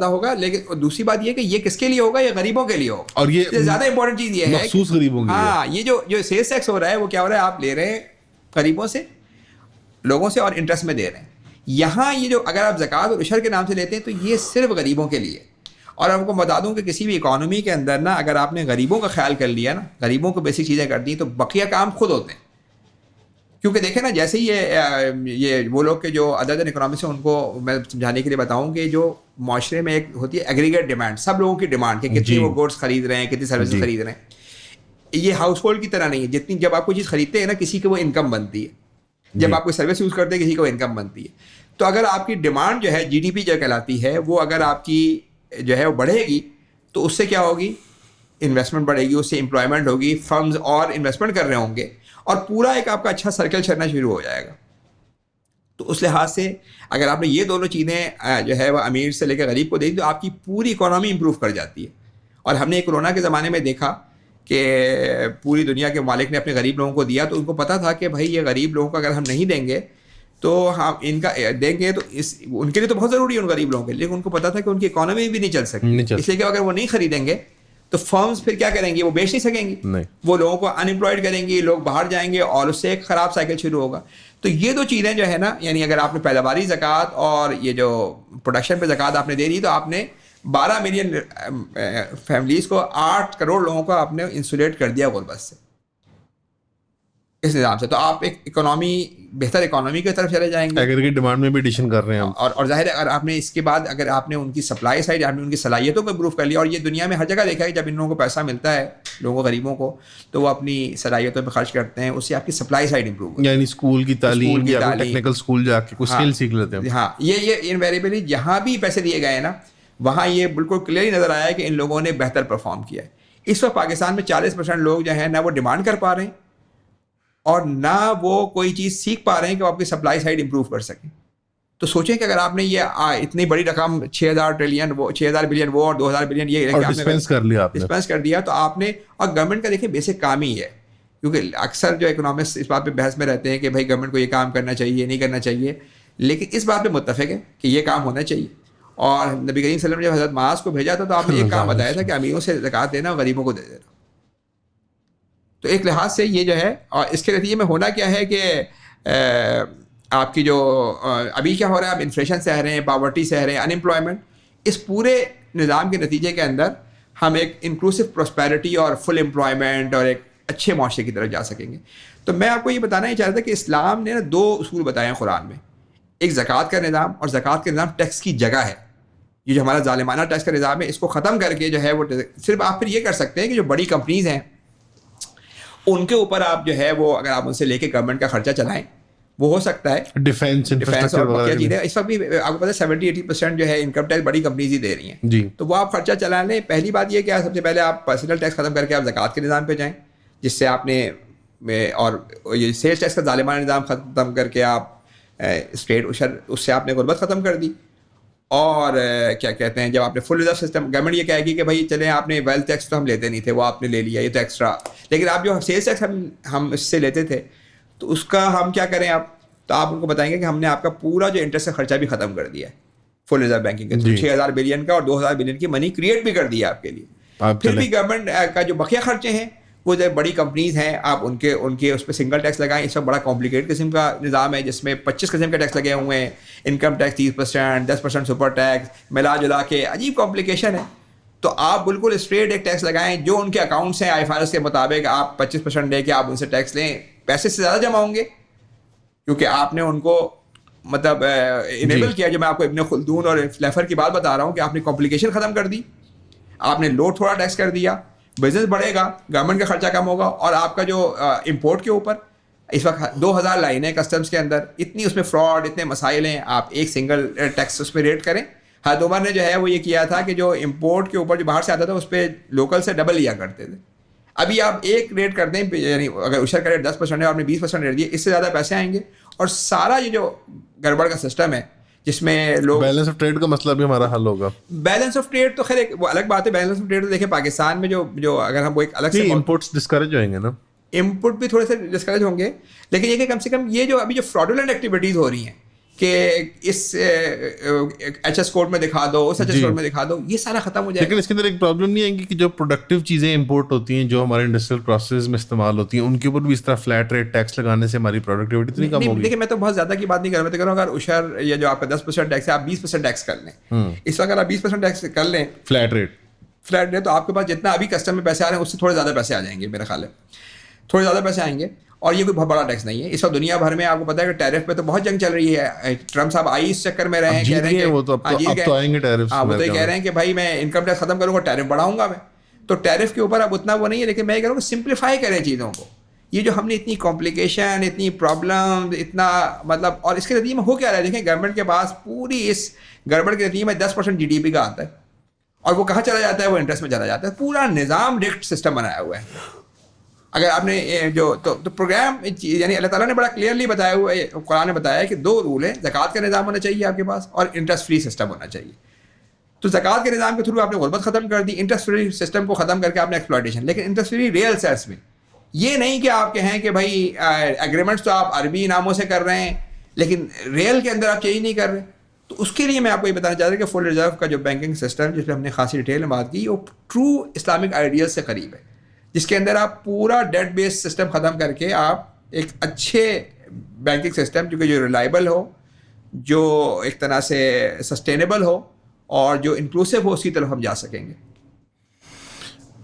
ہوگا. لیکن دوسری بات یہ کہ یہ کس کے لیے ہوگا, یہ غریبوں کے لیے ہوگا. اور یہ زیادہ امپورٹنٹ چیز یہ ہے مخصوص غریبوں کے لیے. ہاں, یہ جو سیلس ٹیکس ہو رہا ہے وہ کیا ہو رہا ہے, آپ لے رہے ہیں غریبوں سے, لوگوں سے, اور انٹرسٹ میں دے رہے ہیں. یہاں یہ جو اگر آپ زکوٰۃ اور عشر کے نام سے لیتے ہیں تو یہ صرف غریبوں کے لیے. اور آپ کو بتا دوں کہ کسی بھی اکانومی کے اندر نا اگر آپ نے غریبوں کا خیال کر لیا نا, غریبوں کو بیسک چیزیں کر دی تو بقیہ کام خود ہوتے ہیں. کیونکہ دیکھیں نا جیسے یہ وہ لوگ کے جو ادر دین اکنامکس ہیں ان کو میں سمجھانے کے لیے بتاؤں کہ جو معاشرے میں ایک ہوتی ہے ایگریگیٹ ڈیمانڈ, سب لوگوں کی ڈیمانڈ کہ کتنی وہ گوڈس خرید رہے ہیں, کتنی سروسز خرید رہے ہیں. یہ ہاؤس ہولڈ کی طرح نہیں ہے. جتنی جب آپ کوئی چیز خریدتے ہیں نا کسی کی وہ انکم بنتی ہے, جب آپ کوئی سروس یوز کرتے ہیں کسی کو انکم بنتی ہے. تو اگر آپ کی ڈیمانڈ جو ہے GDP جو کہلاتی ہے وہ اگر آپ کی جو ہے وہ بڑھے گی تو اس سے کیا ہوگی, انویسٹمنٹ بڑھے گی, اس سے امپلائمنٹ ہوگی, فرمز اور انویسٹمنٹ کر رہے ہوں گے, اور پورا ایک آپ کا اچھا سرکل چلنا شروع ہو جائے گا. تو اس لحاظ سے اگر آپ نے یہ دونوں چیزیں جو ہے وہ امیر سے لے کے غریب کو دے دی تو آپ کی پوری اکانومی امپروو کر جاتی ہے. اور ہم نے کورونا کے زمانے میں دیکھا کہ پوری دنیا کے مالک نے اپنے غریب لوگوں کو دیا, تو ان کو پتا تھا کہ بھائی یہ غریب لوگوں کو اگر ہم نہیں دیں گے تو ہم ان کا دیں گے تو ان کے لیے تو بہت ضروری ہے ان غریب لوگوں کے, لیکن ان کو پتا تھا کہ ان کی اکانومی بھی نہیں چل سکتی, اس لیے کہ اگر وہ نہیں خریدیں گے تو فرمز پھر کیا کریں گی, وہ بیچ نہیں سکیں گی, وہ لوگوں کو ان امپلائڈ کریں گی, لوگ باہر جائیں گے اور اس سے ایک خراب سائیکل شروع ہوگا. تو یہ دو چیزیں جو ہے نا, یعنی اگر آپ نے پیداواری زکوٰۃ اور یہ جو پروڈکشن پہ زکوٰۃ آپ نے دے دی تو آپ نے 12 ملین فیملیز کو 8 کروڑ لوگوں کو آپ نے انسولیٹ کر دیا غربت سے اس نظام سے. تو آپ ایک اکانومی بہتر اکانومی کی طرف چلے جائیں گے, ایگریگیٹ ڈیمانڈ میں بھی ایڈیشن کر رہے ہیں ہم. اور ظاہر ہے اگر آپ نے اس کے بعد اگر آپ نے ان کی سپلائی سائڈ آپ نے ان کی صلاحیتوں کو امپروو کر لیا, اور یہ دنیا میں ہر جگہ دیکھا ہے جب ان لوگوں کو پیسہ ملتا ہے لوگوں کو غریبوں کو تو وہ اپنی صلاحیتوں پہ خرچ کرتے ہیں, اس سے آپ کی سپلائی سائڈ امپروو ہوتی ہے. یعنی اسکول کی تعلیم یا ٹیکنیکل اسکول جا کے کچھ اسکل سیکھ لیتے ہیں. ہاں یہ انویریبلی جہاں بھی پیسے دیے گئے ہیں نا وہاں یہ بالکل کلیئرلی نظر آیا ہے کہ ان لوگوں نے بہتر پرفارم کیا ہے. اس وقت پاکستان میں 40% لوگ جو ہیں نہ وہ ڈیمانڈ کر پا رہے ہیں اور نہ وہ کوئی چیز سیکھ پا رہے ہیں کہ وہ آپ کی سپلائی سائڈ امپروو کر سکیں. تو سوچیں کہ اگر آپ نے یہ اتنی بڑی رقم 6000 ٹریلین وہ 6000 بلین وہ اور 2000 بلین یہ ڈسپینس کر لیا آپ نے, ڈسپینس کر دیا, تو آپ نے, اور گورنمنٹ کا دیکھیں بیسک کام ہی ہے, کیونکہ اکثر جو اکنامسٹ اس بات پہ بحث میں رہتے ہیں کہ بھائی گورنمنٹ کو یہ کام کرنا چاہیے نہیں کرنا چاہیے, لیکن اس بات پہ متفق ہے کہ یہ کام ہونا چاہیے. اور نبی کریم صلی اللہ علیہ وسلم نے جب حضرت معاذ کو بھیجا تھا تو آپ نے ایک کام بتایا تھا کہ امیروں سے زکوٰۃ دینا اور غریبوں کو دے دینا. تو ایک لحاظ سے یہ جو ہے, اور اس کے نتیجے میں ہونا کیا ہے کہ آپ کی جو ابھی کیا ہو رہا ہے, آپ انفلیشن سہ رہے ہیں, پاورٹی سہ رہے ہیں, ان امپلائمنٹ, اس پورے نظام کے نتیجے کے اندر ہم ایک انکلوسو پراسپیرٹی اور فل امپلائمنٹ اور ایک اچھے معاشرے کی طرف جا سکیں گے. تو میں آپ کو یہ بتانا ہی چاہ رہا تھا کہ اسلام نے 2 اصول بتائے ہیں قرآن میں, ایک زکوٰۃ کا نظام, اور زکوٰۃ کا نظام ٹیکس کی جگہ ہے. یہ جو ہمارا ظالمانہ ٹیکس کا نظام ہے اس کو ختم کر کے جو ہے وہ صرف آپ پھر یہ کر سکتے ہیں کہ جو بڑی کمپنیز ہیں ان کے اوپر آپ جو ہے وہ اگر آپ ان سے لے کے گورنمنٹ کا خرچہ چلائیں وہ ہو سکتا ہے. ڈیفینس اور بقیہ چیزیں اس وقت بھی آپ کو پتا ہے 70-80% جو ہے انکم ٹیکس بڑی کمپنیز ہی دے رہی ہیں جی. تو وہ آپ خرچہ چلا لیں. پہلی بات یہ کہ سب سے پہلے آپ پرسنل ٹیکس ختم کر کے آپ زکوٰۃ کے نظام پہ جائیں, جس سے آپ نے, اور یہ سیلس ٹیکس کا ظالمانہ نظام ختم کر کے آپ اسٹیٹ اس سے آپ نے غربت ختم کر دی. اور کیا کہتے ہیں, جب آپ نے فل ریزرو سسٹم, گورنمنٹ یہ کہے گی کہ بھائی چلیں آپ نے ویلتھ ٹیکس تو ہم لیتے نہیں تھے وہ آپ نے لے لیا, یہ تو ایکسٹرا, لیکن آپ جو سیلس ٹیکس ہم اس سے لیتے تھے تو اس کا ہم کیا کریں آپ, تو آپ ان کو بتائیں گے کہ ہم نے آپ کا پورا جو انٹرسٹ کا خرچہ بھی ختم کر دیا ہے فل ریزرو بینکنگ کے 6000 بلین کا, اور 2000 بلین کی منی کریٹ بھی کر دیا آپ کے لیے. پھر بھی گورنمنٹ کا جو بقیہ خرچے ہیں وہ جو بڑی کمپنیز ہیں آپ ان کے اس پہ سنگل ٹیکس لگائیں. اس وقت بڑا کمپلیکیٹ قسم کا نظام ہے جس میں 25 قسم کے ٹیکس لگے ہوئے ہیں, انکم ٹیکس 30%, 10% سپر ٹیکس, ملا جلا کے عجیب کمپلیکیشن ہے. تو آپ بالکل اسٹریٹ ایک ٹیکس لگائیں, جو ان کے اکاؤنٹس ہیں IFRS کے مطابق آپ 25% لے کے آپ ان سے ٹیکس لیں, پیسے سے زیادہ جمع ہوں گے کیونکہ آپ نے ان کو مطلب انیبل کیا. جو میں آپ کو ابن خلدون اور فلیفر کی بات بتا رہا ہوں کہ آپ نے کمپلیکیشن ختم کر دی, آپ نے لوڈ تھوڑا ٹیکس کر دیا, بزنس بڑھے گا, گورنمنٹ کا خرچہ کم ہوگا, اور آپ کا جو امپورٹ کے اوپر اس وقت 2000 لائنیں کسٹمز کے اندر, اتنی اس میں فراڈ, اتنے مسائل ہیں, آپ ایک سنگل ٹیکس اس پہ ریٹ کریں. حضرت عمر نے جو ہے وہ یہ کیا تھا کہ جو امپورٹ کے اوپر جو باہر سے آتا تھا اس پہ لوکل سے ڈبل لیا کرتے تھے. ابھی آپ ایک ریٹ کر دیں, یعنی اگر عشر کا ریٹ 10% ہے اور آپ نے 20% ریٹ دیا, اس سے زیادہ پیسے آئیں گے. اور سارا یہ جو گڑبڑ کا سسٹم ہے جس میں لوگ, بیلنس آف ٹریڈ کا مسئلہ بھی ہمارا حل ہوگا. بیلنس آف ٹریڈ تو خیر ایک وہ الگ بات ہے. بیلنس آف ٹریڈ تو دیکھیں پاکستان میں جو اگر ہم وہ ایک الگ سے امپورٹس ڈسکریج ہوئیں گے نا, امپورٹ بھی تھوڑے سے ڈسکریج ہوں گے, لیکن یہ کہ کم سے کم یہ جو ابھی جو فراڈولنٹ ایکٹیویٹیز ہو رہی ہیں کہ اس ایچ ایس کوڈ میں دکھا دو, اس ایچ ایس کوڈ میں دکھا دو, یہ سارا ختم ہو جائے گا. لیکن اس کے اندر ایک پرابلم نہیں آئے گی کہ جو پروڈکٹیو چیزیں امپورٹ ہوتی ہیں جو ہمارے انڈسٹریل پروسیس میں استعمال ہوتی ہیں ان کے اوپر بھی اس طرح فلیٹ ریٹ ٹیکس لگانے سے ہماری پروڈکٹیوٹی اتنی کم ہوگی. دیکھیں میں تو بہت زیادہ کی بات نہیں کر رہا, میں تو کہہ رہا ہوں اگر عشر یا جو آپ کا 10% ٹیکس ہے آپ 20% ٹیکس کر لیں. اس وقت اگر آپ 20% ٹیکس کر لیں فلیٹ ریٹ تو آپ کے پاس جتنا ابھی کسٹم میں پیسے آ رہے ہیں اس سے تھوڑے زیادہ پیسے آ جائیں گے, میرا خیال ہے تھوڑے زیادہ پیسے آئیں گے. اور یہ کوئی بہت بڑا ٹیکس نہیں ہے. اس وقت دنیا بھر میں آپ کو پتا ہے کہ ٹیرف پہ تو بہت جنگ چل رہی ہے. ٹرمپ صاحب آئی اس چکر میں رہے ہیں, کہہ رہے ہیں وہ تو آئیں گے ٹیرف, وہ تو یہ کہہ رہے ہیں کہ بھائی میں انکم ٹیکس ختم کروں گا, ٹیرف بڑھاؤں گا میں. تو ٹیرف کے اوپر اب اتنا وہ نہیں ہے, لیکن میں یہ کہہ رہا ہوں کہ سمپلیفائی کریں چیزوں کو. یہ جو ہم نے اتنی کمپلیکیشن, اتنی پرابلم, اتنا مطلب, اور اس کے نتیجے میں ہو کیا رہا ہے دیکھیں, گورنمنٹ کے پاس پوری اس گڑبڑ کے نتیجے میں 10% GDP کا آتا ہے, اور وہ کہاں چلا جاتا ہے, وہ انٹرسٹ میں چلا جاتا ہے. پورا نظام ڈکٹ سسٹم بنایا ہوا ہے. اگر آپ نے جو تو پروگرام, یعنی اللہ تعالیٰ نے بڑا کلیئرلی بتایا ہوا ہے, قرآن نے بتایا ہے کہ 2 رول ہیں, زکوٰۃ کا نظام ہونا چاہیے آپ کے پاس اور انٹرسٹ فری سسٹم ہونا چاہیے. تو زکوٰۃ کے نظام کے تھرو آپ نے غربت ختم کر دی, انٹرسٹ فری سسٹم کو ختم کر کے آپ نے ایکسپلائٹیشن. لیکن انٹرسٹ فری ریئل سینس میں یہ نہیں کہ آپ کہیں کہ بھائی ایگریمنٹس تو آپ عربی ناموں سے کر رہے ہیں لیکن ریئل کے اندر آپ چینج نہیں کر رہے. تو اس کے لیے میں آپ کو یہ بتانا چاہتا ہوں کہ فل ریزرو کا جو بینکنگ سسٹم جس پہ ہم نے خاصی ڈیٹیل میں بات کی, وہ ٹرو اسلامک آئیڈیل سے قریب ہے, جس کے اندر آپ پورا ڈیٹ بیس سسٹم ختم کر کے آپ ایک اچھے بینکنگ سسٹم جو کہ جو ریلائبل ہو, جو ایک طرح سے سسٹینیبل ہو, اور جو انکلوسیو ہو اس کی طرف ہم جا سکیں گے.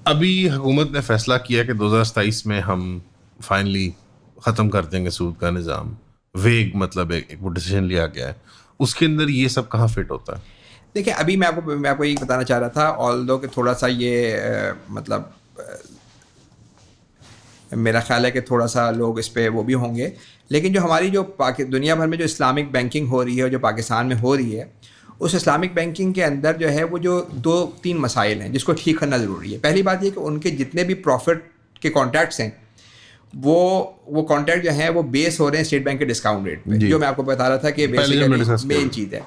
ابھی حکومت نے فیصلہ کیا کہ 2027 میں ہم فائنلی ختم کر دیں گے سود کا نظام. ویگ مطلب ایک وہ ڈیسیجن لیا گیا ہے, اس کے اندر یہ سب کہاں فٹ ہوتا ہے؟ دیکھیں ابھی میں آپ کو یہ بتانا چاہ رہا تھا, آلدو کہ تھوڑا سا یہ مطلب میرا خیال ہے کہ تھوڑا سا لوگ اس پہ وہ بھی ہوں گے, لیکن جو ہماری جو دنیا بھر میں جو اسلامک بینکنگ ہو رہی ہے اور جو پاکستان میں ہو رہی ہے, اس اسلامک بینکنگ کے اندر جو ہے وہ جو 2-3 مسائل ہیں جس کو ٹھیک کرنا ضروری ہے. پہلی بات یہ کہ ان کے جتنے بھی پروفٹ کے کانٹریکٹس ہیں وہ کانٹریکٹ جو ہیں وہ بیس ہو رہے ہیں اسٹیٹ بینک کے ڈسکاؤنٹ ریٹ پہ, جو میں آپ کو بتا رہا تھا کہ مین چیز ہے.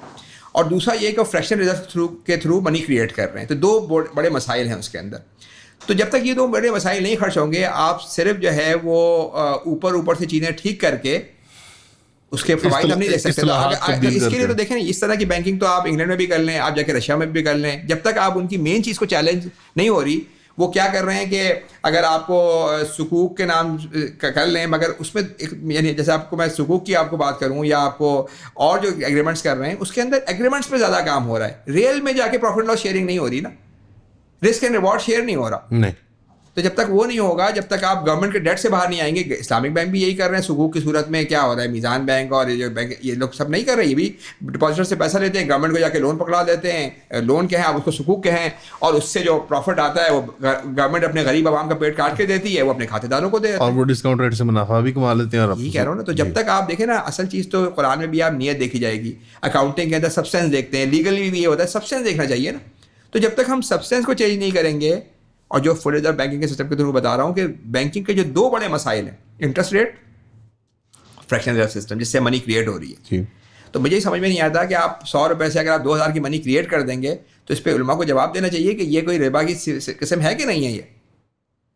اور دوسرا یہ کہ وہ فریکشن ریزرو کے تھرو منی کریٹ کر رہے ہیں. تو 2 بڑے مسائل ہیں اس کے اندر. تو جب تک یہ 2 بڑے مسائل نہیں خرچ ہوں گے, آپ صرف جو ہے وہ اوپر سے چیزیں ٹھیک کر کے اس کے فوائد ہم نہیں دے سکتے. اس کے لیے تو دیکھیں اس طرح کی بینکنگ تو آپ انگلینڈ میں بھی کر لیں, آپ جا کے رشیا میں بھی کر لیں. جب تک آپ ان کی مین چیز کو چیلنج نہیں ہو رہی, وہ کیا کر رہے ہیں کہ اگر آپ کو سکوک کے نام کر لیں, مگر اس میں یعنی جیسے آپ کو میں سکوک کی آپ کو بات کروں یا آپ کو اور جو ایگریمنٹس کر رہے ہیں اس کے اندر ایگریمنٹس پہ زیادہ کام ہو رہا ہے. ریئل میں جا کے پروفٹ لاس شیئرنگ نہیں ہو رہی نا, رسک اینڈ ریوارڈ شیئر نہیں ہو رہا. نہیں, تو جب تک وہ نہیں ہوگا, جب تک آپ گورنمنٹ کے ڈیٹ سے باہر نہیں آئیں گے. اسلامک بینک بھی یہی کر رہے ہیں سکوک کی صورت میں. کیا ہو رہا ہے, میزان بینک اور یہ جو بینک یہ لوگ سب نہیں کر رہے, یہ بھی ڈپازیٹر سے پیسہ لیتے ہیں, گورنمنٹ کو جا کے لون پکڑا دیتے ہیں. لون کہیں آپ اس کو سکوک کہیں, اور اس سے جو پروفٹ آتا ہے وہ گورنمنٹ اپنے غریب عوام کا پیٹ کاٹ کے دیتی ہے, وہ اپنے کھاتے داروں کو دے دیتے ہیں, اور وہ ڈسکاؤنٹ ریٹ سے منافع بھی کما لیتے ہیں. یہی کہہ رہا ہوں نا. تو جب تک آپ دیکھیں نا, اصل چیز تو قرآن میں بھی آپ نیت دیکھی جائے گی, اکاؤنٹنگ کے اندر سبسٹینس دیکھتے ہیں, لیگلی بھی یہ ہوتا ہے سبسٹینس دیکھنا چاہیے نا. تو جب تک ہم سبسٹینس کو چینج نہیں کریں گے, اور جو فل ریزرو بینکنگ کے سسٹم کے تھرو بتا رہا ہوں کہ بینکنگ کے جو 2 بڑے مسائل ہیں, interest rate, friction reserve system جس سے منی کریٹ ہو رہی ہے. تو مجھے سمجھ میں نہیں آتا کہ آپ 100 روپے سے اگر آپ 2000 کی منی کریٹ کر دیں گے, تو اس پہ علماء کو جواب دینا چاہیے کہ یہ کوئی ربا کی قسم ہے کہ نہیں ہے.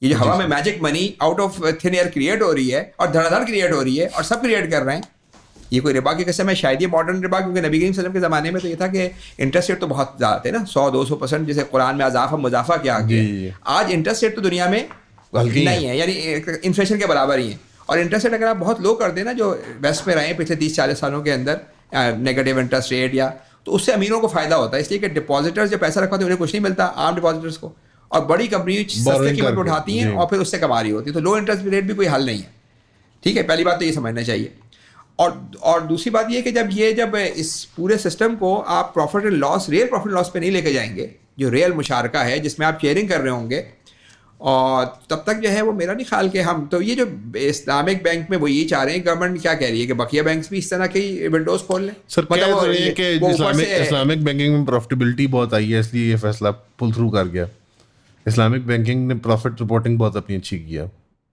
یہ جو ہوا میں magic money out of thin air create ہو رہی ہے اور دھڑ دھڑ کریٹ ہو رہی ہے اور سب کریٹ کر رہے ہیں, یہ کوئی ربا کی قسم ہے؟ شاید یہ ماڈرن ربا, کیونکہ نبی کریم صلی اللہ علیہ وسلم کے زمانے میں تو یہ تھا کہ انٹرسٹ ریٹ تو بہت زیادہ تھے نا, 100-200%, جیسے قرآن میں اضافہ مضافہ کیا گیا. آج انٹرسٹ ریٹ تو دنیا میں نہیں ہے, یعنی انفلیشن کے برابر ہی ہیں. اور انٹرسٹ ریٹ اگر آپ بہت لو کر دیں نا, جو ویسٹ میں رہے ہیں پچھلے 30-40 سالوں کے اندر, نیگیٹو انٹرسٹ ریٹ یا, تو اس سے امیروں کو فائدہ ہوتا ہے, اس لیے کہ ڈپازیٹرز جو پیسہ رکھواتے ہیں انہیں کچھ نہیں ملتا, عام ڈپازیٹرز کو, اور بڑی کمپنی سستے قیمت پہ اٹھاتی ہیں اور پھر اس سے کما رہی ہوتی ہے. تو لو انٹرسٹ ریٹ بھی کوئی حل نہیں ہے. ٹھیک ہے, پہلی بات تو یہ سمجھنا چاہیے. اور دوسری بات یہ کہ جب اس پورے سسٹم کو آپ profit and loss, real profit and loss پہ نہیں لے کے جائیں گے, جو ریئل مشارکہ ہے جس میں آپ شیئرنگ کر رہے ہوں گے, اور تب تک جو ہے وہ میرا نہیں خیال کہ ہم تو یہ جو اسلامک بینک میں وہ یہ چاہ رہے ہیں, گورنمنٹ کیا کہہ رہی ہے کہ بقیہ بینکس بھی اس طرح کی ونڈوز کھول لیں. سر مطلب کہ اسلامک بینکنگ میں پروفٹیبلٹی بہت آئی ہے, اس لیے یہ فیصلہ پل تھرو کر گیا. اسلامک بینکنگ نے پروفٹ رپورٹنگ بہت اپنی اچھی کیا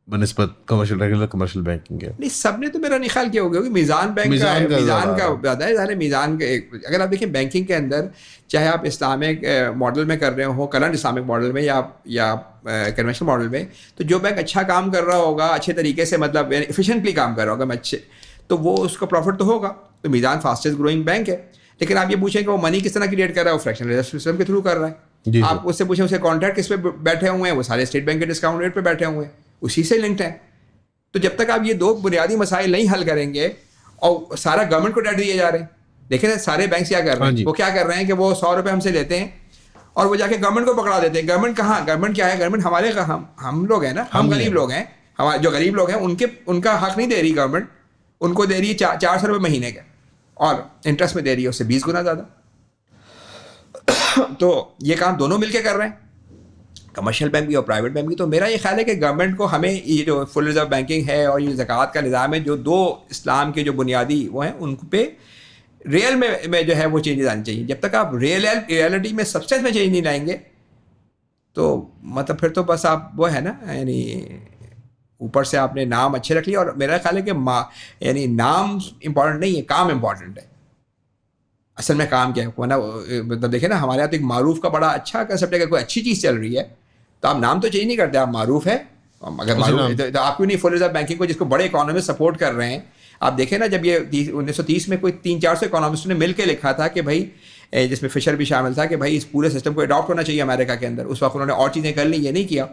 بنسبت ریگولر کمرشل بینکنگ کے. نہیں, سب نے تو میرا نہیں خیال کیا ہوگا کہ میزان بینک میزان کا زیادہ ہے. ظاہر میزان کا اگر آپ دیکھیں بینکنگ کے اندر, چاہے آپ اسلامک ماڈل میں کر رہے ہوں, کرنٹ اسلامک ماڈل میں یا کنونشنل ماڈل میں, تو جو بینک اچھا کام کر رہا ہوگا, اچھے طریقے سے مطلب ایفیشینٹلی کام کر رہا ہوگا اچھے, تو وہ اس کا پروفٹ تو ہوگا. تو میزان فاسٹسٹ گروئنگ بینک ہے. لیکن آپ یہ پوچھیں کہ وہ منی کس طرح کریٹ کر رہا ہے, وہ فریکشن ریزرو سسٹم کے تھرو کر رہا ہے. آپ اس سے پوچھیں اسے کانٹریکٹ کس پہ بیٹھے ہوئے ہیں, وہ سارے اسٹیٹ بینک کے ڈسکاؤنٹ ریٹ پہ بیٹھے ہوئے ہیں, اسی سے لنکڈ ہیں. تو جب تک آپ یہ 2 بنیادی مسائل نہیں حل کریں گے, اور سارا گورنمنٹ کو ڈیٹ دیے جا رہے ہیں. دیکھیں سارے بینکس کیا کر رہے ہیں, وہ کیا کر رہے ہیں کہ وہ 100 روپے ہم سے لیتے ہیں اور وہ جا کے گورنمنٹ کو پکڑا دیتے ہیں. گورنمنٹ کہاں, گورنمنٹ کیا ہے, گورنمنٹ ہمارے ہم لوگ ہیں نا, ہم غریب لوگ ہیں. ہمارے جو غریب لوگ ہیں ان کا حق نہیں دے رہی گورنمنٹ, ان کو دے رہی ہے 400 روپے مہینے کا, اور انٹرسٹ میں دے رہی ہے اس سے 20 گنا زیادہ. تو یہ کام دونوں مل کے کر رہے ہیں, کمرشل بینک بھی اور پرائیویٹ بینک بھی. تو میرا یہ خیال ہے کہ گورنمنٹ کو ہمیں یہ جو فل ریزرو بینکنگ ہے اور یہ زکوٰۃ کا نظام ہے, جو 2 اسلام کے جو بنیادی وہ ہیں, ان پہ ریئل میں جو ہے وہ چینجز آنی چاہیے. جب تک آپ ریئلٹی میں سبسٹینس میں چینج نہیں لائیں گے, تو مطلب پھر تو بس آپ وہ ہے نا, یعنی اوپر سے آپ نے نام اچھے رکھ لیے. اور میرا خیال ہے کہ یعنی نام امپورٹنٹ نہیں ہے, کام امپورٹنٹ ہے. اصل میں کام کیا ہے نا, مطلب دیکھیں نا ہمارے یہاں تو ایک معروف کا بڑا اچھا کنسیپٹ ہے کہ کوئی اچھی چیز چل رہی ہے تو آپ نام تو چینج نہیں کرتے, آپ معروف ہے. اگر معروف تو آپ کیوں نہیں فل ریزرو بینکنگ کو, جس کو بڑے اکانومی سپورٹ کر رہے ہیں. آپ دیکھیں نا, جب یہ 1930 میں کوئی 300-400 اکانومسٹ نے مل کے لکھا تھا کہ بھائی, جس میں فشر بھی شامل تھا, کہ بھائی اس پورے سسٹم کو اڈاپٹ ہونا چاہیے امریکہ کے اندر. اس وقت انہوں نے اور چیزیں کر لی, یہ نہیں کیا.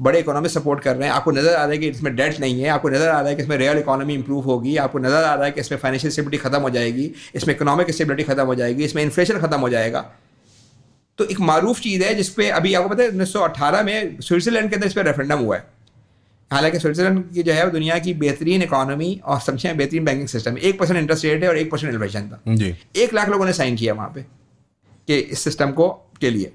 بڑے اکانومی سپورٹ کر رہے ہیں. آپ کو نظر آ رہا ہے کہ اس میں ڈیٹ نہیں ہے, آپ کو نظر آ رہا ہے کہ اس میں ریئل اکانومی امپروو ہوگی, آپ کو نظر آ رہا ہے کہ اس میں فائنینشیل اسٹیبلٹی ختم ہو جائے گی, اس میں اکنامک اسٹیبلٹی ختم ہو جائے گی, اس میں انفلیشن ختم ہو جائے گا. تو ایک معروف چیز ہے جس پہ ابھی آپ کو پتہ ہے 1918 میں سوئٹزرلینڈ کے اندر اس پہ ریفرنڈم ہوا ہے. حالانکہ سوئٹزرلینڈ کی جو ہے وہ دنیا کی بہترین اکانومی اور سب سے بہترین بینکنگ سسٹم, 1% انٹرسٹ ریٹ ہے اور 1% انفلیشن تھا. جی 1 لاکھ لوگوں نے سائن کیا وہاں پہ کہ اس سسٹم کو کے لیے.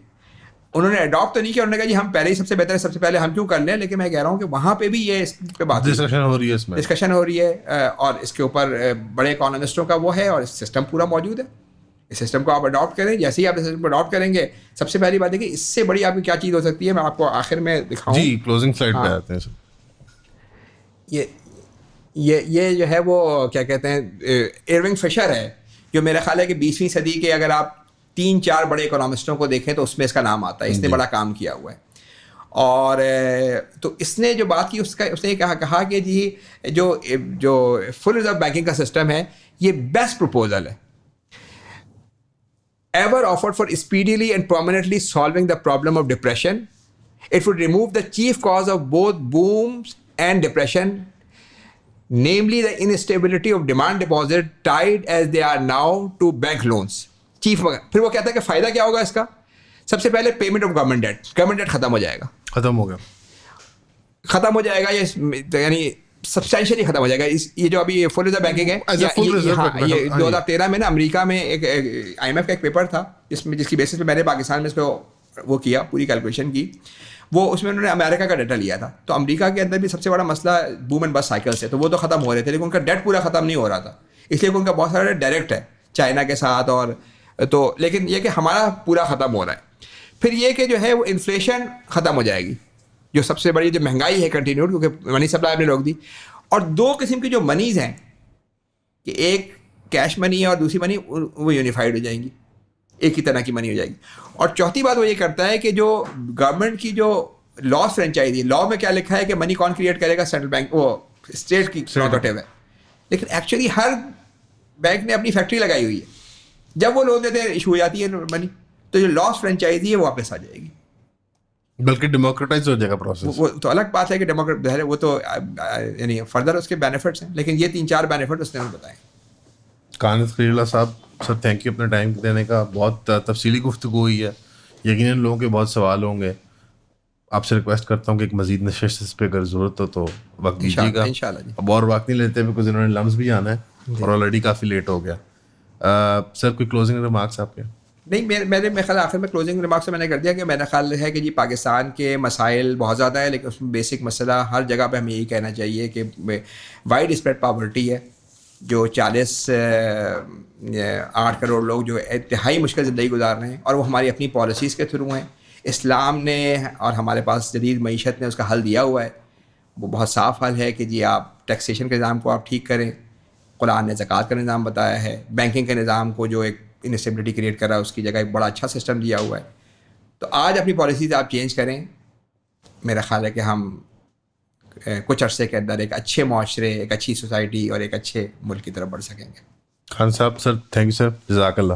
انہوں نے اڈاپٹ تو نہیں کیا, انہوں نے کہا جی ہم پہلے ہی سب سے بہتر ہے, سب سے پہلے ہم کیوں کر لیں. لیکن میں کہہ رہا ہوں کہ وہاں پہ بھی یہ اس پہ بات ڈسکشن ہو رہی ہے, اس میں ڈسکشن ہو رہی ہے اور اس کے اوپر بڑے اکانومسٹوں کا وہ ہے اور سسٹم پورا موجود ہے. اس سسٹم کو آپ اڈاپٹ کریں, جیسے ہی آپ اس سسٹم کو اڈاپٹ کریں گے, سب سے پہلی بات ہے کہ اس سے بڑی آپ کی کیا چیز ہو سکتی ہے, میں آپ کو آخر میں دکھاؤں. جی کلوزنگ سلائڈ پہ آتے ہیں سر. یہ جو ہے وہ کیا کہتے ہیں ایرونگ فشر ہے, جو میرا خیال ہے کہ 20ویں صدی کے اگر آپ 3-4 بڑے اکانومسٹوں کو دیکھیں تو اس میں اس کا نام آتا ہے. اس نے بڑا کام کیا ہوا ہے. اور تو اس نے جو بات کی اس نے کہا کہ جی جو فل ریزرو بینکنگ کا سسٹم ہے یہ بیسٹ پروپوزل ہے ever offered for speedily and permanently solving the problem of depression. It would remove the chief cause of both booms and depression, namely the instability of demand deposit tied as they are now to bank loans. Chief پھر وہ کہتا ہے کہ فائدہ کیا ہوگا اس کا. سب سے پہلے پیمنٹ آف گورنمنٹ ڈیٹ ختم ہو جائے گا, ختم ہو جائے گا, یعنی سبسٹینشلی ختم ہو جائے گا. یہ جو ابھی فل ریزرو بینکنگ ہے, یہ 2013 میں نا امریکہ میں ایک IMF کا ایک پیپر تھا جس کی بیسس پہ میں نے پاکستان میں اس کو وہ کیا, پوری کیلکولیشن کی. وہ اس میں انہوں نے امریکہ کا ڈیٹا لیا تھا. تو امریکہ کے اندر بھی سب سے بڑا مسئلہ بوم اینڈ بس سائیکل سے, تو وہ تو ختم ہو رہے تھے لیکن ان کا ڈیٹ پورا ختم نہیں ہو رہا تھا, اس لیے کہ ان کا بہت سارا ڈائریکٹ ہے چائنا کے ساتھ. اور تو لیکن یہ کہ ہمارا پورا ختم ہو رہا ہے. پھر یہ کہ جو ہے وہ انفلیشن ختم ہو جائے گی, جو سب سے بڑی جو مہنگائی ہے کنٹینیوڈ, کیونکہ منی سپلائی آپ نے روک دی. اور 2 قسم کی جو منیز ہیں کہ ایک کیش منی ہے اور دوسری منی وہ یونیفائڈ ہو جائیں گی, ایک ہی طرح کی منی ہو جائے گی. اور چوتھی بات وہ یہ کرتا ہے کہ جو گورنمنٹ کی جو لاس فرینچائزی, لا میں کیا لکھا ہے کہ منی کون کریٹ کرے گا, سینٹرل بینک, وہ اسٹیٹ کی پریروگیٹو ہے. لیکن ایکچولی ہر بینک نے اپنی فیکٹری لگائی ہوئی ہے. جب وہ لون دیتے ہیں ایشو ہو جاتی ہے منی, تو جو لاس فرینچائزی ہے وہ واپس آ جائے گی, بلکہ ڈیموکریٹائز ہو جائے گا پروسیس. وہ تو الگ بات ہے کہ ڈیموکریٹ ہے, وہ تو یعنی فردر اس کے بینیفٹس ہیں, لیکن یہ 3-4 بینیفٹ اس نے ہمیں بتائے. کانت خلیل اللہ صاحب, سر تھینک یو اپنا ٹائم دینے کا. بہت تفصیلی گفتگو ہوئی ہے, یقیناً لوگوں کے بہت سوال ہوں گے. آپ سے ریکویسٹ کرتا ہوں کہ ایک مزید نشست اس پہ اگر ضرورت ہو تو وقت دیجیے گا. اب اور وقت نہیں لیتے بیکاز انہوں نے لمس بھی جانا ہے اور آلریڈی کافی لیٹ ہو گیا. سر کوئی کلوزنگ ریمارکس آپ کے؟ نہیں, میرے خیال آخر میں کلوزنگ ریمارکس میں نے کر دیا کہ میرا خیال ہے کہ جی پاکستان کے مسائل بہت زیادہ ہے, لیکن اس میں بیسک مسئلہ ہر جگہ پہ ہمیں یہی کہنا چاہیے کہ وائڈ اسپریڈ پاورٹی ہے. جو 8 کروڑ لوگ جو انتہائی مشکل زندگی گزار رہے ہیں, اور وہ ہماری اپنی پالیسیز کے تھرو ہیں. اسلام نے اور ہمارے پاس جدید معیشت نے اس کا حل دیا ہوا ہے. وہ بہت صاف حل ہے کہ جی آپ ٹیکسیشن کے نظام کو آپ ٹھیک کریں. قرآن نے زکوٰۃ کا نظام بتایا ہے. بینکنگ کے نظام کو جو ایک انسٹیبلٹی کریٹ کر رہا ہے اس کی جگہ ایک بڑا اچھا سسٹم دیا ہوا ہے. تو آج اپنی پالیسیز آپ چینج کریں, میرا خیال ہے کہ ہم کچھ عرصے کے اندر ایک اچھے معاشرے, ایک اچھی سوسائٹی اور ایک اچھے ملک کی طرف بڑھ سکیں گے. خان صاحب, سر تھینک یو سر, جزاک اللہ.